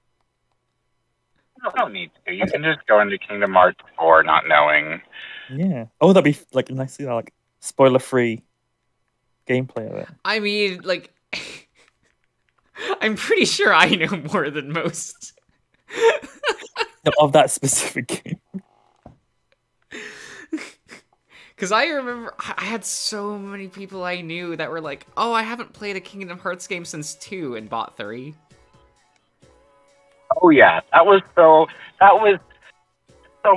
You don't need to. You can just go into Kingdom Hearts 4 not knowing. Yeah. Oh, that'd be like nice, like spoiler-free gameplay of it. I mean, like, I'm pretty sure I know more than most. Of that specific game. Because I remember I had so many people I knew that were like, oh, I haven't played a Kingdom Hearts game since 2 and bought 3. Oh yeah, that was so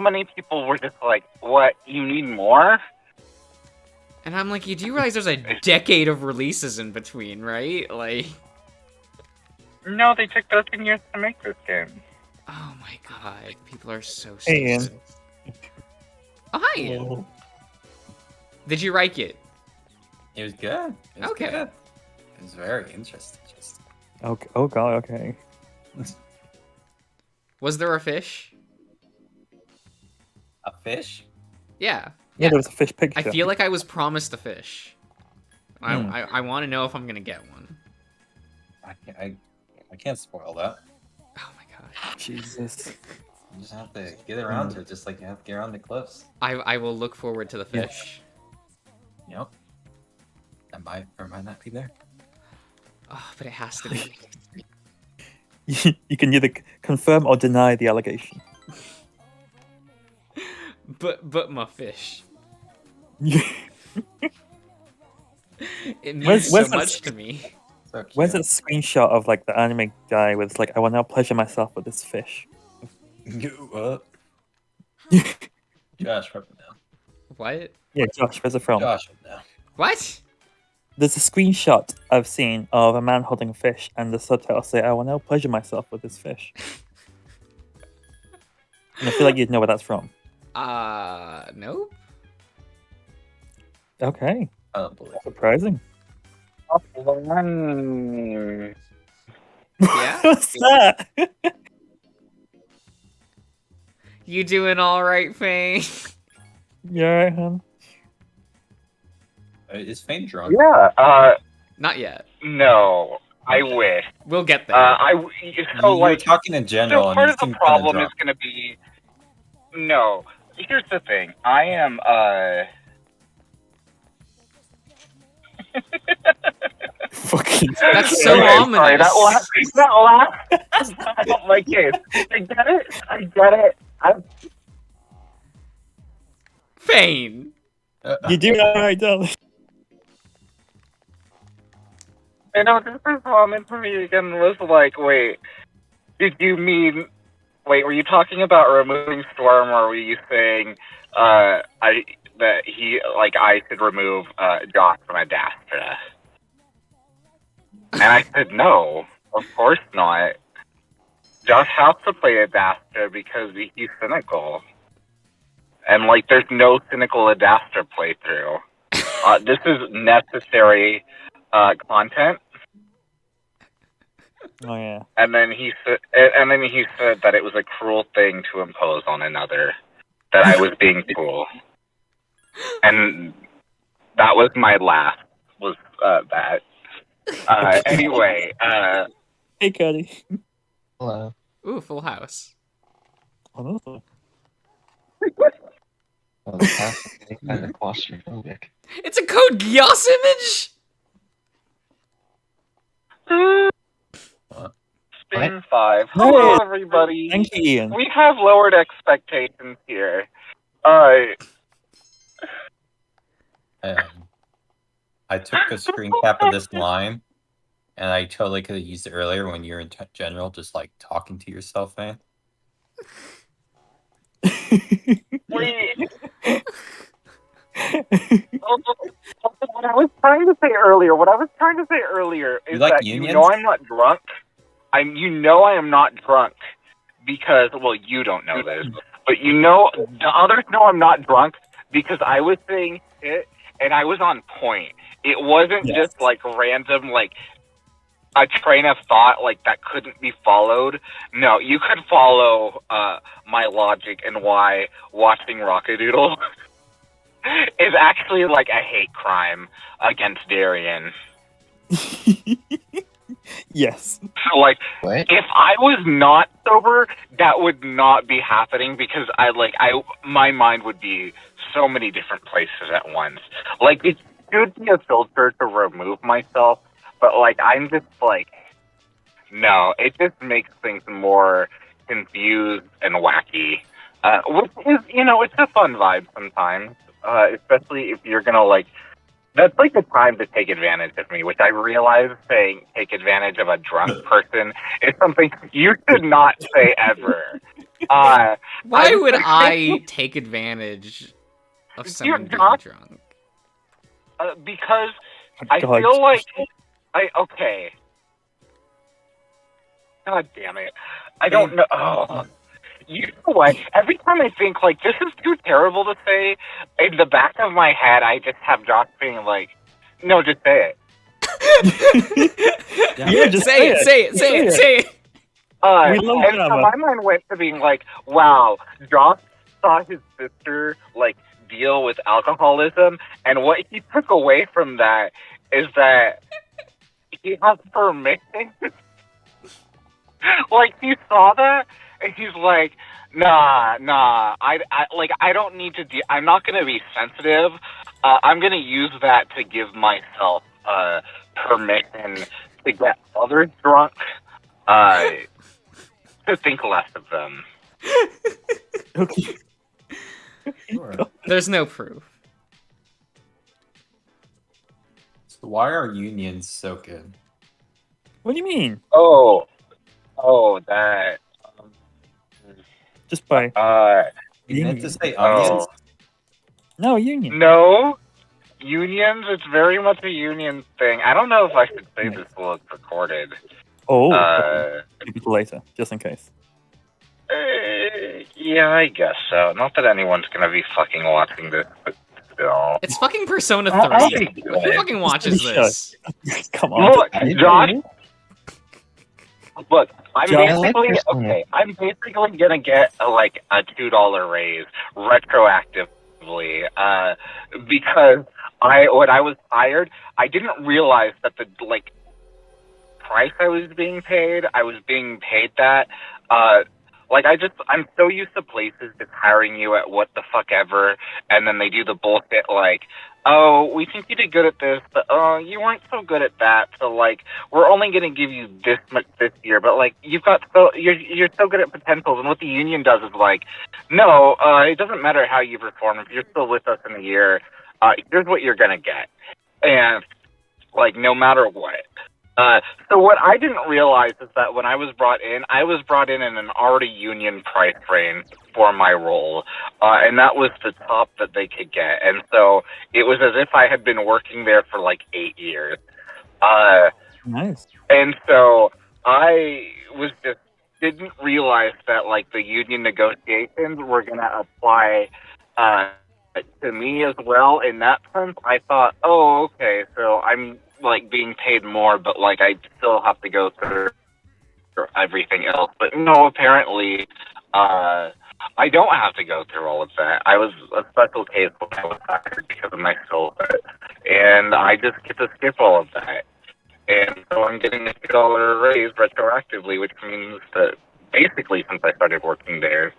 many people were just like, what, you need more? And I'm like, you do realize there's a decade of releases in between, right? Like, No, they took 13 years to make this game. oh my god, people are so Hey, stupid. Oh, hi, Ian. Did you like it? It was good. It was Okay. good. It was very interesting. Just Okay. Oh god. Okay. Was there a fish? a fish. Yeah. Yeah, there was a fish picture. I feel like I was promised a fish. Hmm. I want to know if I'm gonna get one. I can't spoil that. Oh my god. Jesus. You just have to get around to it, just like you have to get around the cliffs. I will look forward to the Yeah. fish. Yep. That might or might not be there. Oh, but it has to be. You can either confirm or deny the allegation. But my fish. It means Where's so that much to me. So cute. Where's that screenshot of like the anime guy with like, I will now pleasure myself with this fish? What? Josh, rub it down. What? Yeah, Josh, where's it from? Josh, rub it down. What? There's a screenshot I've seen of a man holding a fish, and the subtitles say, I will now pleasure myself with this fish. And I feel like you'd know where that's from. Nope. Okay, I don't believe it. surprising. Yeah? What's that? You doing all right, Fane? You alright, hon? Is Fane drunk? Yeah, Not yet. No, I wish. We'll get there. So you were like, talking in general, so part and of you the seemed kind of problem is drunk. going to be no. Here's the thing. I am Fucking. That's so Okay, ominous. sorry, that last I don't like it. I get it. Fane. You do know right, darling. I know this is common for me again was like, wait, did you mean, were you talking about removing Storm, or were you saying, that I should remove, Josh from Adastra? And I said, no, of course not. Josh has to play Adastra because he's cynical. And, like, there's no cynical Adastra playthrough. This is necessary, content. Oh yeah. And then he said that it was a cruel thing to impose on another. That I was being cruel. And that was my laugh. Was that? Anyway. Hey, Cody. Hello. Ooh, full house. Oh, Well, the house is kind of claustrophobic. It's a Code Geass image. Spin 5. No. Hello, everybody. thank you, Ian. We have lowered expectations here. I took a screen cap of this line, and I totally could have used it earlier when you're in general, just like talking to yourself, man. Wait. What I was trying to say earlier is like that unions? you know I'm not drunk. I am not drunk because, well, you don't know this, but you know, the others know I'm not drunk because I was saying it and I was on point. It wasn't just like random, like a train of thought like that couldn't be followed. No, you could follow my logic and why watching Rockadoodle is actually like a hate crime against Darien. Yes. So, like, What? if I was not sober, that would not be happening because my mind would be so many different places at once. Like, it should be a filter to remove myself, but like, I'm just like, no, it just makes things more confused and wacky. Which is, it's a fun vibe sometimes, especially if you're gonna like. That's like the time to take advantage of me, which I realize saying take advantage of a drunk person is something you should not say ever. Why would I take advantage of someone being not- drunk? Because I God. feel like okay. God damn it! I don't know. Oh. You know what? Every time I think, like, this is too terrible to say, in the back of my head, I just have Josh being like, no, just say it. Yeah, just say it. We love and so drama. my mind went to being like, wow, Josh saw his sister, like, deal with alcoholism, and what he took away from that is that he has permission. Like, he saw that, and he's like, nah, I don't need to I'm not gonna be sensitive. I'm gonna use that to give myself, permission to get others drunk, to think less of them. Okay. Sure. There's no proof. So why are unions so good? What do you mean? Oh, that, Just by You meant to say Oh. onions? no union. no, unions, it's very much a union thing. I don't know if I should say this while it's recorded. Oh, Uh, maybe later, just in case. Yeah, I guess so. Not that anyone's gonna be fucking watching this, but still. It's fucking Persona I'll 3. be Who good. fucking watches this? Come on. Look, Josh, look, I'm Josh, I'm basically gonna get a $2 raise retroactively, because when I was hired, I didn't realize that the like price I was being paid that. Like I'm so used to places just hiring you at what the fuck ever, and then they do the bullshit like, oh, we think you did good at this, but oh, you weren't so good at that, so like we're only gonna give you this much this year, but like you're so good at potentials, and what the union does is like, no, it doesn't matter how you perform if you're still with us in a year, here's what you're gonna get, and like no matter what. So what I didn't realize is that when I was brought in in an already union price range for my role, and that was the top that they could get. And so it was as if I had been working there for like 8 years. Nice. And so I didn't realize that like the union negotiations were gonna apply to me as well. In that sense, I thought, oh, okay, so I'm like being paid more, but like I still have to go through everything else. But no, apparently, I don't have to go through all of that. I was a special case when I was hired because of my skill set, and I just get to skip all of that. And so I'm getting a $2 raise retroactively, which means that basically since I started working there,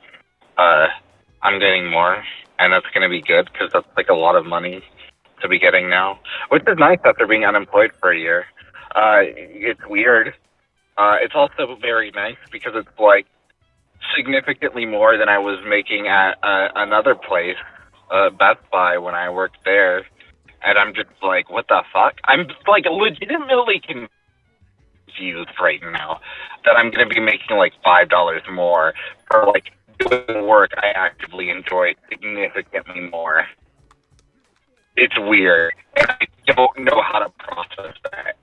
I'm getting more, and that's going to be good because that's like a lot of money to be getting now, which is nice after being unemployed for a year. It's weird. It's also very nice because it's like significantly more than I was making at another place, Best Buy, when I worked there. And I'm just like, what the fuck? I'm like legitimately confused right now that I'm going to be making like $5 more for like doing work I actively enjoy significantly more. It's weird, and I don't know how to process that.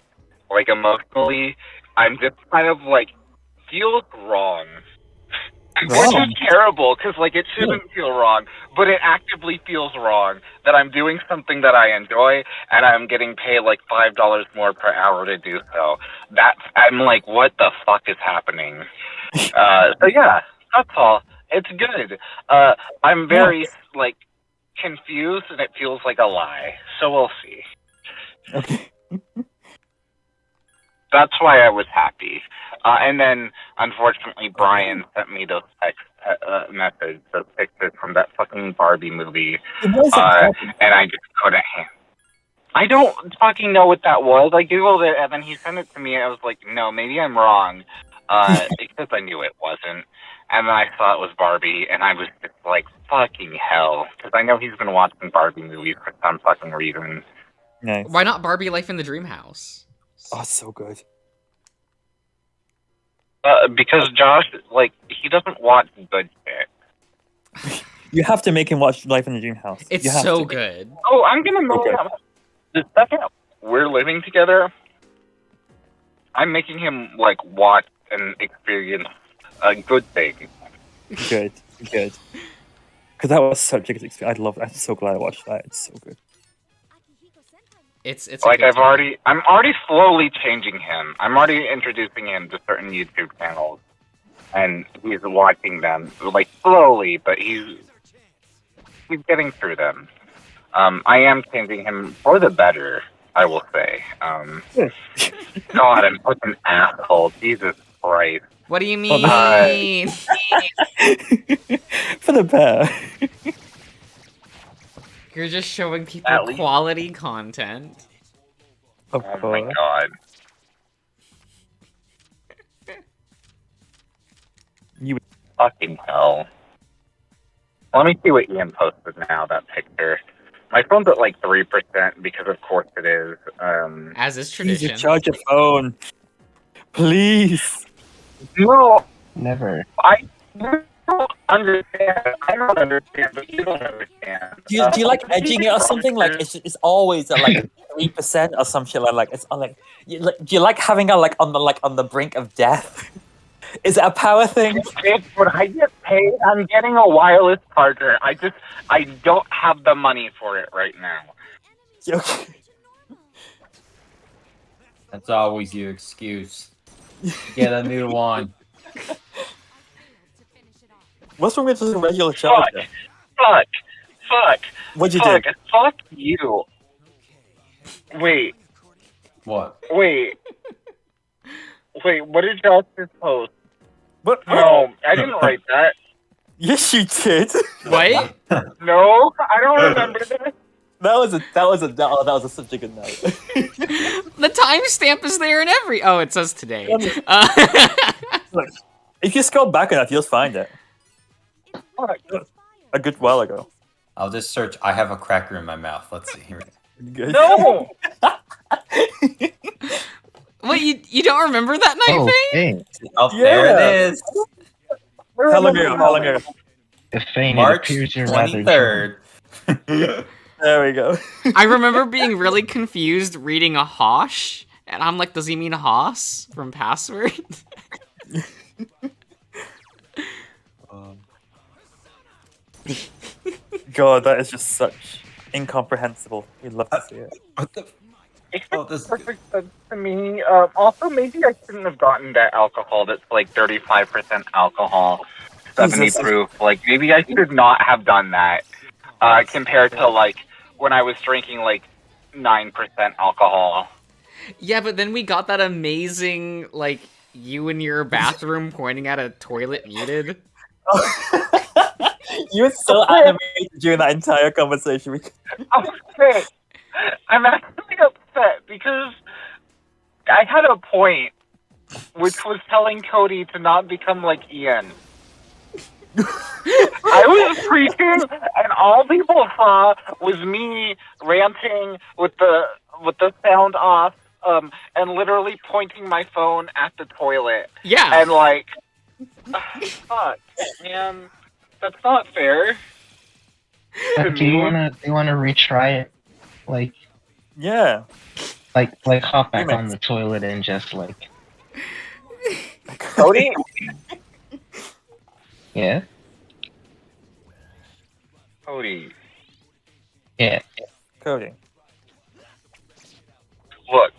Like, emotionally, I'm just kind of, like, feels wrong. Which is terrible, because, like, it shouldn't feel wrong, but it actively feels wrong that I'm doing something that I enjoy, and I'm getting paid, like, $5 more per hour to do so. I'm like, what the fuck is happening? So, yeah, that's all. It's good. I'm very, like, confused, and it feels like a lie. So we'll see. Okay. That's why I was happy. And then, unfortunately, Brian sent me those text messages, those pictures from that fucking Barbie movie. And I just couldn't handle it. I don't fucking know what that was. I googled it, and then he sent it to me, and I was like, no, maybe I'm wrong. Because I knew it wasn't. And then I saw it was Barbie, and I was just like, fucking hell. Because I know he's been watching Barbie movies for some fucking reason. Nice. Why not Barbie Life in the Dream House? Oh, so good. Because Josh, like, he doesn't watch good shit. You have to make him watch Life in the Dream House. It's You have so to. good. Oh, I'm gonna make Okay. him. The second we're living together, I'm making him, like, watch and experience a good thing. Good. Because that was such a good experience. I love it. I'm so glad I watched that. It's so good. It's a Like, good time. I'm already slowly changing him. I'm already introducing him to certain YouTube channels, and he's watching them, like, slowly, but he's getting through them. I am changing him for the better, I will say. God, I'm such an asshole. Jesus Christ. What do you mean? For the better. You're just showing people At least- quality content. Of Oh course. my god. You- Fucking hell. Let me see what Ian posted now, that picture. My phone's at like 3% because of course it is. As is Please tradition. just charge your phone. Please. No, Never. I don't understand. I don't understand, but you don't understand. Do you like edging it or something? Like it's always at like 3% or some shit like it's on like, do you like having it like on the brink of death? Is it a power thing? It's when I get paid, I'm getting a wireless charger. I don't have the money for it right now. Okay. That's always your excuse. Get a new one. What's wrong with just a regular charger? Fuck. What'd you do? Fuck you. Wait, What? wait, what did y'all just post? What? No, I didn't write that. Yes, you did. What? No, I don't remember this. That was such a good night. The timestamp is there in every. Oh, it says today. Look, if you scroll back enough, you'll find it. A good while ago. I'll just search. I have a cracker in my mouth. Let's see here. Good. No! What, you don't remember that night, Oh, Faye? hey. Oh, Yeah. there it is. How long ago? If Fane, it March appears you're rather 23rd. There we go. I remember being really confused reading a Hosh, and I'm like, does he mean Hoss from Password? God, that is just such incomprehensible. We'd love to see it. What the? It Oh, makes this- perfect sense to me. Also, maybe I shouldn't have gotten that alcohol that's like 35% alcohol, 70 Jesus. proof. Like, maybe I should not have done that. Compared to, like, when I was drinking, like, 9% alcohol. Yeah, but then we got that amazing, like, you in your bathroom pointing at a toilet muted. You were so animated during that entire conversation. Okay. I'm actually upset because I had a point, which was telling Cody to not become like Ian. I was preaching, and all people saw was me ranting with the sound off, and literally pointing my phone at the toilet. Yeah. And like, fuck, man, that's not fair. Do you wanna retry it? Like Yeah. hop back Remix. on the toilet and just like Cody, yeah. Cody, Yeah. Cody. look.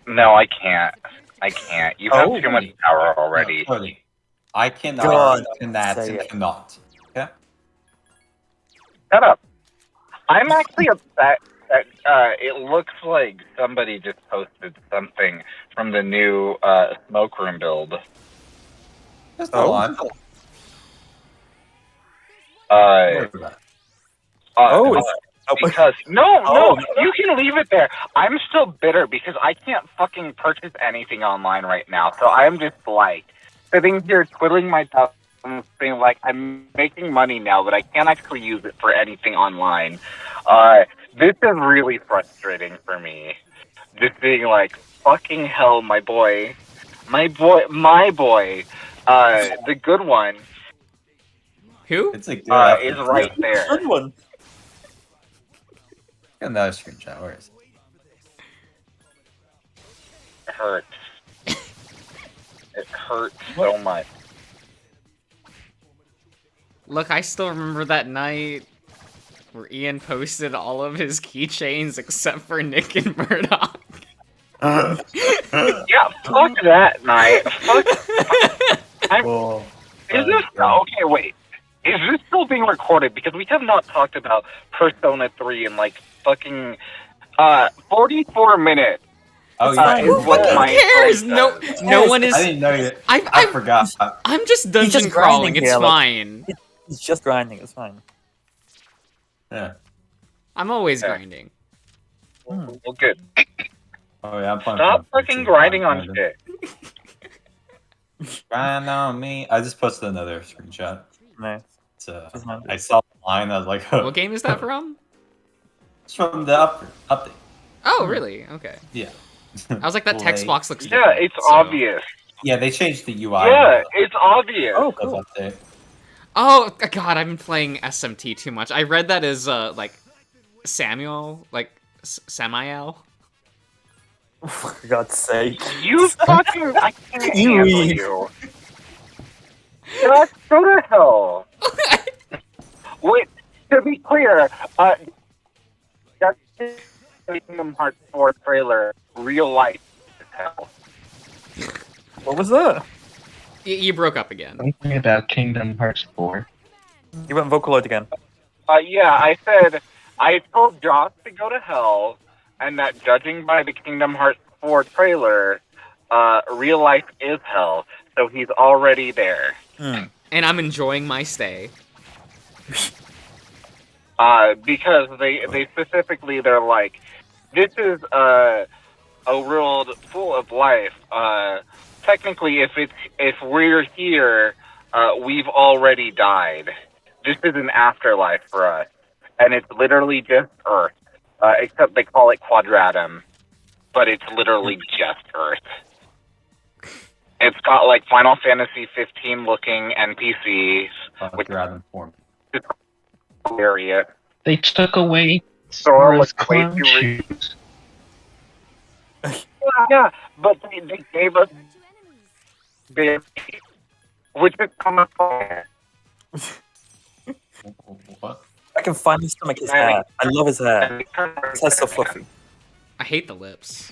No, I can't. I can't. You have Oh. too much power already. No, Cody. I cannot. God, Cannot. say it. Cannot. Okay. Shut up. I'm actually upset that it looks like somebody just posted something from the new smoke room build. Just Oh. a lot. Uh, Oh, it's, because no, Oh. you can leave it there. I'm still bitter because I can't fucking purchase anything online right now. So I'm just like sitting here twiddling my thumbs, being like, I'm making money now, but I can't actually use it for anything online. This is really frustrating for me. Just being like, fucking hell, my boy, the good one Who? It's a good. is right there. good one. Another screenshot. Where is it? It hurts. It hurts so much. Look, I still remember that night where Ian posted all of his keychains except for Nick and Murdoch. Yeah, fuck that night. Fuck. Oh, Is this okay? Wait, is this still being recorded? Because we have not talked about Persona 3 in like fucking 44 minutes. Oh, Who yeah. is what Who my cares? phone No, says. no one is. I didn't know you. I I forgot. I'm just dungeon just crawling. grinding It's here, like- fine. He's just grinding. It's fine. Yeah. I'm always Yeah. grinding. Well, good. Oh yeah. I'm playing Stop Final fucking Fantasy. grinding on I'm shit. Grind on me. I just posted another screenshot. Nice. It's, Just not- I saw the line. I was like, What game is that from? It's from the update. Oh, really? Okay. Yeah. I was like, that text box looks Yeah, different. it's so- obvious. Yeah, they changed the UI. Yeah, it's obvious. Oh, of cool. update. Oh God, I've been playing SMT too much. I read that as like Samuel, like Samael. For God's sake. You fucking, I can't You handle weed. you. Just go to hell. Wait, to be clear, that's Kingdom Hearts 4 trailer, real life as hell. What was that? You broke up again. Something about Kingdom Hearts 4. You went Vocaloid again. Yeah, I said I told Josh to go to hell, and that judging by the Kingdom Hearts 4 trailer, real life is hell, so he's already there. Hmm. And I'm enjoying my stay. Because they specifically, they're like, this is a world full of life. Technically, if we're here, we've already died. This is an afterlife for us, and it's literally just Earth. Except they call it Quadratum, but it's literally just Earth. It's got like Final Fantasy 15 looking NPCs, which Quadratum form. is hilarious. They took away Sora Sora's looks way clown too shoes. Yeah, but they gave us their, which is kind of fun. What? I can finally stomach his hair. I love his hair. His hair's so fluffy. I hate the lips.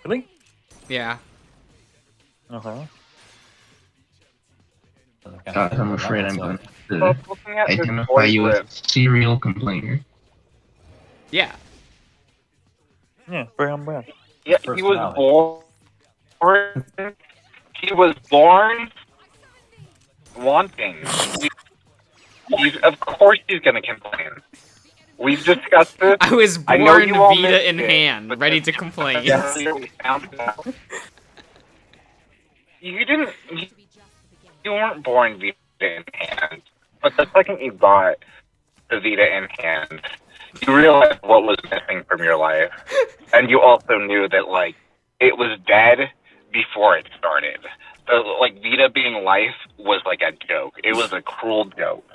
Really? Yeah. Uh-huh. I'm afraid I'm going to Looking at this identify boy's you as lips, a serial complainer. Yeah. Yeah, very on brand. yeah, he was born. He was born wanting. Of course, he's gonna complain. We've discussed this. I was I know born you all Vita missed in it, hand, but ready to complain. Yes, we found out. You didn't. You weren't born Vita in hand, but the second you bought the Vita in hand, you realized what was missing from your life, and you also knew that like it was dead before it started. The like Vita being life was like a joke. It was a cruel joke.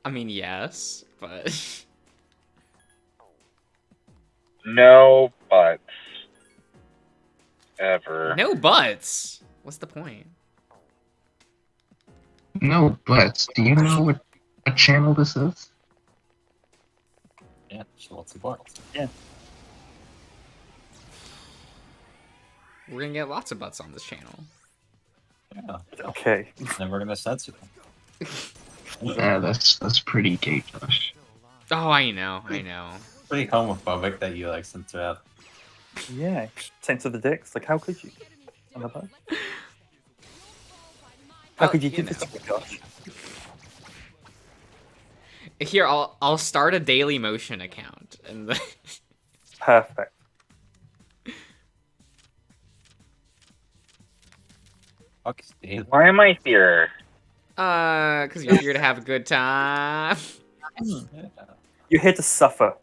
I mean, yes, but No buts. Ever. no buts. What's the point? No, but do you know what channel this is? Yeah, Schwartz Barks. We're gonna get lots of butts on this channel. Yeah, Okay. and we're gonna censor them. That's pretty gay, Josh. Oh, I know, I know. Pretty homophobic that you like censor out. Yeah. Censor the dicks. Like, how could you? On the back? How Well, could you you do know. this to me, Josh? Here, I'll start a Daily Motion account, and the Perfect. Fuck Dave. Why am I here? because you're here to have a good time. You're here to suffer.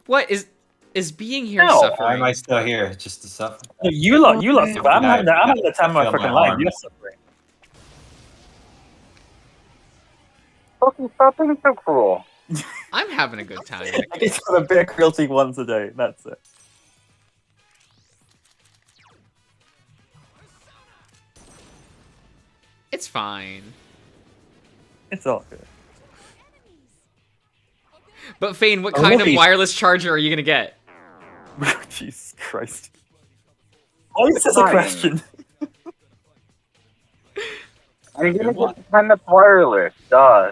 What is being here No, Why suffering? am I still here? Just to suffer? No, you lot suffer. I'm having the time of my Feel my fucking life. arms. You're suffering. Fucking stop being so cruel. I'm having a good time. I get to have a bit of cruelty once a day. That's it. It's fine. It's all good. But Fane, what I kind love of these- wireless charger are you gonna get? Jesus Christ. Why is this a Fine. question? I'm gonna get the kind that's wireless. Duh.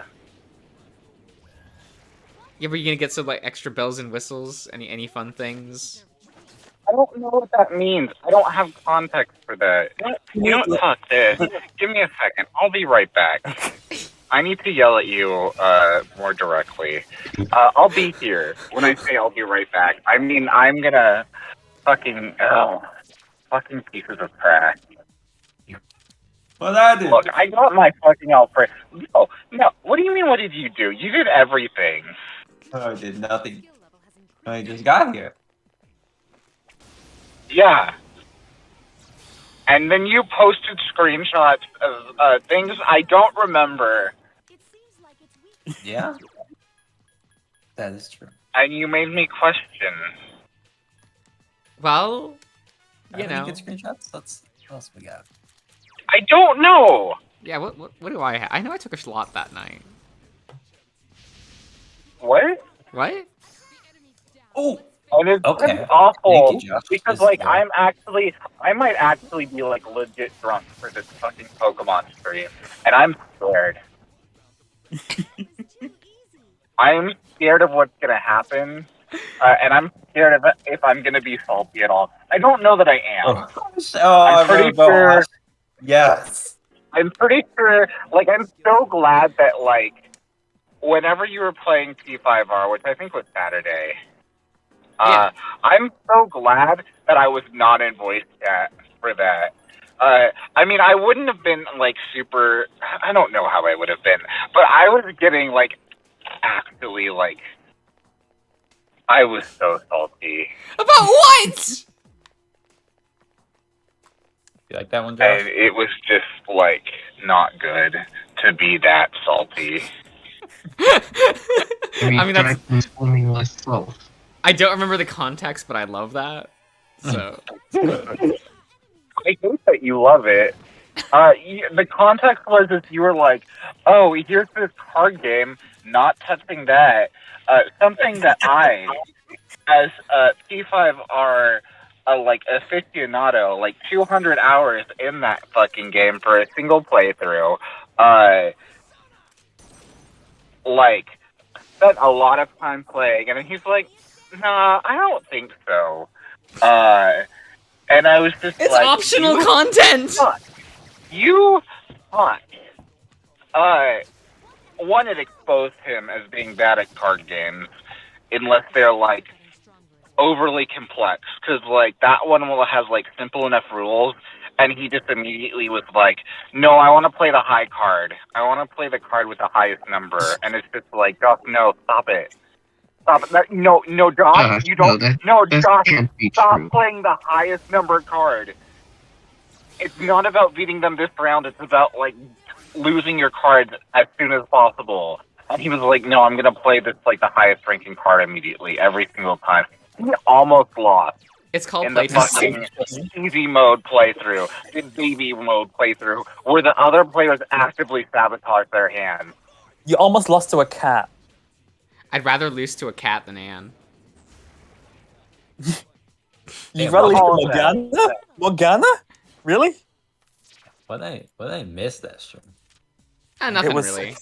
Yeah, but you gonna get some like extra bells and whistles? Any fun things? I don't know what that means. I don't have context for that. You don't talk this. Give me a second. I'll be right back. I need to yell at you more directly. I'll be here. When I say I'll be right back, I mean I'm gonna fucking pieces of trash. What I do? Look, I got my fucking Alfred. No. What do you mean? What did you do? You did everything. I did nothing. I just got here. Yeah. And then you posted screenshots of things I don't remember, It seems like it's weak. Yeah. That is true. and you made me question. Well, you Any know. good screenshots? What else we got? I don't know. Yeah, what do I have? I know I took a slot that night. What? What? Oh, And it's Okay. awful Thank you, Josh. because, This is like, good. I might actually be, like, legit drunk for this fucking Pokemon stream, and I'm scared. It's too easy. I'm scared of what's gonna happen, and I'm scared of if I'm gonna be salty at all. I don't know that I am. I'm pretty sure- Yes. I'm pretty sure, like, I'm so glad that, like, whenever you were playing P5R, which I think was Saturday, Yeah. I'm so glad that I was not in voice chat for that. I mean, I wouldn't have been, like, super, I don't know how I would have been, but I was getting, like, actually, like, I was so salty. About what? You like that one, Josh? And it was just, like, not good to be that salty. I mean, that's. Swimming myself. I don't remember the context, but I love that. So. I hate that you love it. The context was that you were like, oh, here's this card game, not touching that. Something that I, as a P5R, like, aficionado, like, 200 hours in that fucking game for a single playthrough, like, spent a lot of time playing, and he's like, nah, I don't think so. And I was just It's like, optional you content! fuck. You fuck. One, it exposed him as being bad at card games, unless they're, like, overly complex, because, like, that one has, like, simple enough rules, and he just immediately was like, no, I want to play the high card. I want to play the card with the highest number, and it's just like, Josh, no, stop it. Stop it. No, Josh, you don't, that Josh, can't be stop true. playing the highest number card. It's not about beating them this round, it's about, like, losing your cards as soon as possible. And he was like, no, I'm going to play this, like, the highest ranking card immediately, every single time. He almost lost It's called in the playtesting. fucking easy mode playthrough, the baby mode playthrough, where the other players actively sabotage their hand. You almost lost to a cat. I'd rather lose to a cat than Anne. You'd rather lose to all of that. Morgana? Morgana? Really? What I missed that stream? Nothing It was really.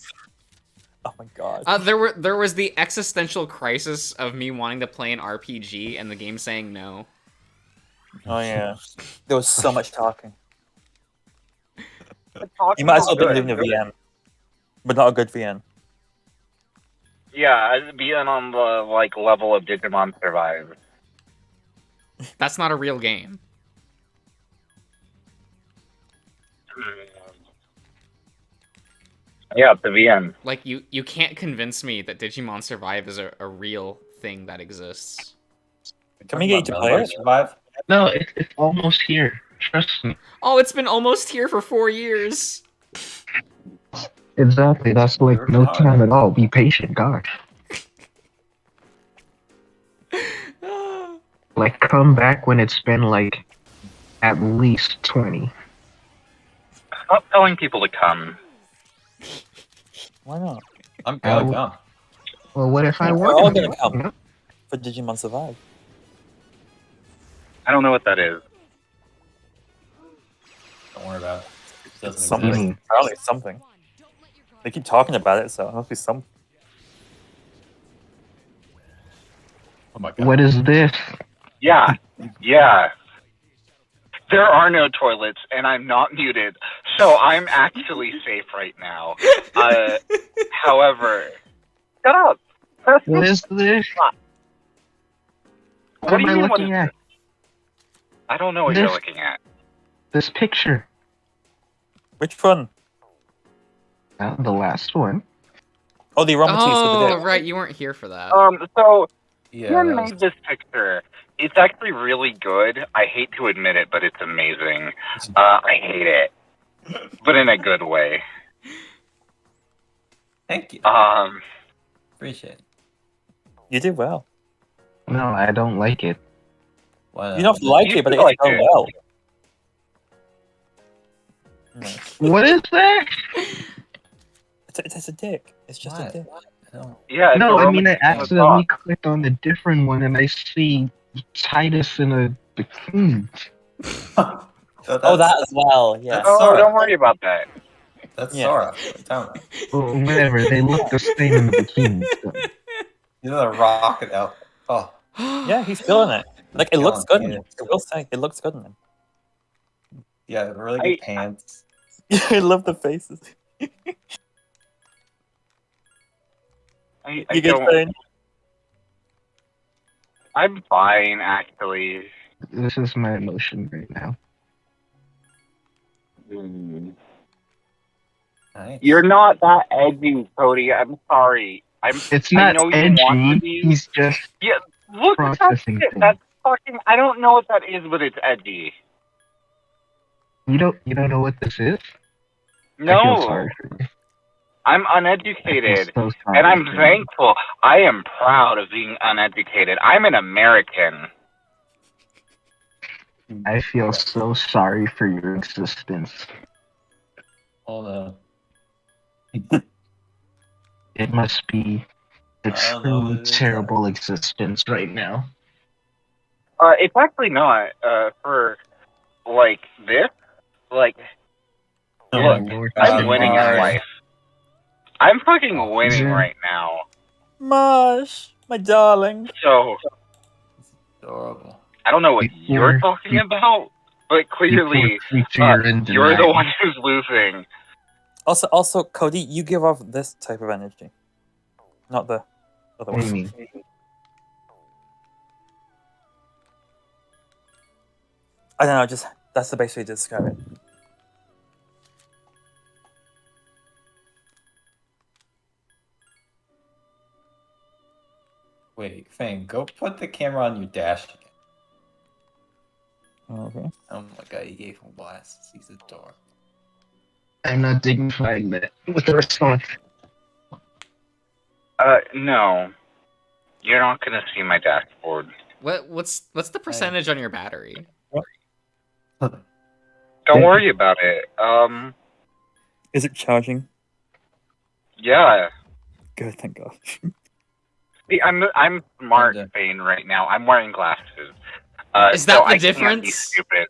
Oh my god. There was the existential crisis of me wanting to play an RPG and the game saying no. Oh yeah. There was so much talking. The talking You might as well was be good. doing a VN. But not a good VN. Yeah, being on the, like, level of Digimon Survive. That's not a real game. Yeah, it's the VN. Like, you can't convince me that Digimon Survive is a real thing that exists. Can we get you to play it? Survive? No, it's almost here. Trust me. Oh, it's been almost here for 4 years. Exactly. That's like You're no hard. time at all. Be patient, gosh. Like, come back when it's been like at least 20. Stop telling people to come. Why not? I'm gonna come. Well, what if I We're were all to gonna come. For Digimon Survive. I don't know what that is. Don't worry about it. It doesn't Something. exist. Apparently it's something. They keep talking about it, so it must be something. Oh my god. What is this? Yeah. There are no toilets, and I'm not muted, so I'm actually safe right now. However, shut up. What is this? What What do am you I mean, what looking is at? I don't know what you're This- looking at. This picture. Which one? The last one. Oh, the aromatase with the Oh, dick. right, you weren't here for that. So Yeah. Ian that made was- this picture. It's actually really good. I hate to admit it, but it's amazing. I hate it, but in a good way. Thank you. Appreciate it. You did well. No, I don't like it. Why You don't like You it, but feel it's like done it. well. No. What is that? It's a dick. It's just a What? dick. Yeah. it's a No, I Roman mean I king with accidentally socks. clicked on a different one and I see Titus in a bikini. Oh, that as well. Yeah. That's Oh, Sora. don't worry about that. That's Yeah. Sora. What are you talking about? Well, whatever. They look the same in the bikini. So. He's in a rocket out. Oh, Yeah, he's feeling it. Like, it looks good in Yeah. him. I will say, it looks good in him. yeah, really good pants. I love the faces. I You get don't. pain? I'm fine, actually. This is my emotion right now. Nice. You're not that edgy, Cody. I'm sorry. It's I not know you want to edgy. be. He's just Yeah, look at that processing shit. things. That's fucking. I don't know what that is, but it's edgy. You don't know what this is? I feel No, sorry for you. I'm I feel uneducated, so sorry and I'm for you. thankful. I am proud of being uneducated. I'm an American. I feel so sorry for your existence. Hold on. It must be a I don't know truly what it is, terrible existence right now. It's actually not. For like this, like Oh, look, Lord, I'm this winning in Mars. life. I'm fucking Oh, winning yeah. right now. Marsh, my darling. So adorable. I don't know what you're Before- talking about, but clearly Before creature, you're the one who's losing. Also, Cody, you give off this type of energy, not the other What do you one. mean? I don't know. Just that's the best way to describe it. Wait, Fang, go put the camera on your dash again. Okay. Oh my god, he gave him glasses. He's adorable. I'm not dignifying that with a response. No. You're not gonna see my dashboard. What's the percentage on your battery? Don't worry about it. Is it charging? Yeah. Good, thank God. See, I'm smart, Kinda. Bane, right now. I'm wearing glasses. Is that so the I can't be difference? stupid.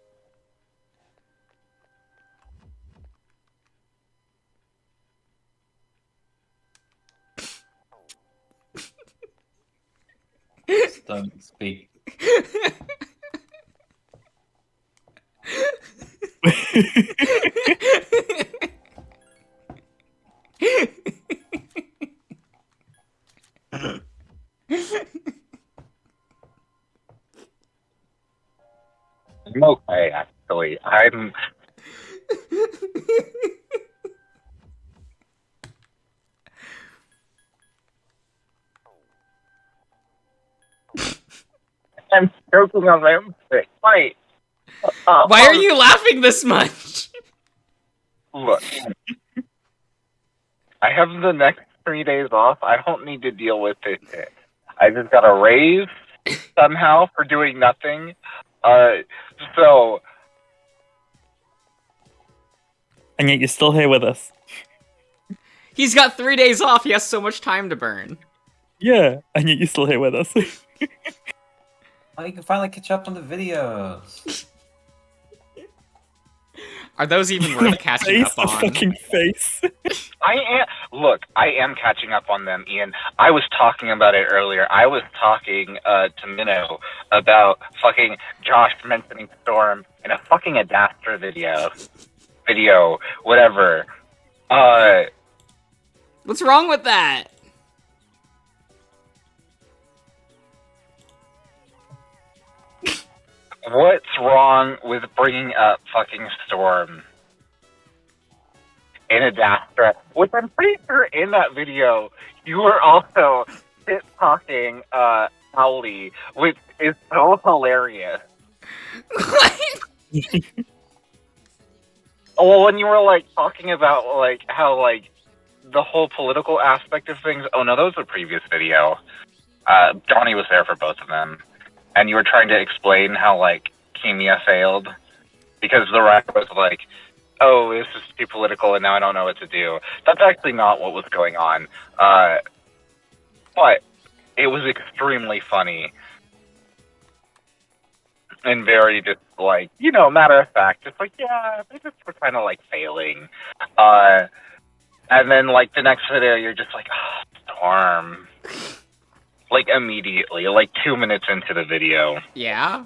Just don't speak. I'm okay, actually. I'm. I'm joking on my own stick. Wait. Why are you laughing this much? Look. I have the next 3 days off. I don't need to deal with this shit. I just got a raise somehow for doing nothing. So. And yet you're still here with us. He's got 3 days off. He has so much time to burn. Yeah, and yet you're still here with us. Oh, you can finally catch up on the videos. Are those even worth catching face, up a on? fucking face. I am catching up on them, Ian. I was talking about it earlier. I was talking to Minnow about fucking Josh mentioning Storm in a fucking adapter video, whatever. What's wrong with that? What's wrong with bringing up fucking Storm in adapter? Which I'm pretty sure in that video you were also talking Howley, which is so hilarious. Well, when you were like talking about like how like the whole political aspect of things. Oh no, that was a previous video. Johnny was there for both of them, and you were trying to explain how like Kimia failed because the writer was like, "Oh, this is too political, and now I don't know what to do." That's actually not what was going on. but it was extremely funny. And very just like, matter of fact, just like, yeah, they just were kind of like failing. And then like the next video, you're just like, Storm. Like immediately, like 2 minutes into the video. Yeah?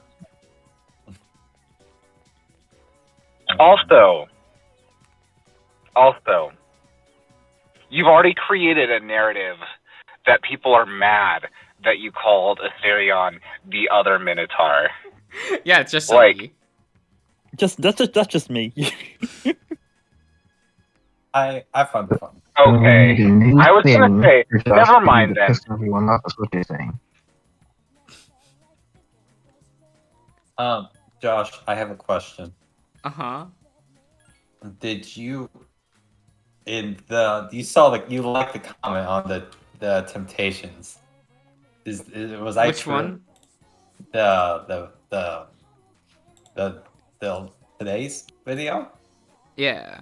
Also, you've already created a narrative that people are mad that you called Asterion the other Minotaur. Yeah, it's just Like- me. That's just me. I found it fun. Okay. I was gonna say, never mind then. Piss everyone off, that's what they're saying. Josh, I have a question. Uh-huh. Did you you saw you liked the comment on the Temptations? Was I Which true? one? The today's video? Yeah.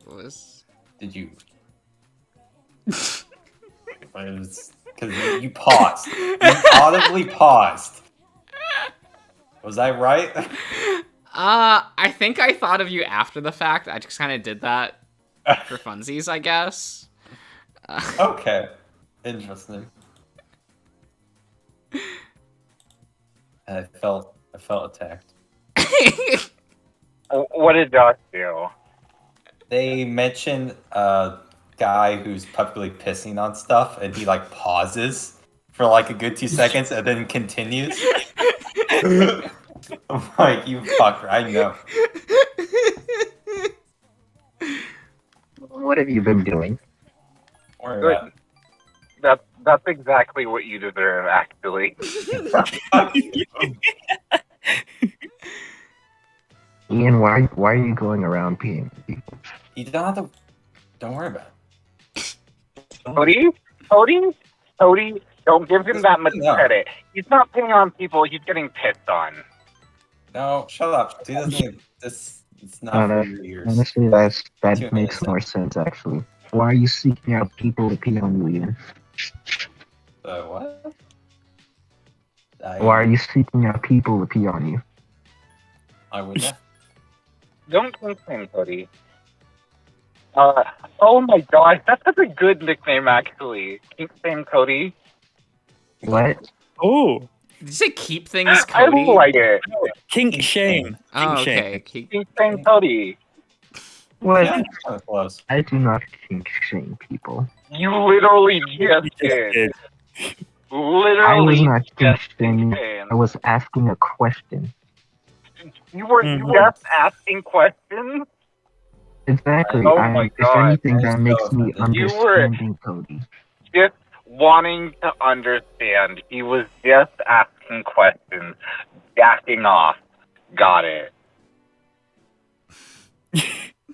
It was... Did you? It was because you paused. You audibly paused. Was I right? I think I thought of you after the fact. I just kind of did that for funsies, I guess. Okay, interesting. I felt attacked. What did Josh do? They mentioned a guy who's publicly pissing on stuff, and he like pauses for like a good 2 seconds and then continues. I'm like, you fucker, I know. What have you been doing? Don't worry about That's exactly what you deserve, actually. it. Ian, why are you going around peeing people? You don't have to. Don't worry about it. Cody, don't give him that much No. credit. He's not picking on people, he's getting pissed on. No, shut up. He doesn't need this. It's not No, for your ears. Honestly, 2 that makes minutes. more sense, actually. Why are you seeking out people to pee on you, Ian? What? Why are you seeking out people to pee on you? I would not. Don't nickname Cody. Oh my gosh, that's such a good nickname, actually. Nickname Cody. What? Oh, Did you say keep things I Cody? like it. kink shame. Oh, Kink shame. okay. Keep... Nickname Cody. What? Yeah, kind of close. I do not kink shame people. You literally just You just did. did. Literally I was not kink just shaming. did. I was asking a question. You were Mhm. just asking questions? Exactly. Oh my If God. anything, that I'm makes so me offended. You were- understanding Cody. Just wanting to understand. He was just asking questions. Backing off. Got it.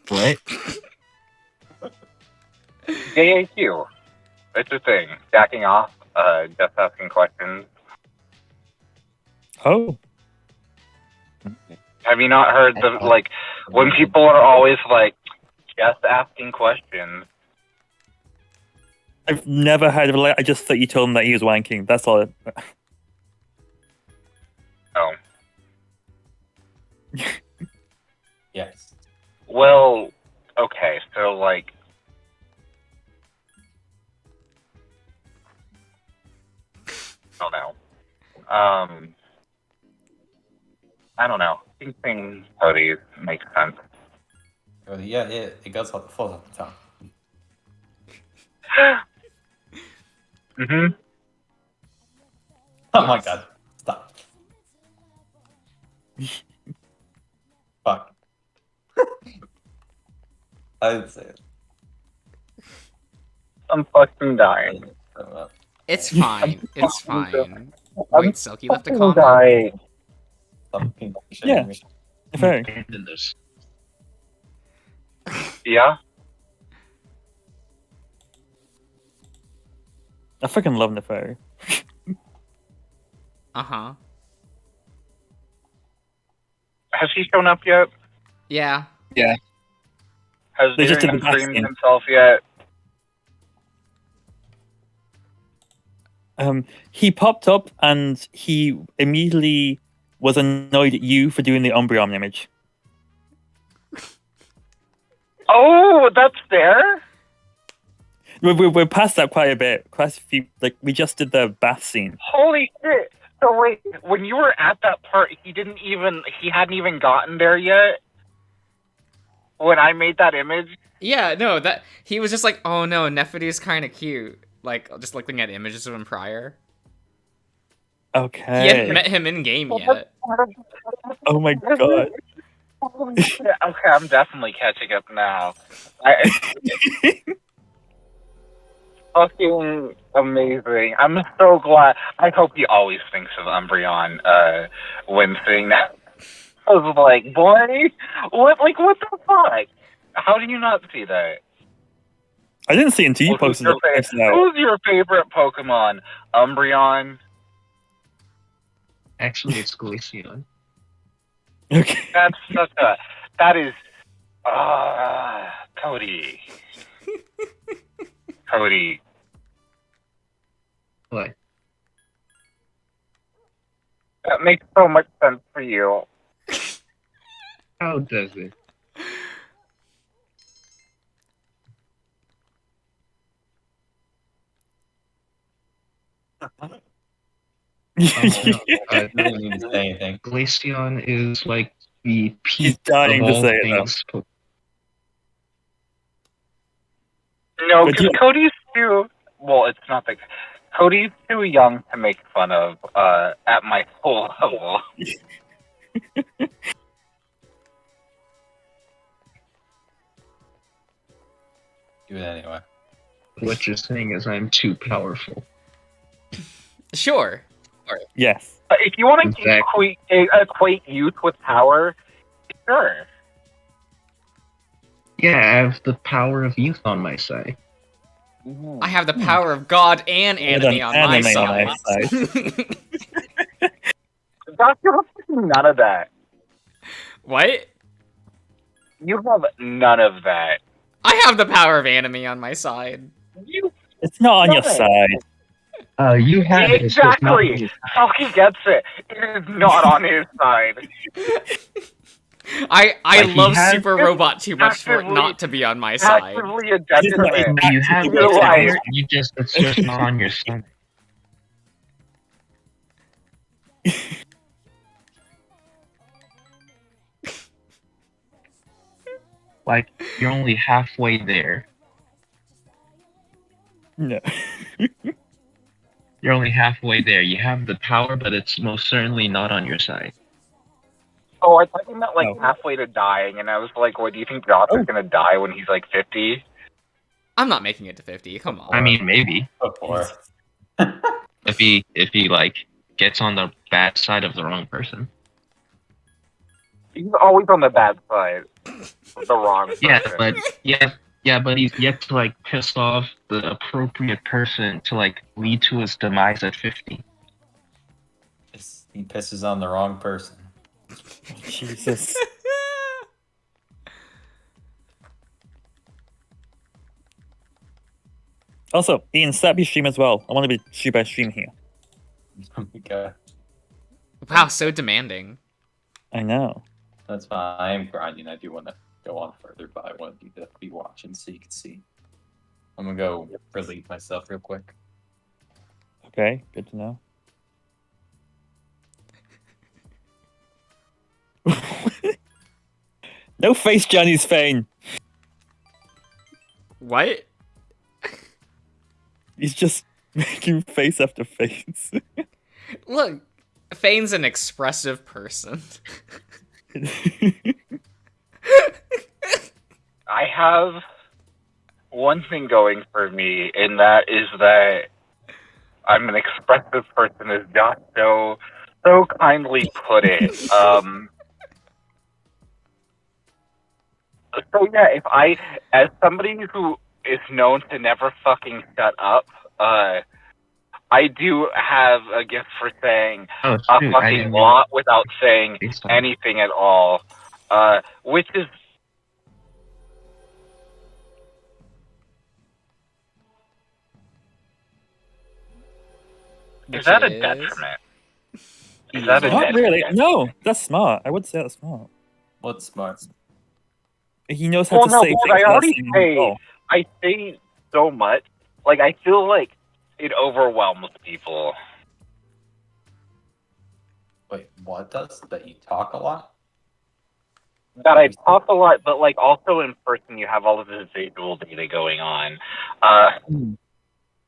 What? JAQ. It's a thing. Backing off. Just asking questions. Oh, Have you not heard the, like, when people are always like, just asking questions? I've never heard of it. I just thought you told him that he was wanking. That's all. Oh. Yes. Well, okay, so, like, I don't know. I don't know. I think things Cody makes sense. Yeah, it goes off the full of the tongue. Mm-hmm. Oh my god. Stop. Fuck. I didn't say it. I'm fucking dying. It's fine. It's fine. I'm Wait, Silky left a fucking comment. dying. Something Yeah. Fair. Abandon this. Yeah? I freaking love Neferi. Uh-huh. Has he shown up yet? Yeah. Has They just Darren did the streamed casting. himself yet? He popped up and he immediately was annoyed at you for doing the Umbreon image. Oh, that's fair. We're past that quite a bit. Quite a few, like we just did the bath scene. Holy shit! So wait, when you were at that part, he hadn't even gotten there yet. When I made that image. Yeah, no, that he was just like, oh no, Nefity's kind of cute. Like, just looking at images of him prior. Okay. He hadn't met him in game yet. Oh my god. Okay, I'm definitely catching up now. Fucking amazing. I'm so glad. I hope he always thinks of Umbreon when seeing that. I was like, boy, what the fuck? How do you not see that? I didn't see it until you posted it. Who's your favorite Pokemon? Umbreon? Actually, it's Glaceon. Okay. That is, Cody. Cody. What? That makes so much sense for you. How does it? I didn't even say anything. Glaceon is like the He's peak dying of to all say it, though. things. No, But because yeah. Cody's too. Well, it's not that. Cody's too young to make fun of at my full level. Do it anyway. What you're saying is I'm too powerful. Sure. Yes. If you want to Exactly. equate youth with power, sure. Yeah, I have the power of youth on my side. I have the power of God and anime on my Anime side. on my Doctor, none of that. What? You have none of that. I have the power of anime on my side. You It's not on your Nice. side. You have it. It's just not exactly. me. So he gets it. It is not on his side. I Like, he love has- Super Robot too much for it Actively- not to be on my side. Actively a detriment. You have it. You're right. It's just not on your side. Like, you're only halfway there. No. You're only halfway there. You have the power, but it's most certainly not on your side. Oh, I thought you meant like No. halfway to dying, and I was like, "What do you think Josh is gonna die when he's like 50?" I'm not making it to 50. Come on. I mean, maybe Before. if he like gets on the bad side of the wrong person. He's always on the bad side. The wrong person. Yeah, but he's yet to like piss off the appropriate person to like lead to his demise at 50. He pisses on the wrong person. Jesus. Also, Ian, set up your stream as well. I want to be super stream here. Okay, Wow, so demanding. I know. that's fine. I am grinding. I do want to go on further, but I want you to be watching so you can see. I'm gonna go relieve myself real quick. Okay, good to know. No face, Johnny's Fane. What? He's just making face after face. Look, Fane's an expressive person. I have one thing going for me, and that is that I'm an expressive person, as Josh so kindly put it. So yeah, if I, as somebody who is known to never fucking shut up, I do have a gift for saying Oh, a shoot, I fucking didn't lot without saying realize. anything at all, which is Is that a is- detriment? Is He that a is Not detriment? really. No, that's smart. I would say that's smart. What's smart? He knows how Well, to no, say because things I without already saying say it all. I say so much. Like I feel like it overwhelms people. Wait, what does? That you talk a lot? That I talk a lot, but like also in person, you have all of this visual data going on.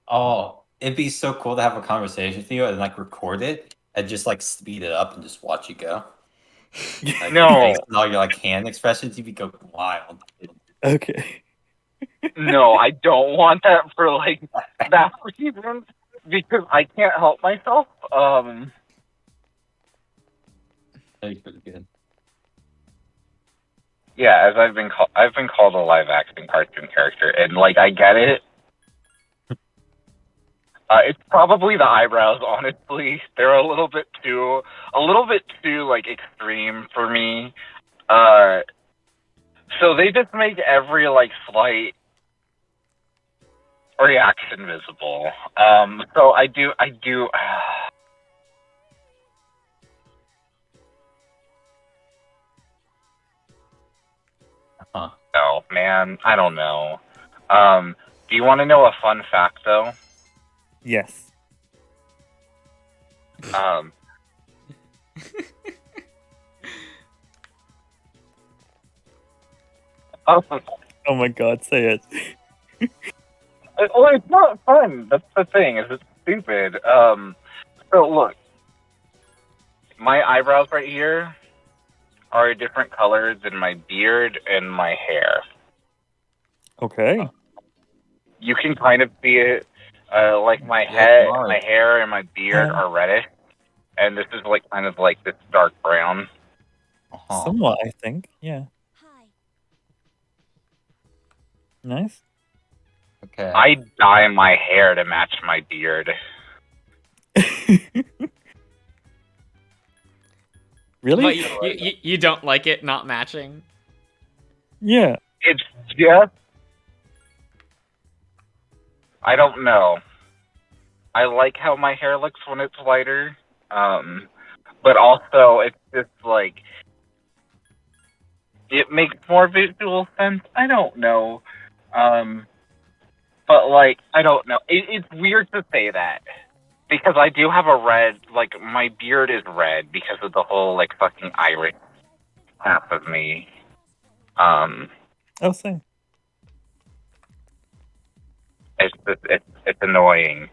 Oh, it'd be so cool to have a conversation with you and like record it and just like speed it up and just watch you go. Like, No. based on all your like hand expressions, you'd be go wild. Okay. No, I don't want that for like that reason because I can't help myself. That'd be pretty good. Yeah, as I've been called a live action cartoon character, and like I get it. It's probably the eyebrows, honestly. They're a little bit too like extreme for me. So they just make every like slight reaction visible. So I do. Huh. No, man, I don't know. Do you want to know a fun fact though? Yes. Oh my god, say it. Well, it's not fun. That's the thing. Is it's stupid. So look, my eyebrows right here are different colors than my beard and my hair. Okay. You can kind of see it. Like my Yeah, head, Mars. my hair, and my beard are reddish, and this is like kind of like this dark brown. Uh-huh. Somewhat, I think. Yeah. Hi. Nice. Okay. I dye my hair to match my beard. Really? But you don't like it not matching? Yeah. It's just, I don't know. I like how my hair looks when it's lighter, but also it's just like it makes more visual sense. I don't know, but like I don't know. It's weird to say that because I do have a red, like my beard is red because of the whole like fucking Irish half of me. Oh, same. It's annoying.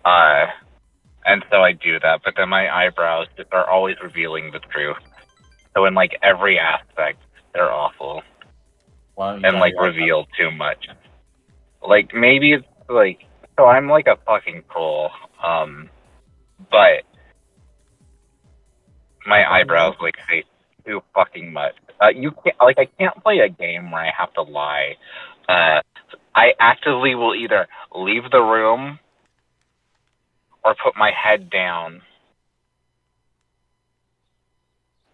And so I do that, but then my eyebrows just are always revealing the truth. So in like every aspect, they're awful Why don't you and dye like your eyebrows? reveal too much. Like maybe it's like, so I'm like a fucking troll, but my eyebrows like say too fucking much. You can't like I can't play a game where I have to lie. I actively will either leave the room or put my head down.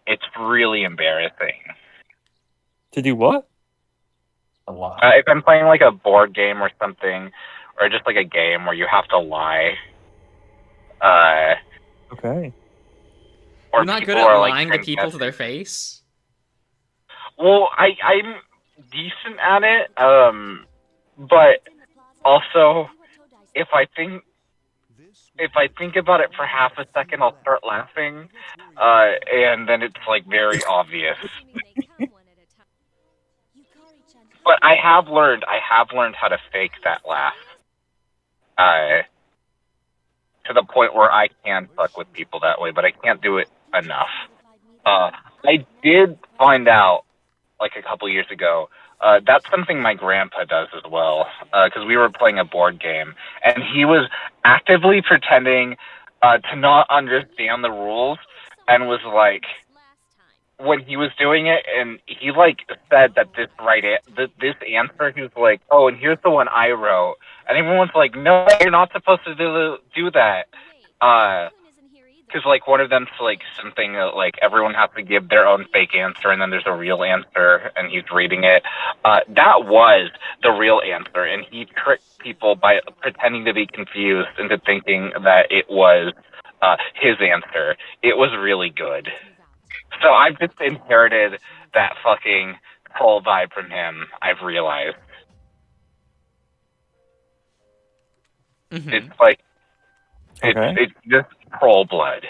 It's really embarrassing. To do what? A lot. If I'm playing like a board game or something, or just like a game where you have to lie, Okay. or You're not good people at are, like, lying to people to contesting- their face? Well, I'm decent at it, but also if I think about it for half a second, I'll start laughing, and then it's like very obvious. But I have learned how to fake that laugh, to the point where I can fuck with people that way, but I can't do it enough. I did find out, like a couple years ago, that's something my grandpa does as well, because we were playing a board game, and he was actively pretending to not understand the rules, and was like, when he was doing it, and he like said that this this answer, he was like, oh, and here's the one I wrote, and everyone's like, no, you're not supposed to do that, because like one of them's like something that, like everyone has to give their own fake answer, and then there's a real answer, and he's reading it. That was the real answer, and he tricked people by pretending to be confused into thinking that it was his answer. It was really good. So I've just inherited that fucking troll vibe from him, I've realized. Mhm. It's like, Okay. it's just troll blood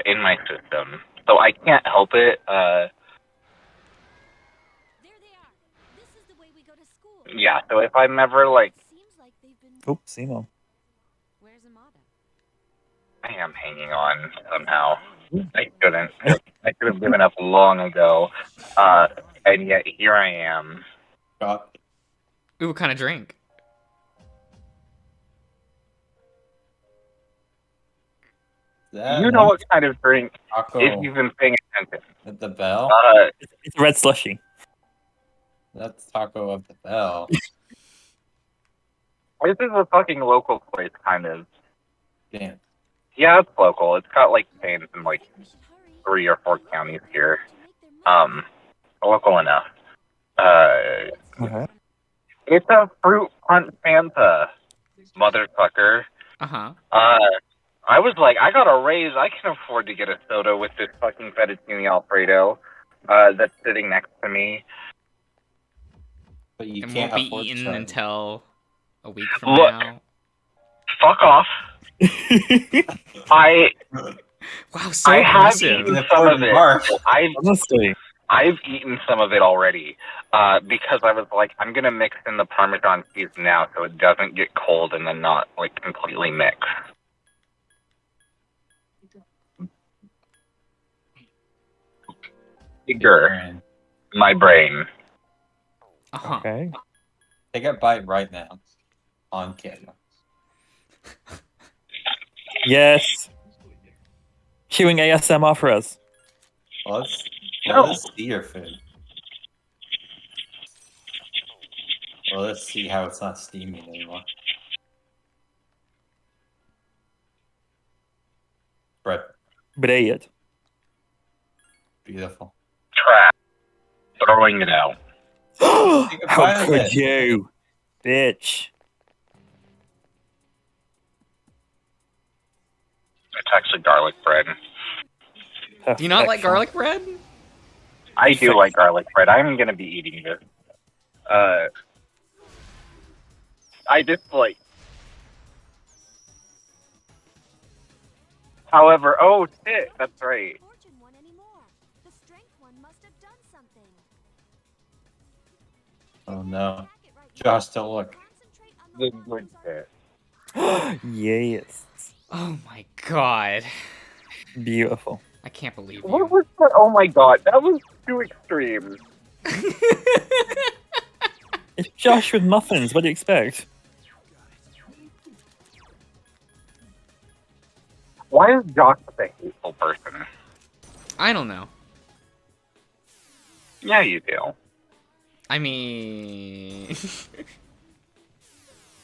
in my system. So I can't help it. There they are. This is the way we go to school. Yeah, so if I'm ever like, Seems like they've been. Oops, Simo. Where's Amada? I am hanging on somehow. I couldn't. I could have given up long ago. And yet here I am. God. Ooh, what kind of drink? That You know what kind of drink, taco if you've been paying attention. at the bell? It's a red slushy. That's Taco of the Bell. This is a fucking local place, kind of. Damn. Yeah, it's local. It's got like chains in like We should hurry. 3 or 4 counties here. To make their money. Local enough. Okay. It's a fruit punch Fanta, motherfucker. Uh-huh. I was like, I got a raise. I can afford to get a soda with this fucking fettuccine alfredo that's sitting next to me. But you And can't won't be afford eaten to- until a week from Look. now. Fuck off. I Wow, so I have aggressive. eaten some of it. March. Honestly. I've eaten some of it already because I was like, I'm gonna mix in the Parmesan cheese now so it doesn't get cold and then not like completely mix. Bigger, my brain. Uh-huh. Okay. Take a bite right now. On camera. Yes. Queuing ASMR for us. Let's see your food. Well, let's see how it's not steaming anymore. Bread. Brilliant. Beautiful. Trash. Throwing it out. Take a bite How of could it. you? Bitch. It's actually garlic bread. Do you not like Perfection. garlic bread? I do like garlic bread. I'm gonna be eating this. I just like. However, oh shit, that's right. Fortune one anymore. The strength one must have done something. Oh no. Pack it right now. Josh, don't look. Concentrate on The the good ones on shit. Yes. Oh my god. Beautiful. I can't believe What you. was that? Oh my god, that was too extreme. It's Josh with muffins. What do you expect? Why is Josh such a hateful person? I don't know. Yeah, you do. I mean...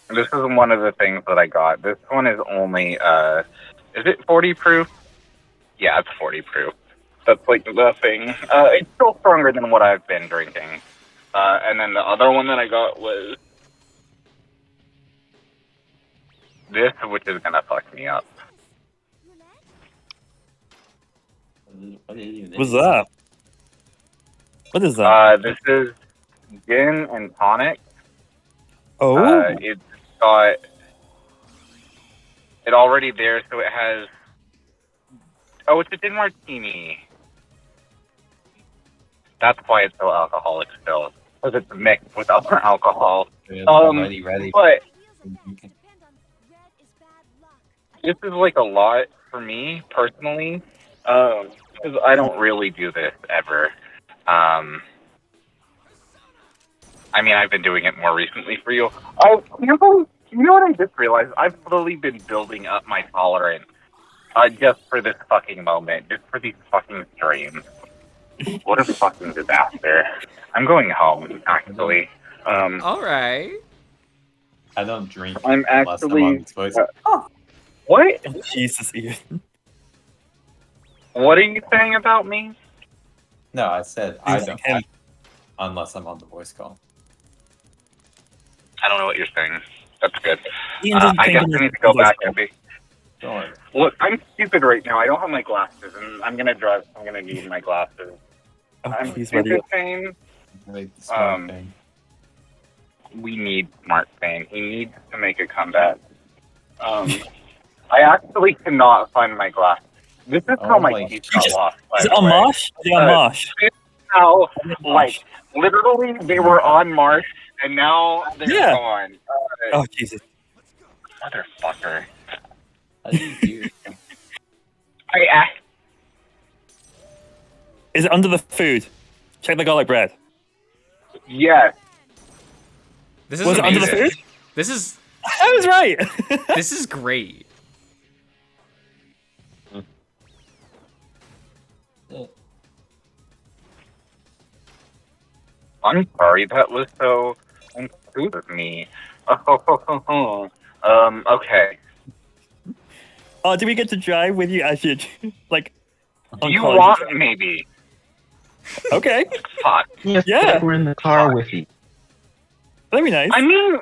This is one of the things that I got. This one is only, is it 40 proof? Yeah, it's 40 proof. That's like the thing. It's still stronger than what I've been drinking. And then the other one that I got was this, which is gonna fuck me up. What's that? What is that? This is gin and tonic. Oh. It's got it already there, so it has. Oh, it's a gin martini. That's why it's so alcoholic still, because it's mixed with other alcohol. It's already ready. But Depend on red is bad luck. this is like a lot for me personally, because I don't really do this ever. I mean, I've been doing it more recently for you. Oh, you know what I just realized? I've slowly been building up my tolerance, just for this fucking moment, just for these fucking streams. What a fucking disaster. I'm going home, actually. Alright. I don't drink. I'm unless I'm actually. on this voice. What? Jesus, Ian. What are you saying about me? No, I said I He's don't. like him. Unless I'm on the voice call. I don't know what you're saying. That's good. Ian doesn't I think guess of I need to go voice back call. and be. Don't worry. Look, I'm stupid right now. I don't have my glasses, and I'm gonna drive. I'm gonna need my glasses. Oh, I'm he's ready. stupid, Fane. Make the smart Um, thing. We need Smart Fane. He needs to make a comeback. I actually cannot find my glasses. This is how Oh my my teeth got God. lost. By Is it the on way. Marsh? Is it on Marsh? This is how, Is it on like, Marsh? literally, they were on Marsh, and now they're Yeah. gone. Oh, Jesus. Motherfucker. How do you do it? Is it under the food? Check the garlic bread. Yes. This is Was it under the amazing. food? This is I was right. this is great. I'm sorry, that was so uncouth of me. Okay. Oh, do we get to drive with you as you like? Do on you college? want maybe? Okay, Fuck. Yes, Yeah. we're in the car with you. that'd be nice. I mean,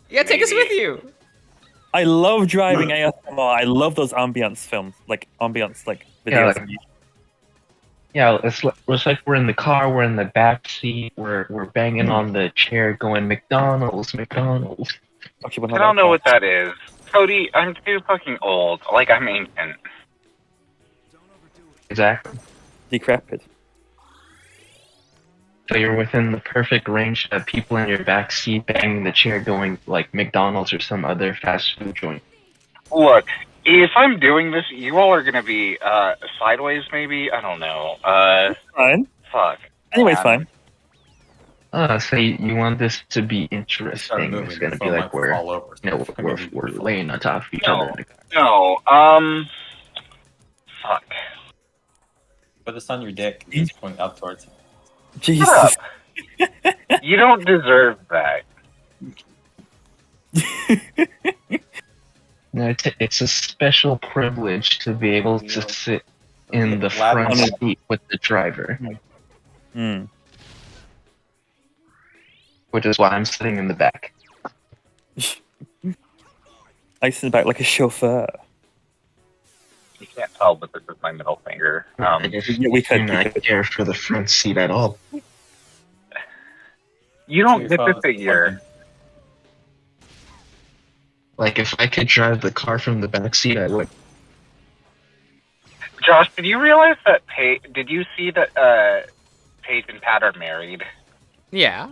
Yeah, take us Maybe. with you. I love driving ASMR. I love those ambience films, like ambience, like Yeah, videos. like- Yeah, it's like we're in the car, we're in the back seat, we're banging on the chair, going McDonald's, McDonald's. Actually, I don't know what that is. Cody, I'm too fucking old. Like, I'm ancient. Exactly. Decrepit. So you're within the perfect range of people in your back seat banging the chair, going like McDonald's or some other fast food joint. Look, if I'm doing this, you all are gonna be, sideways, maybe? I don't know. Fine. Fuck. Anyways, fine. So you want this to be Start interesting? moving, It's gonna the be phone like might we're fall over. we're laying on top of each No. other. No, fuck. Put this on your dick and just point up towards it. Jesus. Shut up. You don't deserve that. No, it's a special privilege to be able to sit in the Lap front on it. seat with the driver, Hmm. which is why I'm sitting in the back. I sit back like a chauffeur. You can't tell, but this is my middle finger. I guess yeah, we could- do not care for the front seat at all. You don't Your get to phone's figure. Like if I could drive the car from the back seat, I would. Josh, did you realize that did you see that, Paige and Pat are married? Yeah.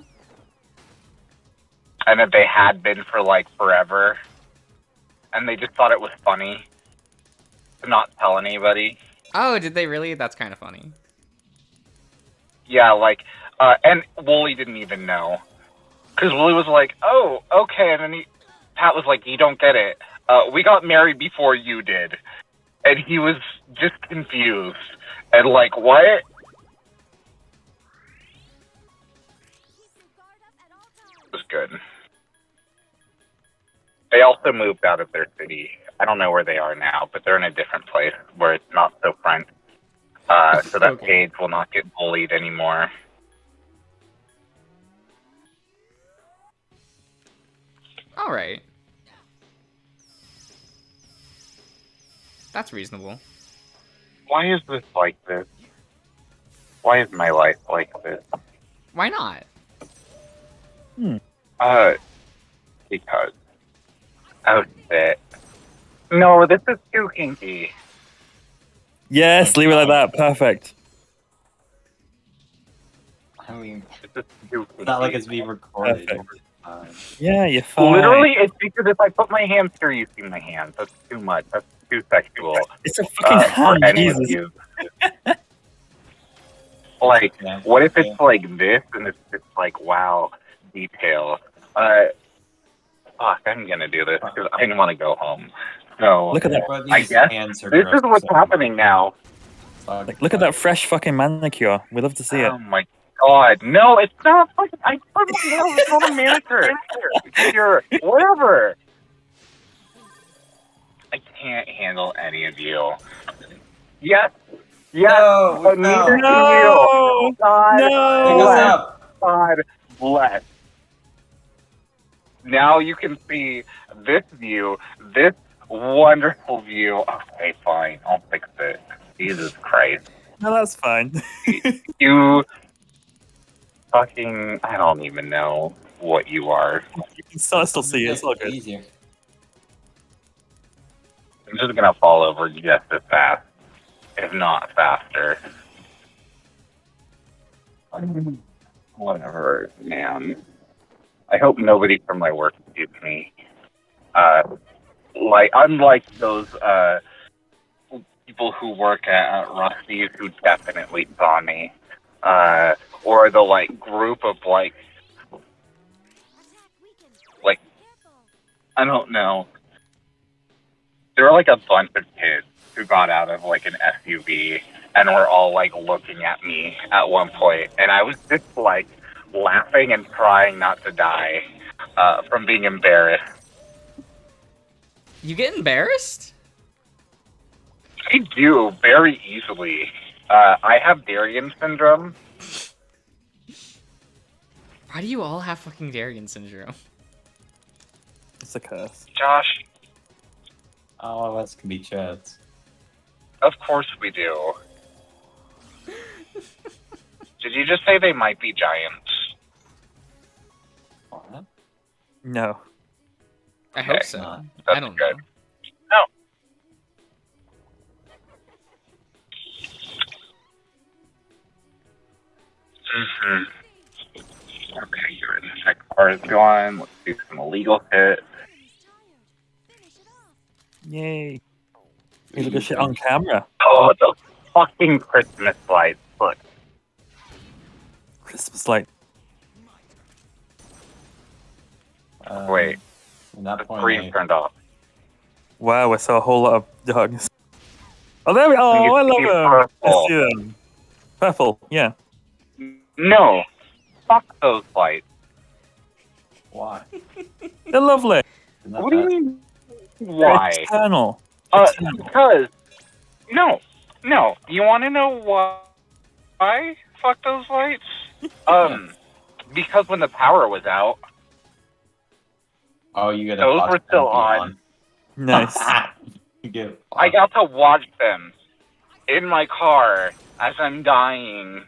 And that they had been for, like, forever? And they just thought it was funny to not tell anybody? Oh, did they really? That's kind of funny. Yeah, like, and Wooly didn't even know. Because Wooly was like, oh, okay, and then Pat was like, you don't get it. We got married before you did. And he was just confused. And like, what? Keep your guard up at all times. It was good. They also moved out of their city. I don't know where they are now, but they're in a different place where it's not so French. So that Okay. Paige will not get bullied anymore. All right. That's reasonable. Why is this like this? Why is my life like this? Why not? Because. Oh shit. No, this is too kinky. Yes, leave it like that. Perfect. I mean, This is too it's not like kinky. it's being recorded. Perfect. Uh, Yeah, you're fine. Literally, it's because if I put my hands here, you see my hands. That's too much. That's too sexual. It's a fucking For hand, any of Jesus. you. Like, yeah. what if it's like this and it's just like, wow, detail. Fuck, I'm gonna do this because I want to go home. So, Look at that. But I these guess hands are this gross, is what's so- happening now. Like, look at that fresh fucking manicure. We'd love to see it. Oh my god. No, it's not fucking, I fucking know, it's not a manicure. You're, whatever. I can't handle any of you. Yes. Yes. No, we Neither fell. can you. No! God Pick us No! bless. up. God bless. Now you can see this view, this wonderful view. Okay, fine. I'll fix it. Jesus Christ. No, that's fine. You fucking, I don't even know what you are. You can still see it. It's all good. Easier. I'm just gonna fall over just as fast, if not faster. Whatever, man. I hope nobody from my work sees me. Unlike those people who work at Rusty's who definitely saw me, or the group of Attack weakened. like Careful. I don't know. There were a bunch of kids who got out of an SUV and were all looking at me at one point, and I was just laughing and trying not to die from being embarrassed. You get embarrassed? I do very easily. I have Darien syndrome. Why do you all have fucking Darien syndrome? It's a curse. Josh, All of us can be Chads. of course we do. Did you just say they might be giants? What? No. I hope Okay. so. That's I don't good. know. No. Mm-hmm. Okay, you're in. That car is gone. Let's do some illegal hit. He's tired. Finish it off. Yay. You look at shit on camera. Oh, the fucking Christmas lights. Look. Christmas light. Wait. From that The point, screen turned off. Wow, I saw a whole lot of darkness. Oh, there we You Oh, I see love them. I purple. see them. Purple, yeah. No. Fuck those lights. why? They're lovely. Isn't that What do you bad? mean? They're Why? external. Because. No. No. You want to know why? Fuck those lights? Because when the power was out, Oh, you gotta. those watch were them still be on. Nice. You get. I got to watch them in my car as I'm dying,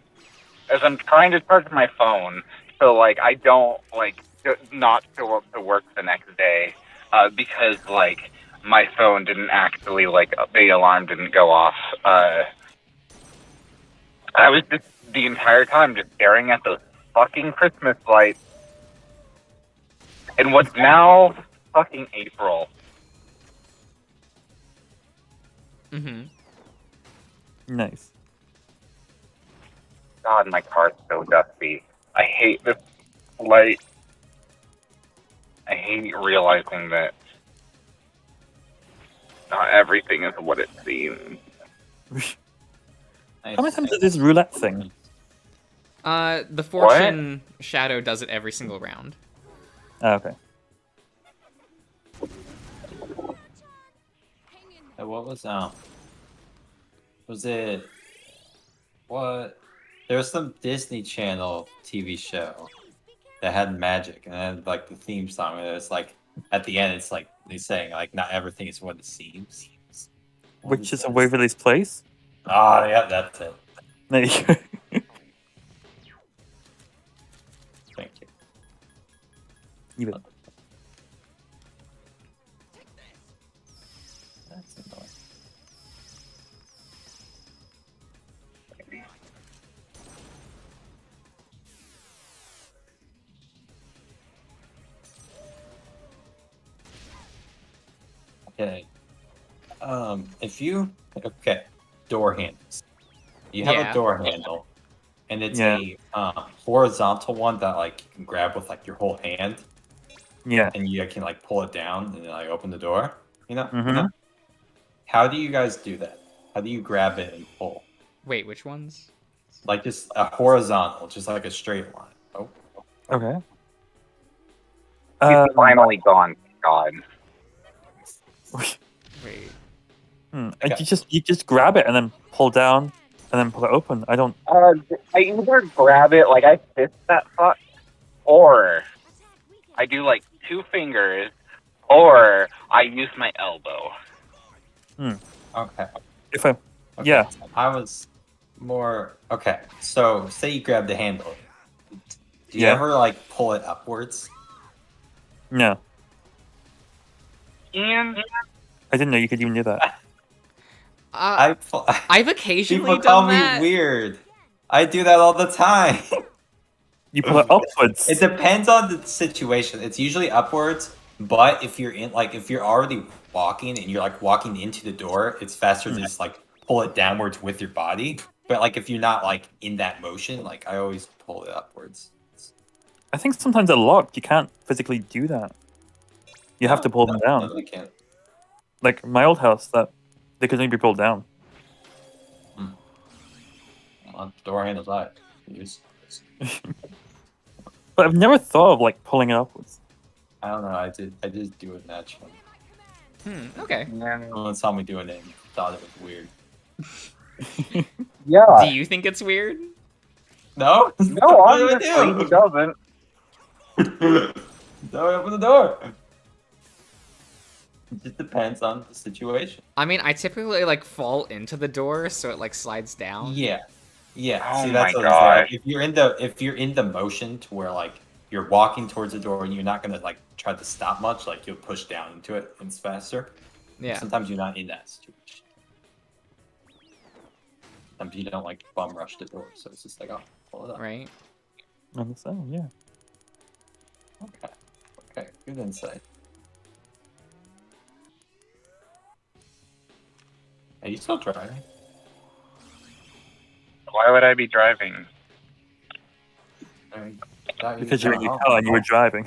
as I'm trying to charge my phone, so I don't not show up to work the next day, because my phone didn't actually the alarm didn't go off. I was just the entire time just staring at those fucking Christmas lights. And what's now fucking April. Mm-hmm. Nice. God, my car's so dusty. I hate this light. I hate realizing that not everything is what it seems. Nice. How many times is this roulette thing? The fortune shadow does it every single round. Oh, okay. Hey, what was Was it what? There was some Disney Channel TV show that had magic and had the theme song. And it's at the end, it's they saying not everything is what it seems. What Which is a that? Waverly's Place? Oh yeah, that's it. There you go. Thank you. You bet. That's annoying. Okay. If you door handles. You have Yeah. a door handle, and it's Yeah. a horizontal one that you can grab with your whole hand, Yeah. and you can pull it down and then open the door. You know. Mhm. How do you guys do that? How do you grab it and pull? Wait, which ones? Just a horizontal, just a straight line. Oh. Okay. He's finally gone. God. Wait. And Okay. you just grab it and then pull down and then pull it open. I don't. I either grab it, like I fist that fuck, or I do like 2 fingers, or I use my elbow. Okay. If I, Okay. yeah, I was more okay. So say you grab the handle. Do you Yeah. ever like pull it upwards? no, And I didn't know you could even do that. I've occasionally People call done me that. weird. I do that all the time. You pull it upwards. It depends on the situation. It's usually upwards, but if you're already walking and you're like walking into the door, it's faster to just like pull it downwards with your body. But like if you're not like in that motion, like I always pull it upwards. I think sometimes they're locked. You can't physically do that. You have to pull them down. No, they can't. Like my old house, that they could only be pulled down. On door handles I use. But I've never thought of like pulling it upwards. I don't know. I just do it naturally. Okay. Someone saw me doing it and thought it was weird. yeah, Do you think it's weird? No, no, what do honestly, I he doesn't. do? Don't open the door. It just depends on the situation. I mean, I typically like fall into the door so it like slides down. Yeah. Oh See, my that's what I'm gosh. saying. If you're in the motion to where like you're walking towards the door and you're not gonna like try to stop much, like you'll push down into it and it's faster. Yeah. Sometimes you're not in that situation. Sometimes you don't like bum rush the door, so it's just like, oh, pull it up. Right. I understand, yeah. Okay, good insight. Are you still driving? Why would I be driving? Because you're in your car and you were driving.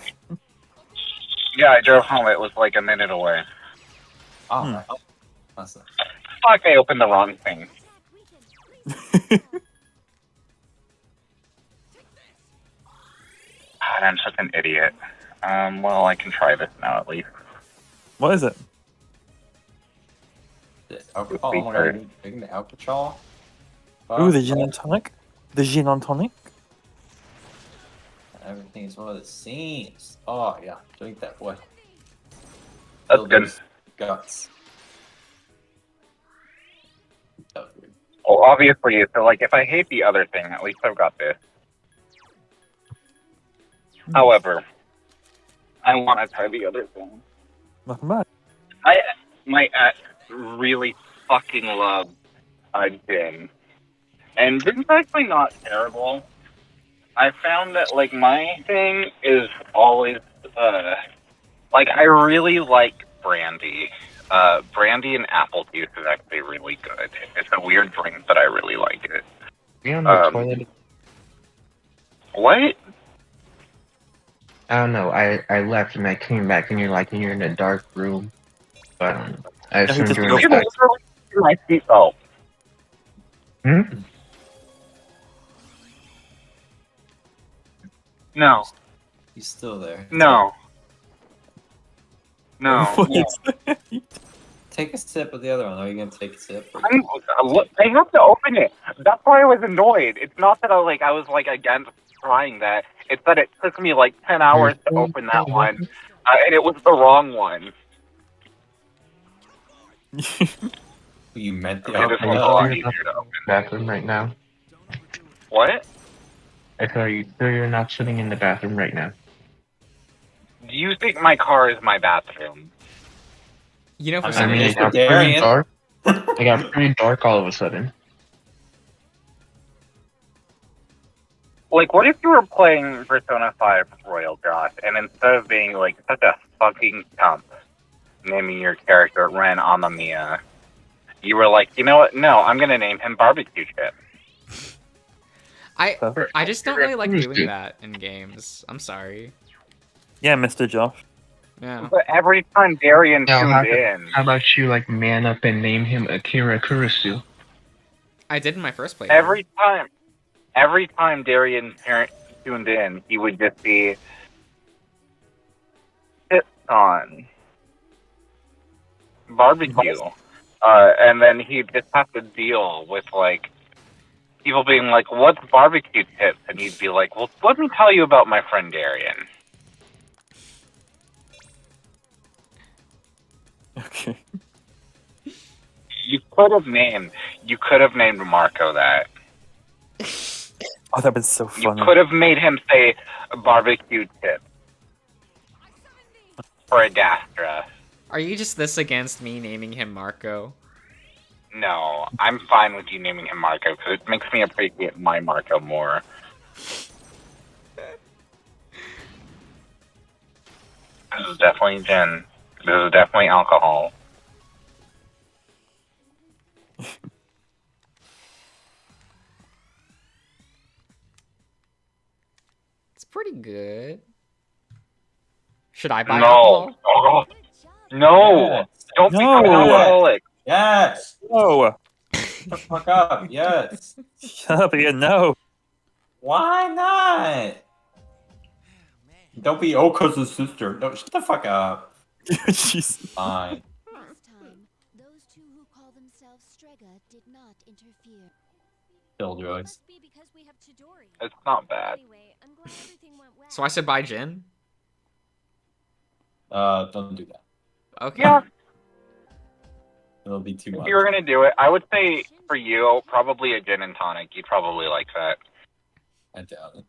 Yeah, I drove home. It was like a minute away. Oh, right. That's not... Fuck, I opened the wrong thing. God, I'm such an idiot. Well, I can try this now at least. What is it? Alcohol. Oh my god, you're drinking the alcohol? Ooh, the gin and tonic. The gin and tonic. Everything is what it seems. Oh yeah, drink that boy. That's Fill good. those Guts. That was weird. Well, obviously, so like, if I hate the other thing, at least I've got this. However, I want to try the other thing. Welcome back. My ex really fucking loves gin. And gin's actually not terrible. I found that, like, my thing is always, like, I really like brandy. Brandy and apple juice is actually really good. It's a weird drink, but I really like it. Are you on the toilet? What? I don't know. I left and I came back and you're in a dark room. But I assumed just you were go in You the can literally see my seatbelt. Hmm? No. He's still there. No. No. Take a sip of the other one. Are you gonna take a sip? Or... I have to open it. That's why I was annoyed. It's not that I was against trying that. It's that it took me like 10 hours to open that one, and it was the wrong one. You meant the Okay, this other one's a one. lot easier to open. bathroom right now. What? I thought you sure you're not sitting in the bathroom right now. Do you think my car is my bathroom? You know, for I some mean, It reason, got pretty Darian. dark. It got pretty dark all of a sudden. Like, what if you were playing Persona 5 Royal Josh, and instead of being like such a fucking chump, naming your character Ren Amamiya, you were like, you know what? No, I'm gonna name him Barbecue Chip. I just don't really like Who's doing good? that in games. I'm sorry. Yeah, Mr. Josh. Yeah. But every time Darian Now, tuned in, how about you like man up and name him Akira Kurusu? I did in my first playthrough. every time Darian tuned in, he would just be on barbecue. And then he'd just have to deal with like people being like, "What's barbecue tips?" And he'd be like, "Well, let me tell you about my friend Darian." Okay. You could have named Marco that. Oh, that'd been so You funny. could have made him say barbecue tip for Adastra. Are you just this against me naming him Marco? No, I'm fine with you naming him Marco because it makes me appreciate my Marco more. This is definitely gin. This is definitely alcohol. It's pretty good. Should I buy No. alcohol? Oh, no. Yes. Don't No. become an alcoholic. Yes. Oh, Shut the fuck up. Yes. shut up, Ian. No. Why not? Don't be Oka's sister. No, shut the fuck up. Jeez. Fine. This time, those two who call themselves Strega did not interfere. Killjoys. Must be because we have Chidori. It's not bad. Anyway, I'm glad everything went well. So I should buy gin? Don't do that. Okay. Yeah, It'll be too if much. you were gonna do it, I would say for you, probably a gin and tonic. You'd probably like that. I doubt it.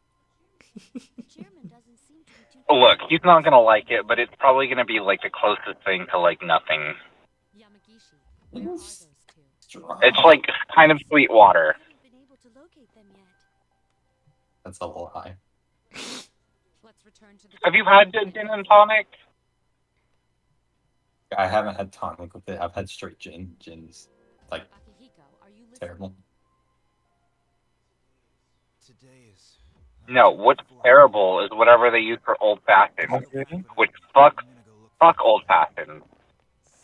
The chairman doesn't seem to be too Look, he's not gonna like it, but it's probably gonna be like the closest thing to like nothing. Yamagishi, where are It's those two? strong. It's like kind of sweet water. I haven't been able to locate them yet. That's a little high. Let's return to the Have you had gin and tonic? I haven't had tonic with it. I've had straight gin. Gin's like Akihiko, are you listening? terrible. Today is. No, what's terrible is whatever they use for old fashioned. Which fuck old fashioned.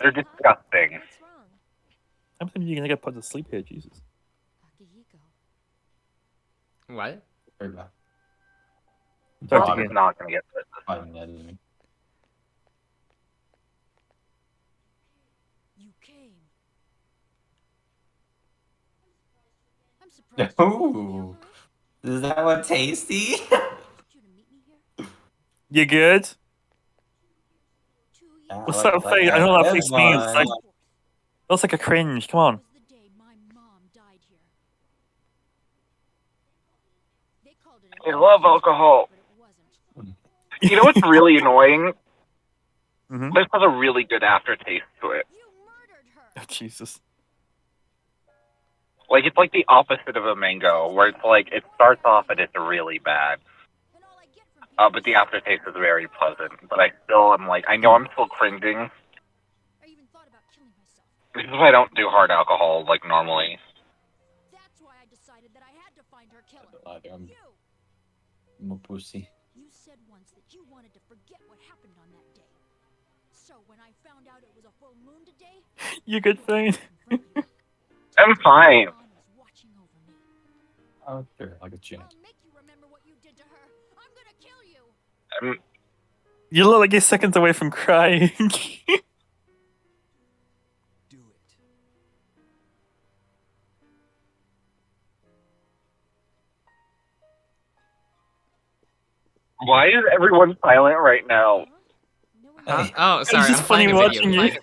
They're disgusting. What's wrong? How many times are you gonna get put to sleep here, Jesus? Akihiko. What? Very bad. Start Mom is again. not gonna get this. Fighting editing. You came. I'm surprised. Ooh. Is that what tasty? You to meet me here? You good? 2 years. Yeah, What's like- that like face? I don't know what that this face means. one. Like, looks like a cringe. Come on. Was the day my mom died here. They called it an I love alcohol. but it wasn't. You know what's really annoying? Mm-hmm. This has a really good aftertaste to it. You murdered her. Oh, Jesus. Like, it's like the opposite of a mango, where it's like, it starts off and it's really bad. And all I get from But the aftertaste is very pleasant. But I still am like, I know I'm still cringing. I even thought about killing myself. This is why I don't do hard alcohol, like, normally. That's why I decided that I had to find her killer. I'm You! a pussy. You said once that you wanted to forget what happened on that day. So when I found out it was a full moon today, You good, Fane? I'm fine. Mom was watching over me. Oh, sure, like a champ. I'll make you remember what you did to her. I'm gonna kill you. You look like you're seconds away from crying. Do it. Why is everyone silent right now? No one Huh? Hey. Oh, sorry. just I'm playing funny a video watching you. game.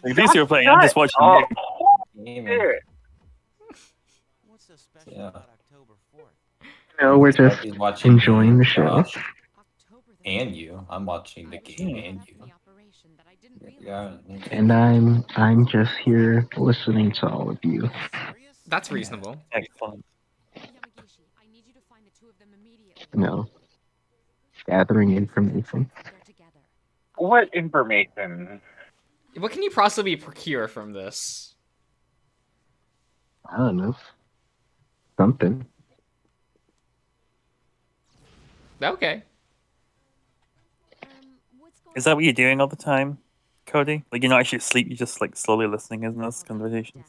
Like, these two are playing. I'm just watching Oh, you. Gaming. shit. What's so special Yeah. about October 4th? No, we're just He's watching enjoying the show. Josh October the and you. I'm watching the game and you. the operation that I didn't Yeah. And I'm just here listening to all of you. Serious? That's reasonable. Excellent. Yamagishi, I need you to find the two of them immediately. No. Gathering information. They're together. What information? What can you possibly procure from this? I don't know. Something. Okay. What's going Is that what you're doing all the time, Cody? Like, you're not actually asleep, you're just, like, slowly listening in those conversations?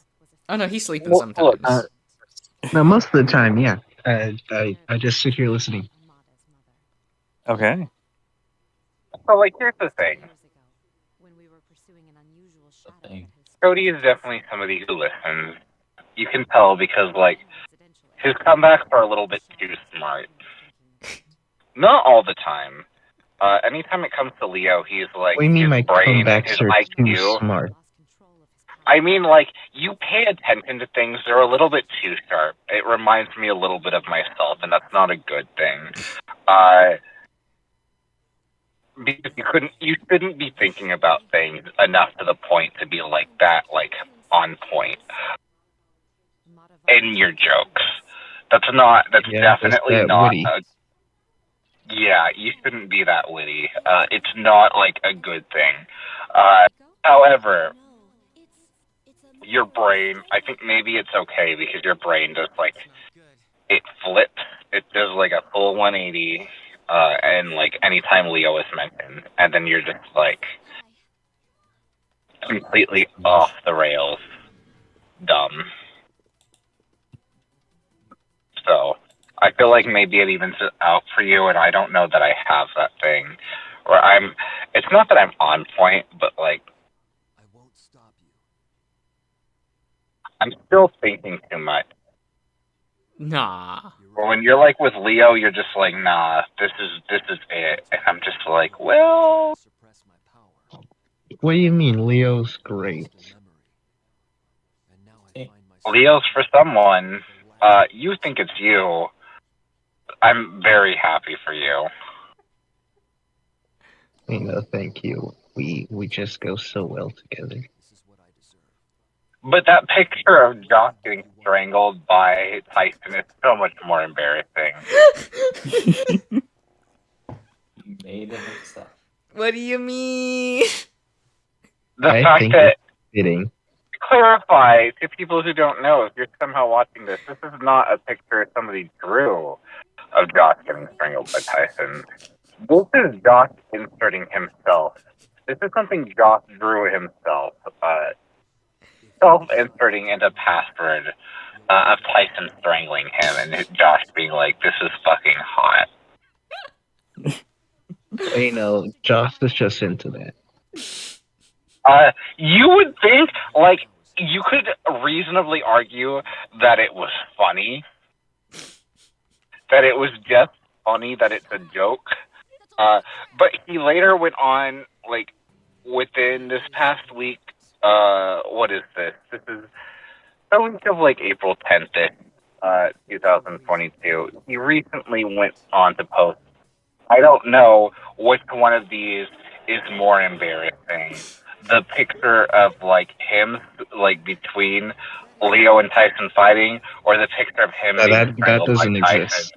Oh no, he's sleeping Well, sometimes. Uh, No, most of the time, yeah. I just sit here listening. Okay. So, like, here's the thing. When we were pursuing an unusual shadow thing. that has Cody is definitely somebody who listens. You can tell because, like, his comebacks are a little bit too smart. Not all the time. Anytime it comes to Leo, he's like, What do you mean his my brain, comebacks his are too IQ. smart? I mean, like, you pay attention to things, they're a little bit too sharp. It reminds me a little bit of myself, and that's not a good thing. Because you shouldn't be thinking about things enough to the point to be like that, like, on point. In your jokes. That's definitely that not witty. yeah, you shouldn't be that witty. It's not, like, a good thing. However, your brain, I think maybe it's okay because your brain does, like, it flips. It does, like, a full 180, and, like, anytime Leo is mentioned. And then you're just, like, completely off the rails. Dumb. So, I feel like maybe it evens it out for you, and I don't know that I have that thing. Where it's not that I'm on point, but, like, I won't stop you. I'm still thinking too much. Nah. Or when you're, like, with Leo, you're just like, nah, this is it. And I'm just like, well... Suppress my power. What do you mean Leo's great? And now I find myself Leo's for someone. You think it's you. I'm very happy for you. Thank you. We just go so well together. this is what I deserve. But that picture of Josh getting strangled by Tyson is so much more embarrassing. He made it himself. What do you mean? The I fact think that, Fitting. clarify to people who don't know, if you're somehow watching this is not a picture somebody drew of Josh getting strangled by Tyson. This is Josh inserting himself. This is something Josh drew himself. Self-inserting into password of Tyson strangling him, and Josh being like, "This is fucking hot." Josh is just into that. You would think, like, you could reasonably argue that it was funny, that it was just funny, that it's a joke. But he later went on, like, within this past week. What is this? This is the week of, like, April 10th, 2022. He recently went on to post, I don't know which one of these is more embarrassing. The picture of, like, him, like, between Leo and Tyson fighting, or the picture of him being strangled by doesn't Tyson. exist.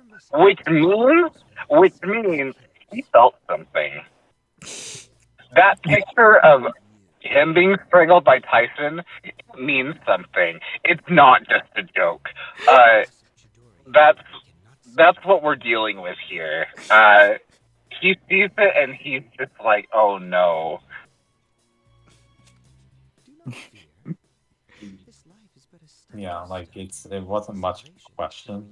Which means he felt something. That picture of him being strangled by Tyson means something. It's not just a joke. That's what we're dealing with here. He sees it and he's just like, oh no. Yeah, like it wasn't much of a question.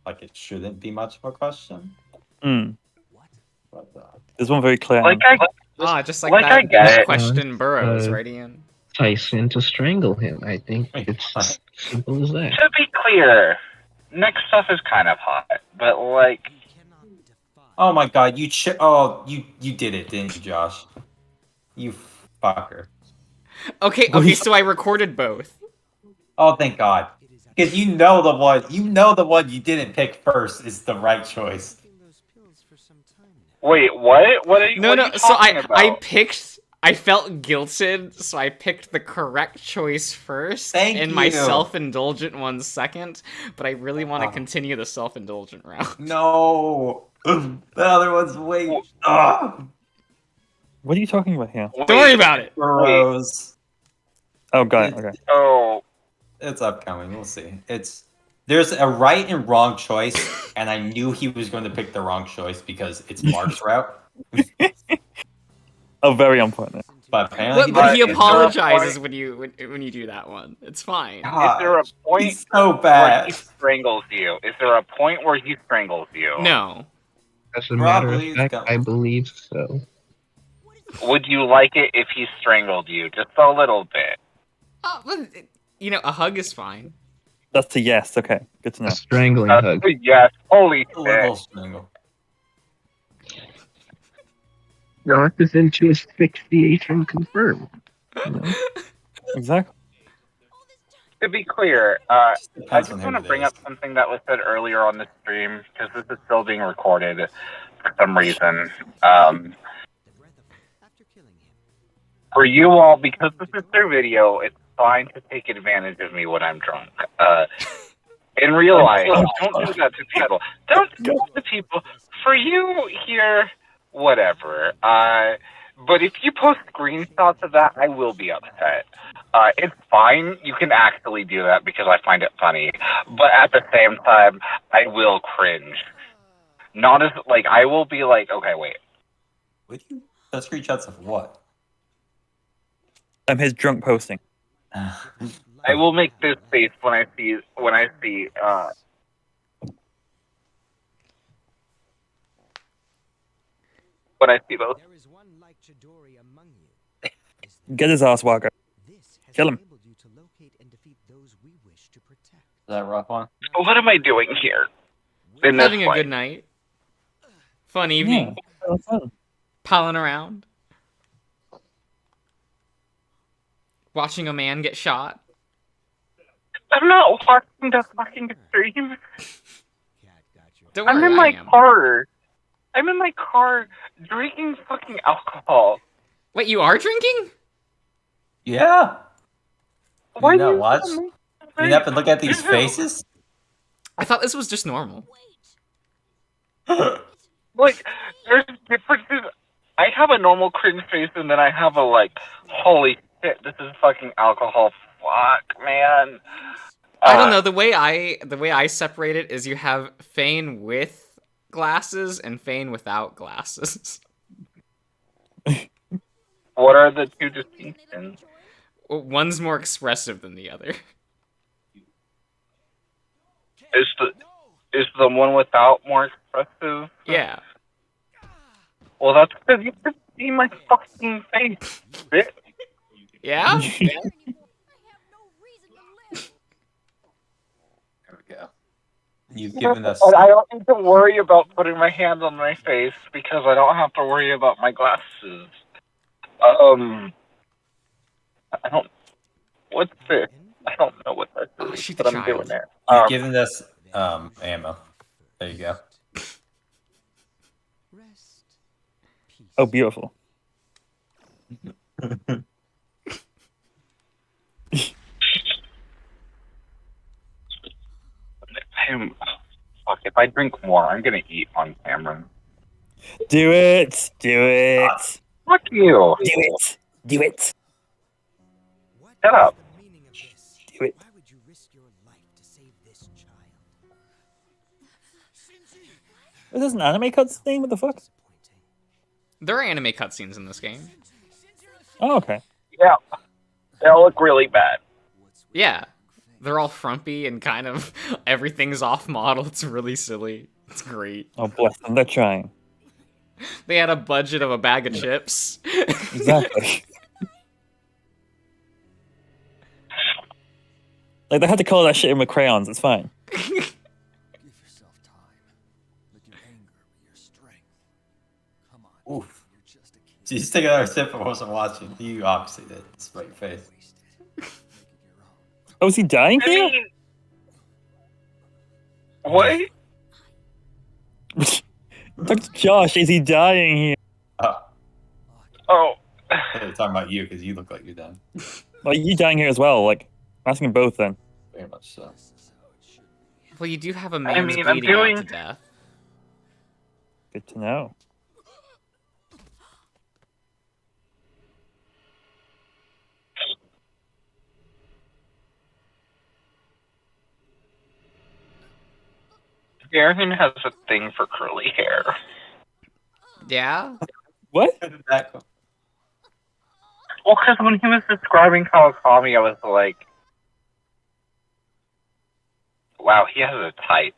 Like it shouldn't be much of a question. Mm. But There's one very clear. Like Just like Like, that, I get that it. question burrows right in. Tyson to strangle him. I think it's as simple as that. To be clear, next stuff is kind of hot, but like, oh my god, you did it, didn't you, Josh? You fucker. Okay, so I recorded both. Oh, thank God. Because you know the one you didn't pick first is the right choice. wait, what? What are you? No, what no. Are you So talking about? I felt guilted, so I picked the correct choice first, Thank and my you. self-indulgent one second. But I really want to continue the self-indulgent route. No, the other one's way. Ugh. What are you talking about here? Don't worry about it. Gross. Oh, got it. Okay. Oh, It's upcoming. We'll see. There's a right and wrong choice, and I knew he was going to pick the wrong choice because it's Mark's route. Oh, very on point. But apparently, But he is there a apologizes point- when you do that one. It's fine. is there a point He's so where bad. he strangles you? Is there a point where he strangles you? No. As a matter Probably of it's fact, got- I believe so. Would you like it if he strangled you just a little bit? But, you know, a hug is fine. That's a yes. Okay, good to know. A strangling hug. Yes, holy A little shit. strangle. Not this into asphyxiation confirmed. You know? Exactly. To be clear, I Depends just on want who to it bring is. up something that was said earlier on the stream, because this is still being recorded for some reason. For you all, because this is their video, it's fine to take advantage of me when I'm drunk. In real life, don't do that to people. Don't do that to people. For you here, whatever. But if you post screenshots of that, I will be upset. It's fine. You can actually do that because I find it funny. But at the same time, I will cringe. Not as, like, I will be like, okay, wait. Would you? The screenshots of what? His drunk posting. I will make this face when I see when I see those. There is one like Chidori among you. Is there? Get his ass, Walker. This has Kill him. enabled you to locate and defeat those we wish to protect. Is that a rough one? What am I doing here? In this Having a fight? good night. Fun evening. Yeah, fun. Palling around. Watching a man get shot. I'm not watching the fucking stream. Cat got your Don't I'm worry, in I my am. car. I'm in my car drinking fucking alcohol. Wait, you are drinking? Yeah. Why you do not you watch? tell me? You have to look at these faces? I thought this was just normal. Like, there's differences. I have a normal cringe face, and then I have a, like, holy shit, this is fucking alcohol. Fuck, man. I don't know, the way I separate it is you have Fane with glasses and Fane without glasses. What are the two distinctions? One's more expressive than the other. Is the one without more expressive? Yeah. Well, that's because you can see my fucking face, bitch. Yeah? There we go. You've given us. And I don't need to worry about putting my hand on my face because I don't have to worry about my glasses. I don't. What's this? I don't know what this Oh, is, shoot the but I'm child. doing it. You've given us ammo. There you go. rest. Peace. Oh, beautiful. Fuck, if I drink more, I'm gonna eat on camera. Do it. Do it. Fuck you. Do it. Do it. What Shut is up. the meaning of this? Do it. Why would you risk your life to save this child? This is an anime cutscene? What the fuck? Disappointing. There are anime cutscenes in this game. Oh, okay. Yeah. They all look really bad. Yeah. They're all frumpy and kind of everything's off model. It's really silly. It's great. Oh, bless them. They're trying. They had a budget of a bag of chips. Exactly. Like, they had to color that shit in with crayons. It's fine. Give yourself time. Let your anger be your strength. Come on. Oof. You're just a kid. Did you just take another sip? I wasn't watching. You obviously did. Despite your face. Waste it. Make it your own. Oh, is he dying I here? mean, what? Dr. Josh, is he dying here? Oh. I thought we were talking about you because you look like you're done. Like, you dying here as well? Like, I'm asking both then. Very much so. This is how it should be. Well, you do have a man's mean, I'm bleeding out to doing- death. Good to know. Darren has a thing for curly hair. Yeah? What? Back- Well, because when he was describing Kawakami, I was like, wow, he has a type.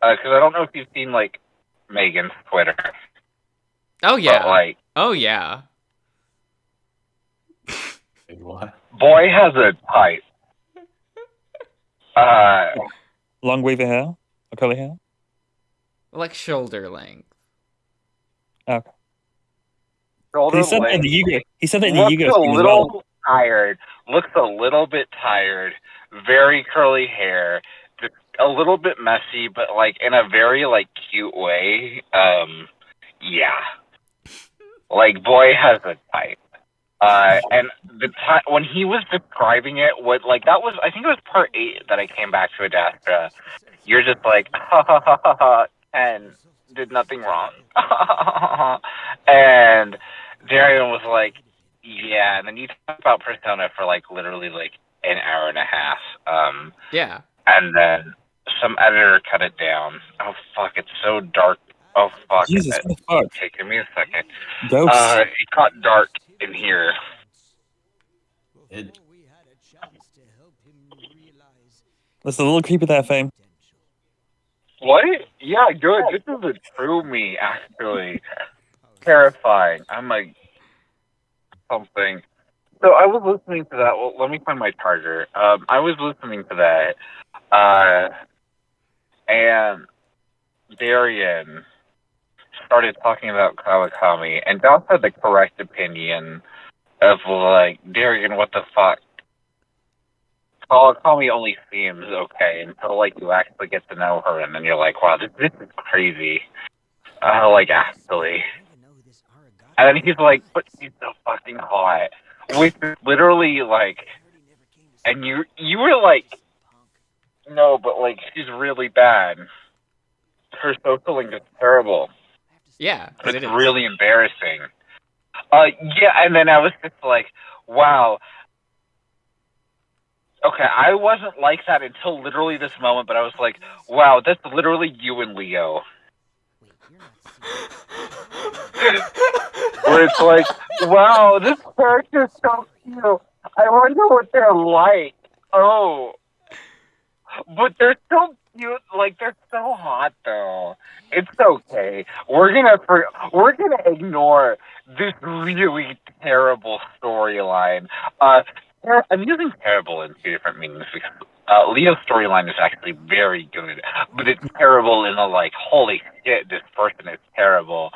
Because I don't know if you've seen, like, Megan's Twitter. Oh, yeah. But, like, Oh, yeah. Wait, what? Boy has a type. Long wavy hair or curly hair? Like shoulder length. Okay. Shoulder He said that in length. the Yugo. He said that in the Looks Yugo a stream as little well. tired. Looks a little bit tired. Very curly hair. Just a little bit messy, but like in a very like cute way. Yeah. Like boy has a type. And the time when he was describing it, what like that was I think it was part 8 that I came back to Adastra. You're just like ha ha ha ha ha and did nothing wrong. And Darian was like, yeah, and then you talk about Persona for like literally like an hour and a half. Yeah. And then some editor cut it down. Oh fuck, it's so dark. Oh fuck. Jesus, what the fuck? Okay, give me a second. Ghosts. It got dark in here. It, There's a little creepy there, Fame. What? Yeah, good. This is a true me, actually. Terrifying. I'm like something. So I was listening to that. Well, let me find my charger. I was listening to that, and Darian started talking about Kawakami, and Josh had the correct opinion of like, Darian, what the fuck? Kawakami only seems okay until like you actually get to know her, and then you're like, wow, this is crazy. Like actually. And then he's like, but she's so fucking hot. Which is literally like, and you were like, no, but like she's really bad. Her social link is terrible. Yeah, It's really embarrassing. Yeah, and then I was just like, wow. Okay, I wasn't like that until literally this moment, but I was like, wow, that's literally you and Leo. Where it's like, wow, this character's so cute. I wonder what they're like. Oh. But they're so cute, like they're so hot though. It's okay. We're gonna ignore this really terrible storyline. I'm using terrible in 2 different meanings because Leo's storyline is actually very good, but it's terrible in a like, holy shit, this person is terrible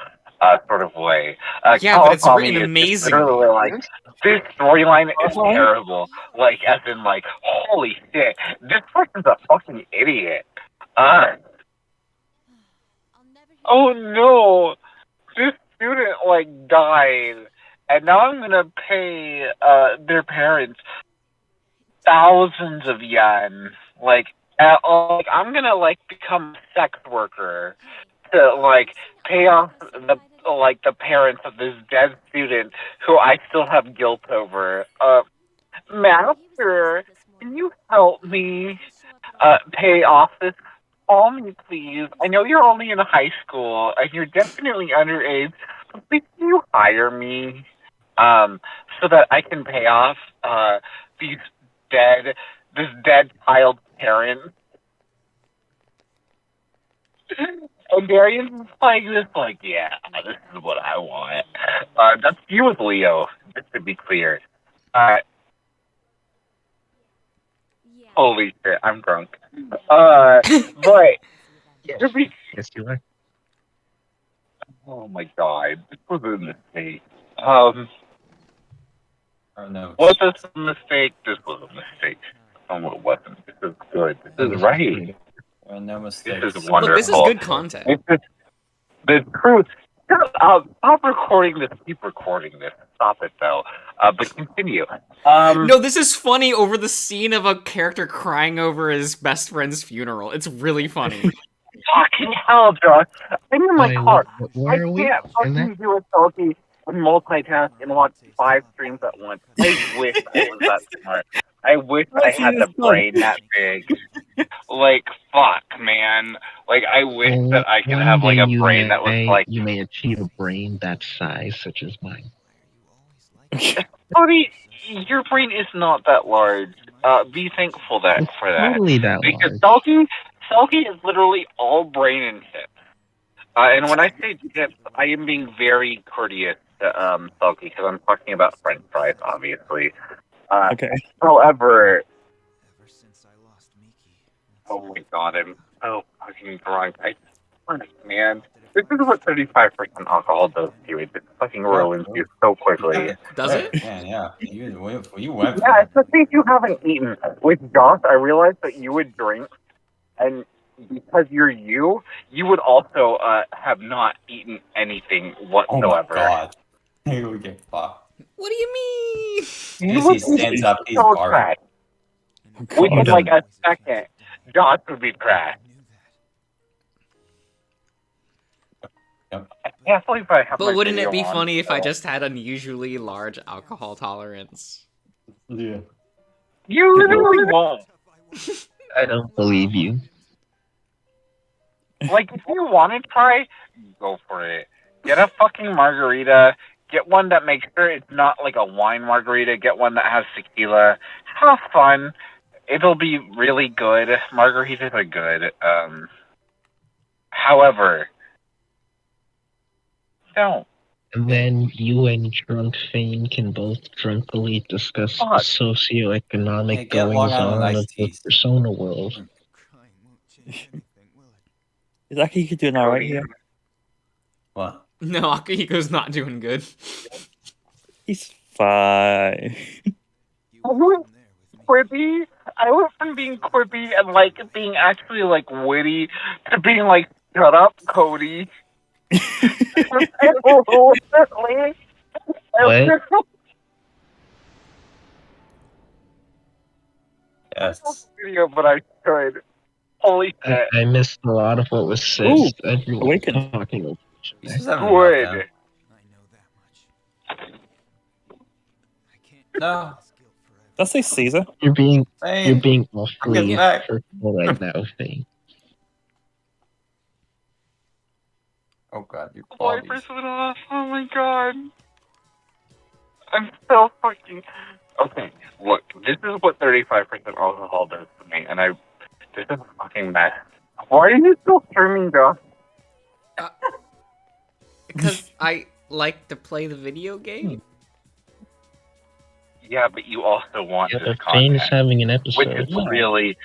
sort of way. Yeah, but it's Kawakami written is just amazingly. literally like, this storyline is terrible. Like, as in like, holy shit, this person's a fucking idiot. Oh no, this student like died, and now I'm gonna pay their parents thousands of yen. Like I'm gonna like become a sex worker to like pay off the parents of this dead student who I still have guilt over. Master, can you help me pay off this? Call me, please. I know you're only in high school and you're definitely underage, but please can you hire me so that I can pay off this dead child's parents? And Darian's like this, like, yeah, this is what I want. That's you with Leo, just to be clear. Holy shit, I'm drunk. But to be, Yes, you are. oh my god, this was a mistake. oh no. Was this a mistake? This was a mistake. No, it wasn't. This is good. This is right. No mistakes. This is Look, wonderful. this is good content. It's just, the truth. Stop recording this. Keep recording this. Stop it, though. But continue. No, this is funny over the scene of a character crying over his best friend's funeral. It's really funny. Fucking hell, Josh. I'm in my Wait, car. where are we? I can't In fucking do a selfie and multitask and watch 5 streams at once. I wish I was that smart. I wish I had the brain that big. Like, fuck, man. Like, I wish that I could have, like, a brain that was, like... You may achieve a brain that size, such as mine. Cody, your brain is not that large. Be thankful for that. Totally that Because large. Selkie is literally all brain and chips. And when I say chips, I am being very courteous salty because I'm talking about French fries, obviously. Okay. However, Ever since I lost Miki. oh my god, I'm so fucking drunk. I swear, man. This is what 35% alcohol does to you. It just fucking ruins you so quickly. Does it? Man, yeah. You went for Yeah, it. it's the things you haven't eaten. With Josh, I realized that you would drink, and because you're you would also have not eaten anything Oh my whatsoever. god. Here we get fucked. What do you mean? You Disney would stands be up, he's so barking. trash. Oh, Within God. like a second, Josh would be trash. Yep. I can't believe I have my But wouldn't it video be on funny if I still. just had unusually large alcohol tolerance? Yeah. You literally won't. I don't believe you. Like, if you want to try, go for it. Get a fucking margarita. Get one that makes sure it's not like a wine margarita. Get one that has tequila. Have fun. It'll be really good. Margaritas are good. However, don't. And then you and Drunk Fane can both drunkily discuss the Fuck. socioeconomic Hey, get Long goings Island on iced of the teas. Persona world. Crying won't change anything, will it? Is Akihiko doing alright Cody. here? What? No, Akihiko's not doing good. He's fine. You Oh, were from there with me. Quippy. I went from being quippy and like being actually like witty to being like, shut up, Cody. What? Yes. Video, but I should. Holy shit. I missed a lot of what was said. Ooh, Everyone awakened. talking over each He's other. just having a Good. meltdown. I know that much. I can't No. carry this guilt forever. Did I say Caesar? You're being Hey, awfully get back. hurtful right now, Fane. Oh god, your Wipers qualities. went off. Oh my god. I'm so fucking. Okay, look, this is what 35% alcohol does to me, and this is a fucking mess. Why are you still streaming, Josh? Because I like to play the video game. Yeah, but you also want Yeah, this but Fane is content, having an which episode. is really,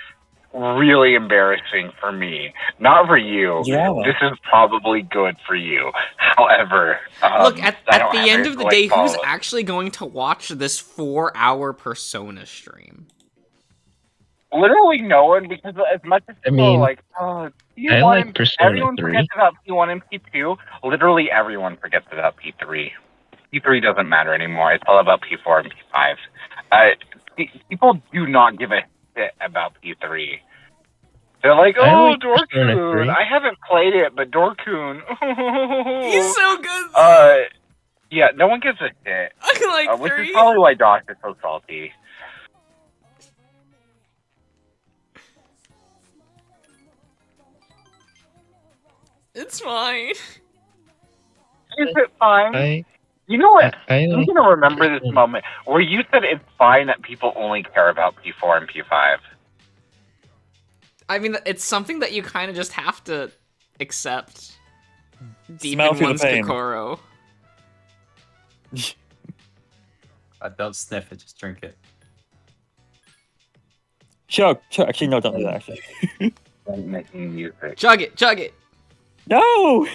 really embarrassing for me. Not for you. Yeah. This is probably good for you. However, Look, at I don't the have end it of the to, like, day, who's follow. actually going to watch this 4-hour Persona stream? Literally no one, because as much as I people mean, are like, oh, P1 I like and Persona everyone 3. forgets about P1 and P2. Literally everyone forgets about P3. P3 doesn't matter anymore. It's all about P4 and P5. People do not give a shit about P3. They're like, I oh, like Persona 3. Dorkun. I haven't played it, but Dorkun. He's so good. Yeah, no one gives a shit. I like Which 3. is probably why Josh is so salty. It's fine. Is it fine? I You know what? I I'm like gonna remember this moment where you said it's fine that people only care about P4 and P5. I mean, it's something that you kind of just have to accept. Deep Smell in through the one's pain. Kokoro. Don't sniff it, just drink it. Sure. Actually, no, don't do that, actually. I'm making music. Chug it, chug it. No!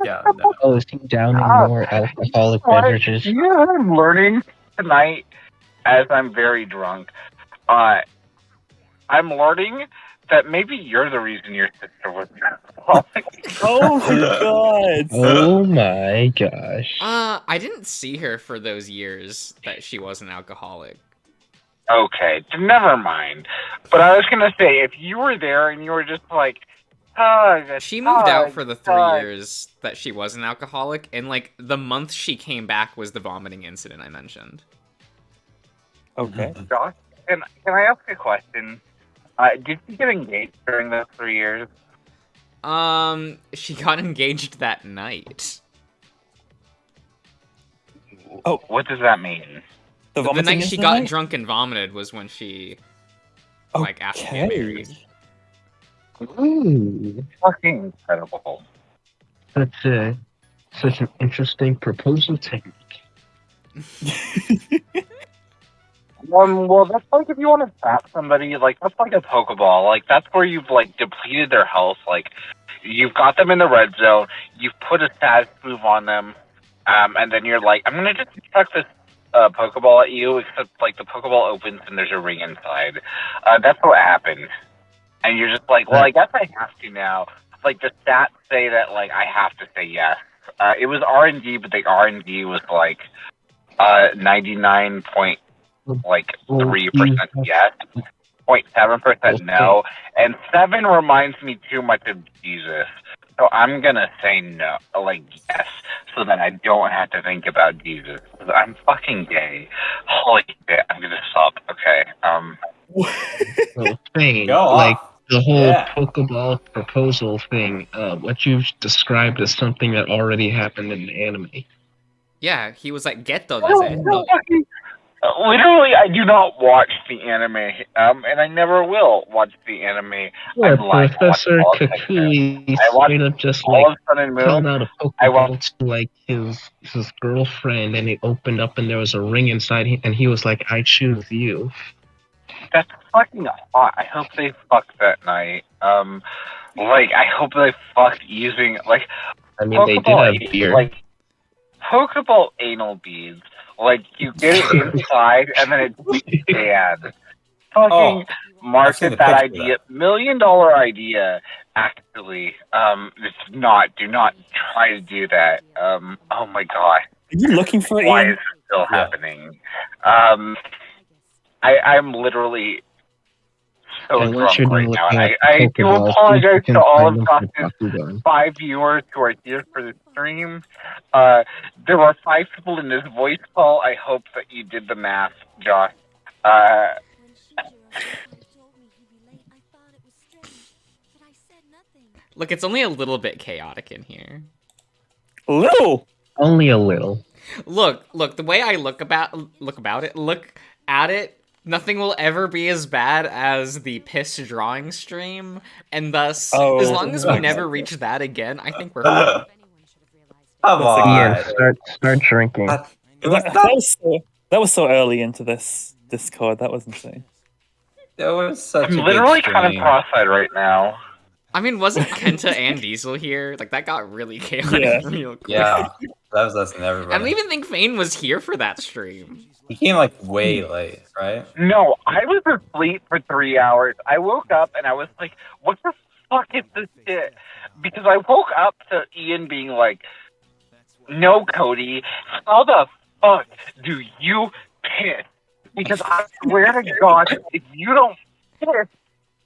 Yeah, no. Oh, is he downing more alcoholic What? beverages? You know what I'm learning tonight as I'm very drunk? I'm learning that maybe you're the reason your sister was alcoholic. Oh my god! Oh my gosh. I didn't see her for those years that she was an alcoholic. Okay, never mind. But I was gonna say, if you were there and you were just like, She moved out for the 3 God. years that she was an alcoholic, and like the month she came back was the vomiting incident I mentioned. Okay. Josh, can I ask a question? Did she get engaged during those 3 years? She got engaged that night. What does that mean? The The vomiting night she incident got night? drunk and vomited was when she like asked to get Okay. married. Ooh. Fucking incredible. That's Such an interesting proposal technique. Well, that's like if you want to trap somebody, like that's like a Pokeball. Like that's where you've like depleted their health. Like you've got them in the red zone. You've put a status move on them, and then you're like, I'm gonna just chuck this Pokeball at you. Except like the Pokeball opens and there's a ring inside. That's what happened. And you're just like, well, I guess I have to now. Like the stats say that like I have to say yes. It was RNG, but the RNG was like 99.3% yes, 0.7% no, and 7 reminds me too much of Jesus. So I'm gonna say no, like yes, so that I don't have to think about Jesus. 'Cause I'm fucking gay. Holy shit, I'm gonna stop. Okay. Well, thing, Go like off. the whole Yeah. Pokeball proposal thing, what you've described as something that already happened in the anime. Yeah, he was like, "Geto desu." Literally, I do not watch the anime, and I never will watch the anime. Yeah, I'm lying. I watch Professor all of Sun and Moon. Kakui I watch straight up just all like of Sun and held Moon. out a I Pokeball watch. to like his girlfriend, and it opened up, and there was a ring inside, and he was like, "I choose you." That's fucking hot. I hope they fucked that night. Like I hope they fucked using like I mean, they did Pokeball, have beer. like Pokeball anal beads. Like you get it inside and then it's bad. Fucking Oh, I've seen market the that picture of idea. $1 million idea. Actually, it's not. Do not try to do that. Oh my god. Are you looking for it, Why Ian? is it still Yeah. happening? I'm literally so Unless drunk you're right looking now. And at I do Pokeballs, apologize you can to all find of them for Josh's Bakugan. 5 viewers who are here for the stream. There are 5 people in this voice call. I hope that you did the math, Josh. When Shinjiro told me he'd be late, I thought it was strange, but I said nothing. Look, it's only a little bit chaotic in here. Little. Only a little. Look, the way I look at it, nothing will ever be as bad as the piss drawing stream, and thus, Oh. as long as we never reach that again, I think we're fine. Come That's a on. Ian, start drinking. It was That was so early into this Discord. That was insane. That was such I'm a literally good kind of stream. cross-eyed right now. I mean, wasn't Kenta and Diesel here? Like, that got really chaotic Yeah. real quick. Yeah, that was less than I don't everybody. even think Fane was here for that stream. He came like way late, right? No, I was asleep for 3 hours. I woke up and I was like, what the fuck is this shit? Because I woke up to Ian being like, no, Cody, how the fuck do you piss? Because I swear to God, if you don't piss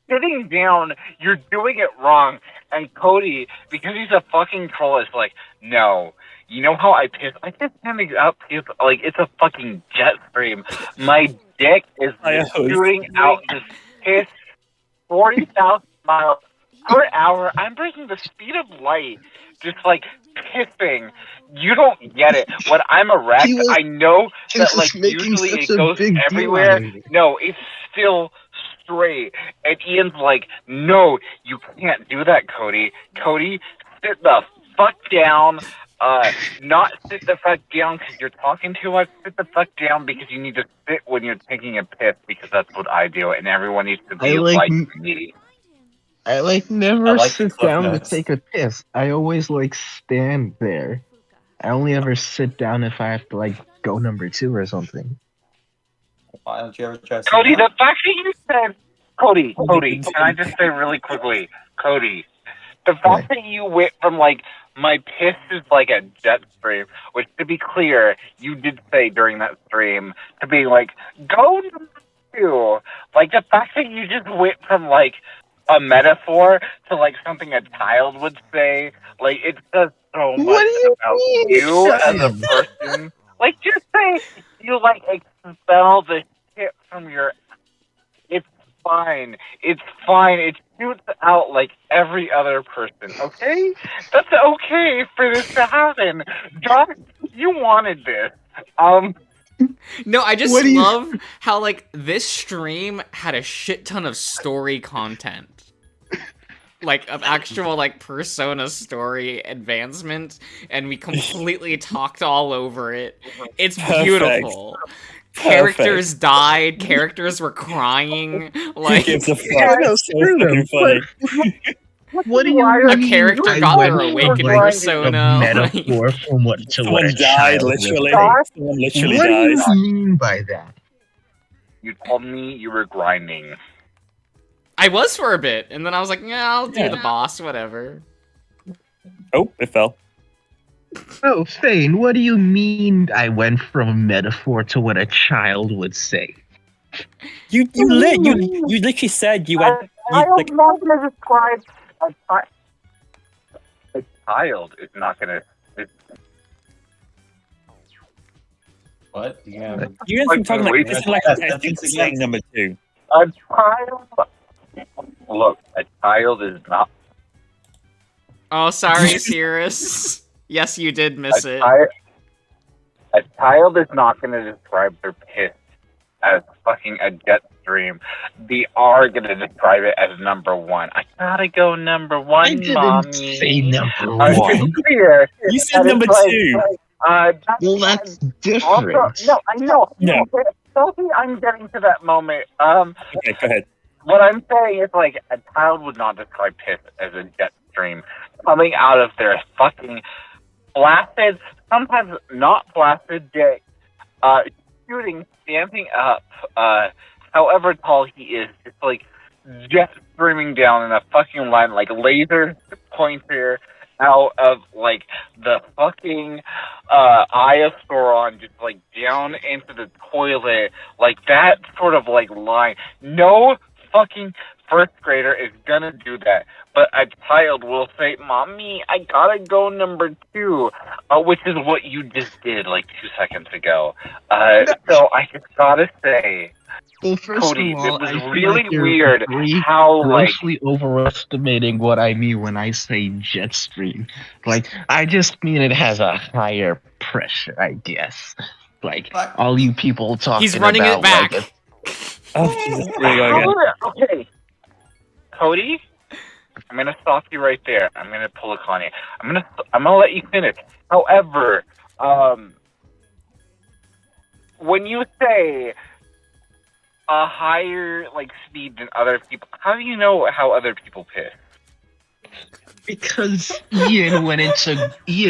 sitting down, you're doing it wrong. And Cody, because he's a fucking troll, is like, no. You know how I piss? I piss standing up because, like, it's a fucking jet stream. My dick is shooting out this piss 40,000 miles per hour. I'm breaking the speed of light, just, like, pissing. You don't get it. When I'm erect, I know that, like, usually it goes everywhere. No, it's still straight. And Ian's like, no, you can't do that, Cody. Cody, sit the fuck down. Not sit the fuck down because you're talking too much. Sit the fuck down because you need to sit when you're taking a piss because that's what I do, and everyone needs to be like me. I never I like the sit cliff down notes. to take a piss. I always stand there. I only ever sit down if I have to go number 2 or something. Why don't you ever try? Cody, the fact that you said, Cody, can I just say really quickly, Cody, the fact that you went from my piss is like a jet stream, which to be clear, you did say during that stream, to being like, go number 2. Like the fact that you just went from a metaphor to something a child would say, it says so much about you as a person. Just say you expel the shit from your. It's fine. It's fine. It shoots out like every other person. Okay, that's okay for this to happen. Josh, you wanted this. No, I just love how this stream had a shit ton of story content. like of actual like Persona story advancement, and we completely talked all over it. It's Perfect. beautiful. Characters died. Characters were crying. Who Like gives a fuck? Yeah, no, It's so screw them. fucking funny. What do you a mean? character I got their went awakened from, like, persona. a like- metaphor from what to Someone what a died, child would literally. say. Someone literally What do died. you mean by that? You told me you were grinding. I was for a bit, and then I was like, yeah, I'll do Yeah. the boss, whatever. Oh, it fell. Oh, Fane, what do you mean I went from a metaphor to what a child would say? You literally said you went. Like, not going to describe a child is not going to. What? Yeah. you guys been talking like this is like That's I think again. saying number 2. A child. Look, a child is not. Oh, sorry, Cirrus. Yes, you did miss it. A child is not going to describe their piss as fucking a jet stream. They are going to describe it as number 1. I gotta go number 1, I didn't mommy. say number To one. be clear, You said that number is like- 2. Well, that's also, different. no, I know. No. Sophie, I'm getting to that moment. Okay, go ahead. What I'm saying is, like, a child would not describe piss as a jet stream coming out of their fucking flaccid, sometimes not flaccid dick, shooting, stamping up, however tall he is, just like jet streaming down in a fucking line, like laser pointer out of like the fucking eye of Sauron, just like down into the toilet, like that sort of like line. No fucking first grader is gonna do that, but a child will say, "Mommy, I gotta go number 2," which is what you just did like 2 seconds ago. So I just gotta say, Well, first Cody, of all, it was I feel really like you're weird very how like grossly overestimating what I mean when I say jet stream. Like, I just mean it has a higher pressure, I guess. Like, all you people talking He's running about, it back. like, Oh, Jesus. Here we go again. Okay, Cody, I'm gonna stop you right there. I'm gonna pull a Connie. I'm gonna let you finish. However, when you say a higher like speed than other people, how do you know how other people piss? because Ian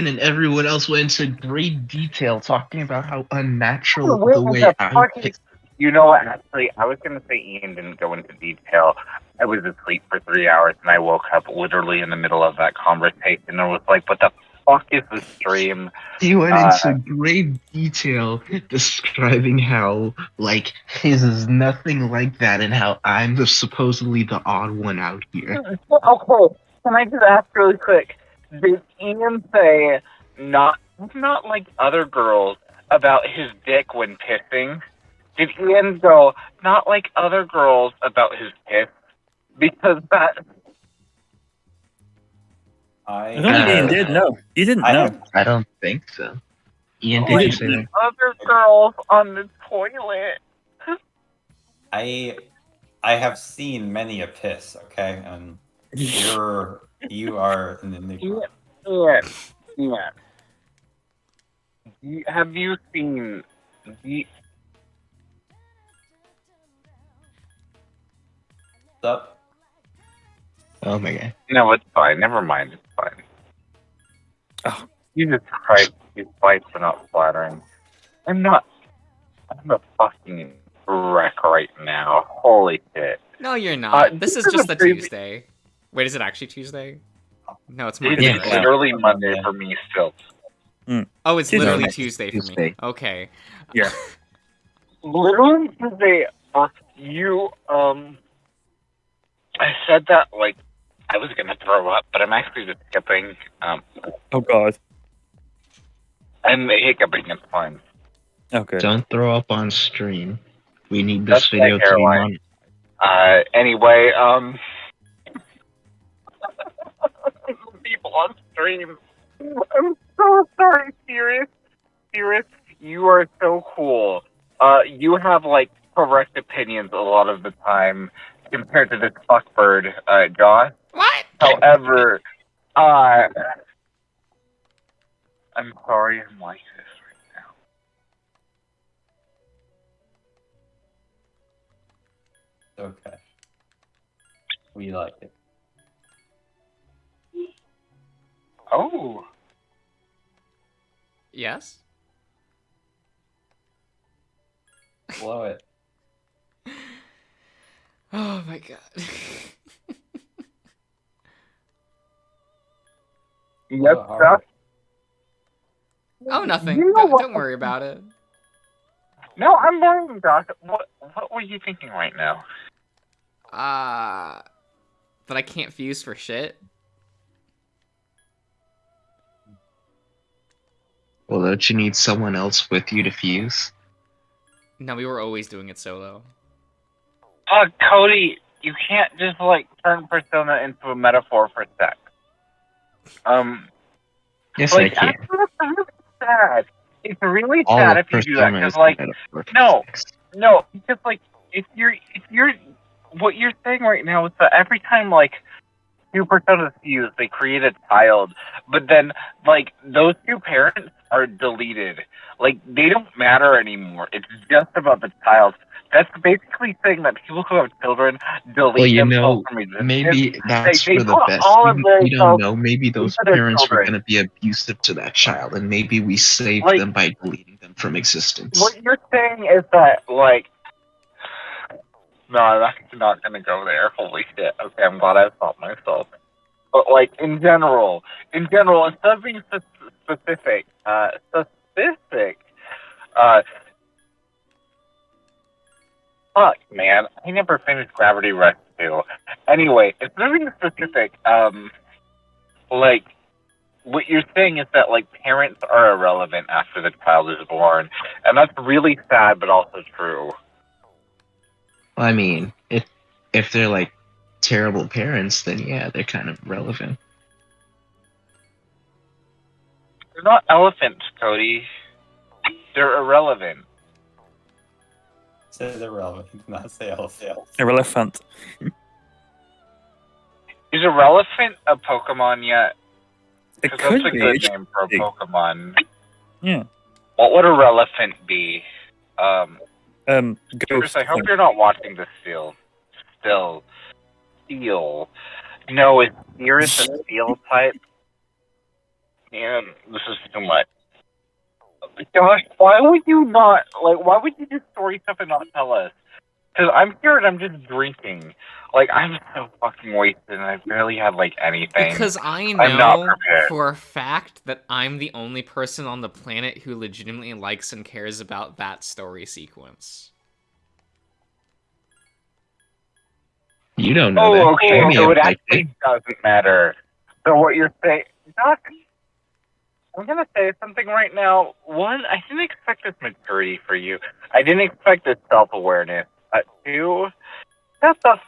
and everyone else went into great detail talking about how unnatural the way I pick. You know what? Actually, I was gonna say Ian didn't go into detail. I was asleep for 3 hours and I woke up literally in the middle of that conversation and was like, "What the fuck is the stream?" He went into great detail describing how, like, his is nothing like that and how I'm supposedly the odd one out here. Okay, can I just ask really quick? Did Ian say not like other girls about his dick when pissing? Did Ian go not like other girls about his piss? Because that I don't think Ian did. No, you didn't. No. I don't think so. Ian, did you say that? other girls on the toilet. I have seen many a piss, okay? And you are an enigma. Yeah. Have you seen Up. Oh my god. No, it's fine. Never mind. It's fine. Oh. Jesus Christ, these fights are not flattering. I'm a fucking wreck right now. Holy shit. No, you're not. This is just the a previ- Tuesday. Wait, is it actually Tuesday? No, it's It Monday. is right? literally Monday for me still. Oh, it's Tuesday. literally No, Tuesday for me. Tuesday. Okay. Yeah. Literally Tuesday for you, I said that like I was gonna throw up, but I'm actually just skipping. Oh God. I'm hiccuping, it's fine. Okay. Don't throw up on stream. We need this That's my video to be hairline. monitored. Anyway, people on stream. I'm so sorry, Sirius. Sirius, you are so cool. You have like correct opinions a lot of the time compared to this fuckbird, Josh. What? However, I'm sorry I'm like this right now. Okay. We like it. Oh. Yes? Blow it. Oh my god. Yes, Doc? Oh, nothing. You know what? Don't worry about it. No, I'm worrying, Doc. What were you thinking right now? That I can't fuse for shit? Well, don't you need someone else with you to fuse? No, we were always doing it solo. Cody, you can't just, like, turn Persona into a metaphor for sex. Yes, Like, I can. that's really sad. It's really All sad of if you do that, Persona because, is a like, metaphor for no, sex. no, because, like, if you're, what you're saying right now is that every time, like, two personas fuse, they create a child, but then, like, those two parents are deleted. Like, they don't matter anymore. It's just about the child. That's basically saying that people who have children delete Well, you themselves know, from existence. maybe that's They for the put best. all of their We don't self know. Maybe those into their parents were children. going to be abusive to that child, and maybe we saved Like- them by deleting them from existence. What you're saying is that, like, no, I'm actually not gonna go there. Holy shit. Okay, I'm glad I stopped myself. But, like, in general, instead of being specific, fuck, man, I never finished Gravity Rush 2. Anyway, instead of being specific, like, what you're saying is that, like, parents are irrelevant after the child is born, and that's really sad, but also true. I mean, if they're like terrible parents, then yeah, they're kind of relevant. They're not elephants, Cody. They're irrelevant. Say they're relevant, not say elephant. Irrelevant. Is Irrelevant a Pokemon yet? It Because could that's a be. good name for a Pokemon. Yeah. What would Irrelevant be? Ghost. Chris, I hope you're not watching this still. Steel. No, is Iris a steel type? Man, this is too much. Gosh, why would you not, like, why would you do story stuff and not tell us? Because I'm here and I'm just drinking. Like, I'm so fucking wasted and I barely had, like, anything. Because I I'm not know prepared. for a fact that I'm the only person on the planet who legitimately likes and cares about that story sequence. You don't know Oh, that. okay, I may so have it liked actually doesn't matter. So what you're saying, Doc, I'm gonna say something right now. One, I didn't expect this maturity for you. I didn't expect this self-awareness. Two, shut the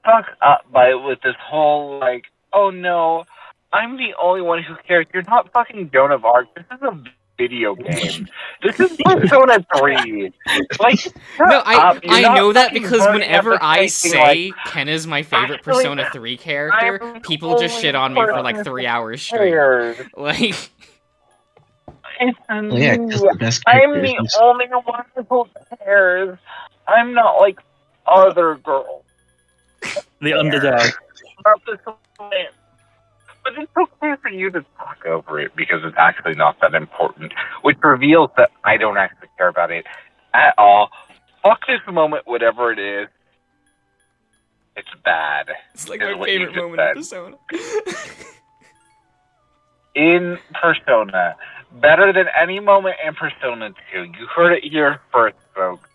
fuck up with this whole, like, oh no, I'm the only one who cares. You're not fucking Joan of Arc. This is a video game. This is Persona 3. Like, shut No, up. You're I not know that fucking because burning whenever up I the thinking, say Ken is my favorite actually, Persona 3 character, I'm the people just only shit on me for like person 3 hours who straight. cares. Like, It's Well, yeah, because me. the best I'm characters the is only one who cares. I'm not like other girls. The underdog. About this plan. But it's okay for you to talk over it because it's actually not that important, which reveals that I don't actually care about it at all. Fuck this moment, whatever it is. It's bad. it's like Is my what you favorite just moment in said. Persona. In Persona, better than any moment in Persona 2. You heard it here first, folks.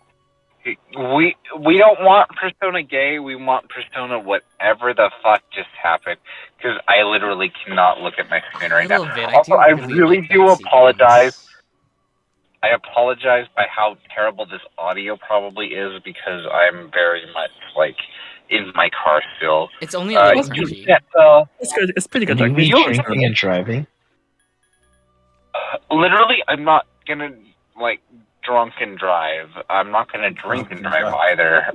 We don't want Persona gay. We want Persona whatever the fuck just happened. Because I literally cannot look at my screen right now. Little bit, Also, I really really like do that apologize. sequence. I apologize by how terrible this audio probably is because I'm very much like in my car still. It's only a little You cringy. can't tell. It's good. It's pretty good. you Like, mean you- drinking and driving. Literally, I'm not gonna like drunk and drive. I'm not gonna drink and drive either.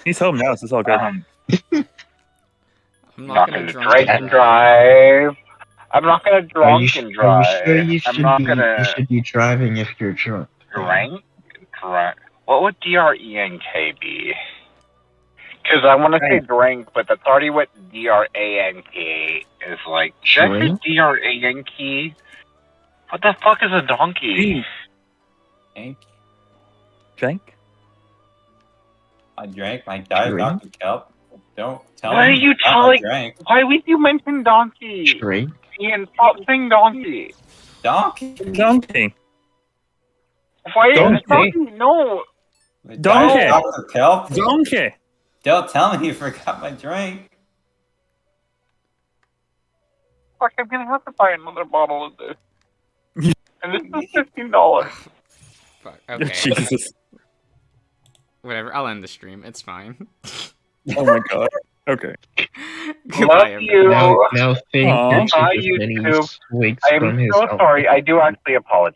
he's home now, so it's all good. I'm I'm not not gonna gonna drunk drink and and drive. I'm not gonna Are you, drunk are and you drive. sure you I'm should not be gonna you should be driving if you're drunk? drink and drive. What would DRENK be? Because I want to say drink, but that's already what DRANK is like. Should I say Drink? DRANK? What the fuck is a donkey? Drink. Drink? I drank my diet Drink? Dr. Kelp. Don't tell Why are me you I telling? drank. Why would you mention donkey? Drink? Ian, stop saying donkey. Donkey. Donkey. Why? Donkey. Donkey? No. My Donkey. Diet Dr. Kelp. Donkey. Don't tell me you forgot my drink. Fuck, I'm gonna have to buy another bottle of this. And this is $15. Fuck. Okay. Jesus. Whatever. I'll end the stream. It's fine. Oh my god. Okay. Goodbye, Love everyone. you. Now think Aw. you're Bye, just many YouTube. swigs I am from his so own sorry. I do actually apologize.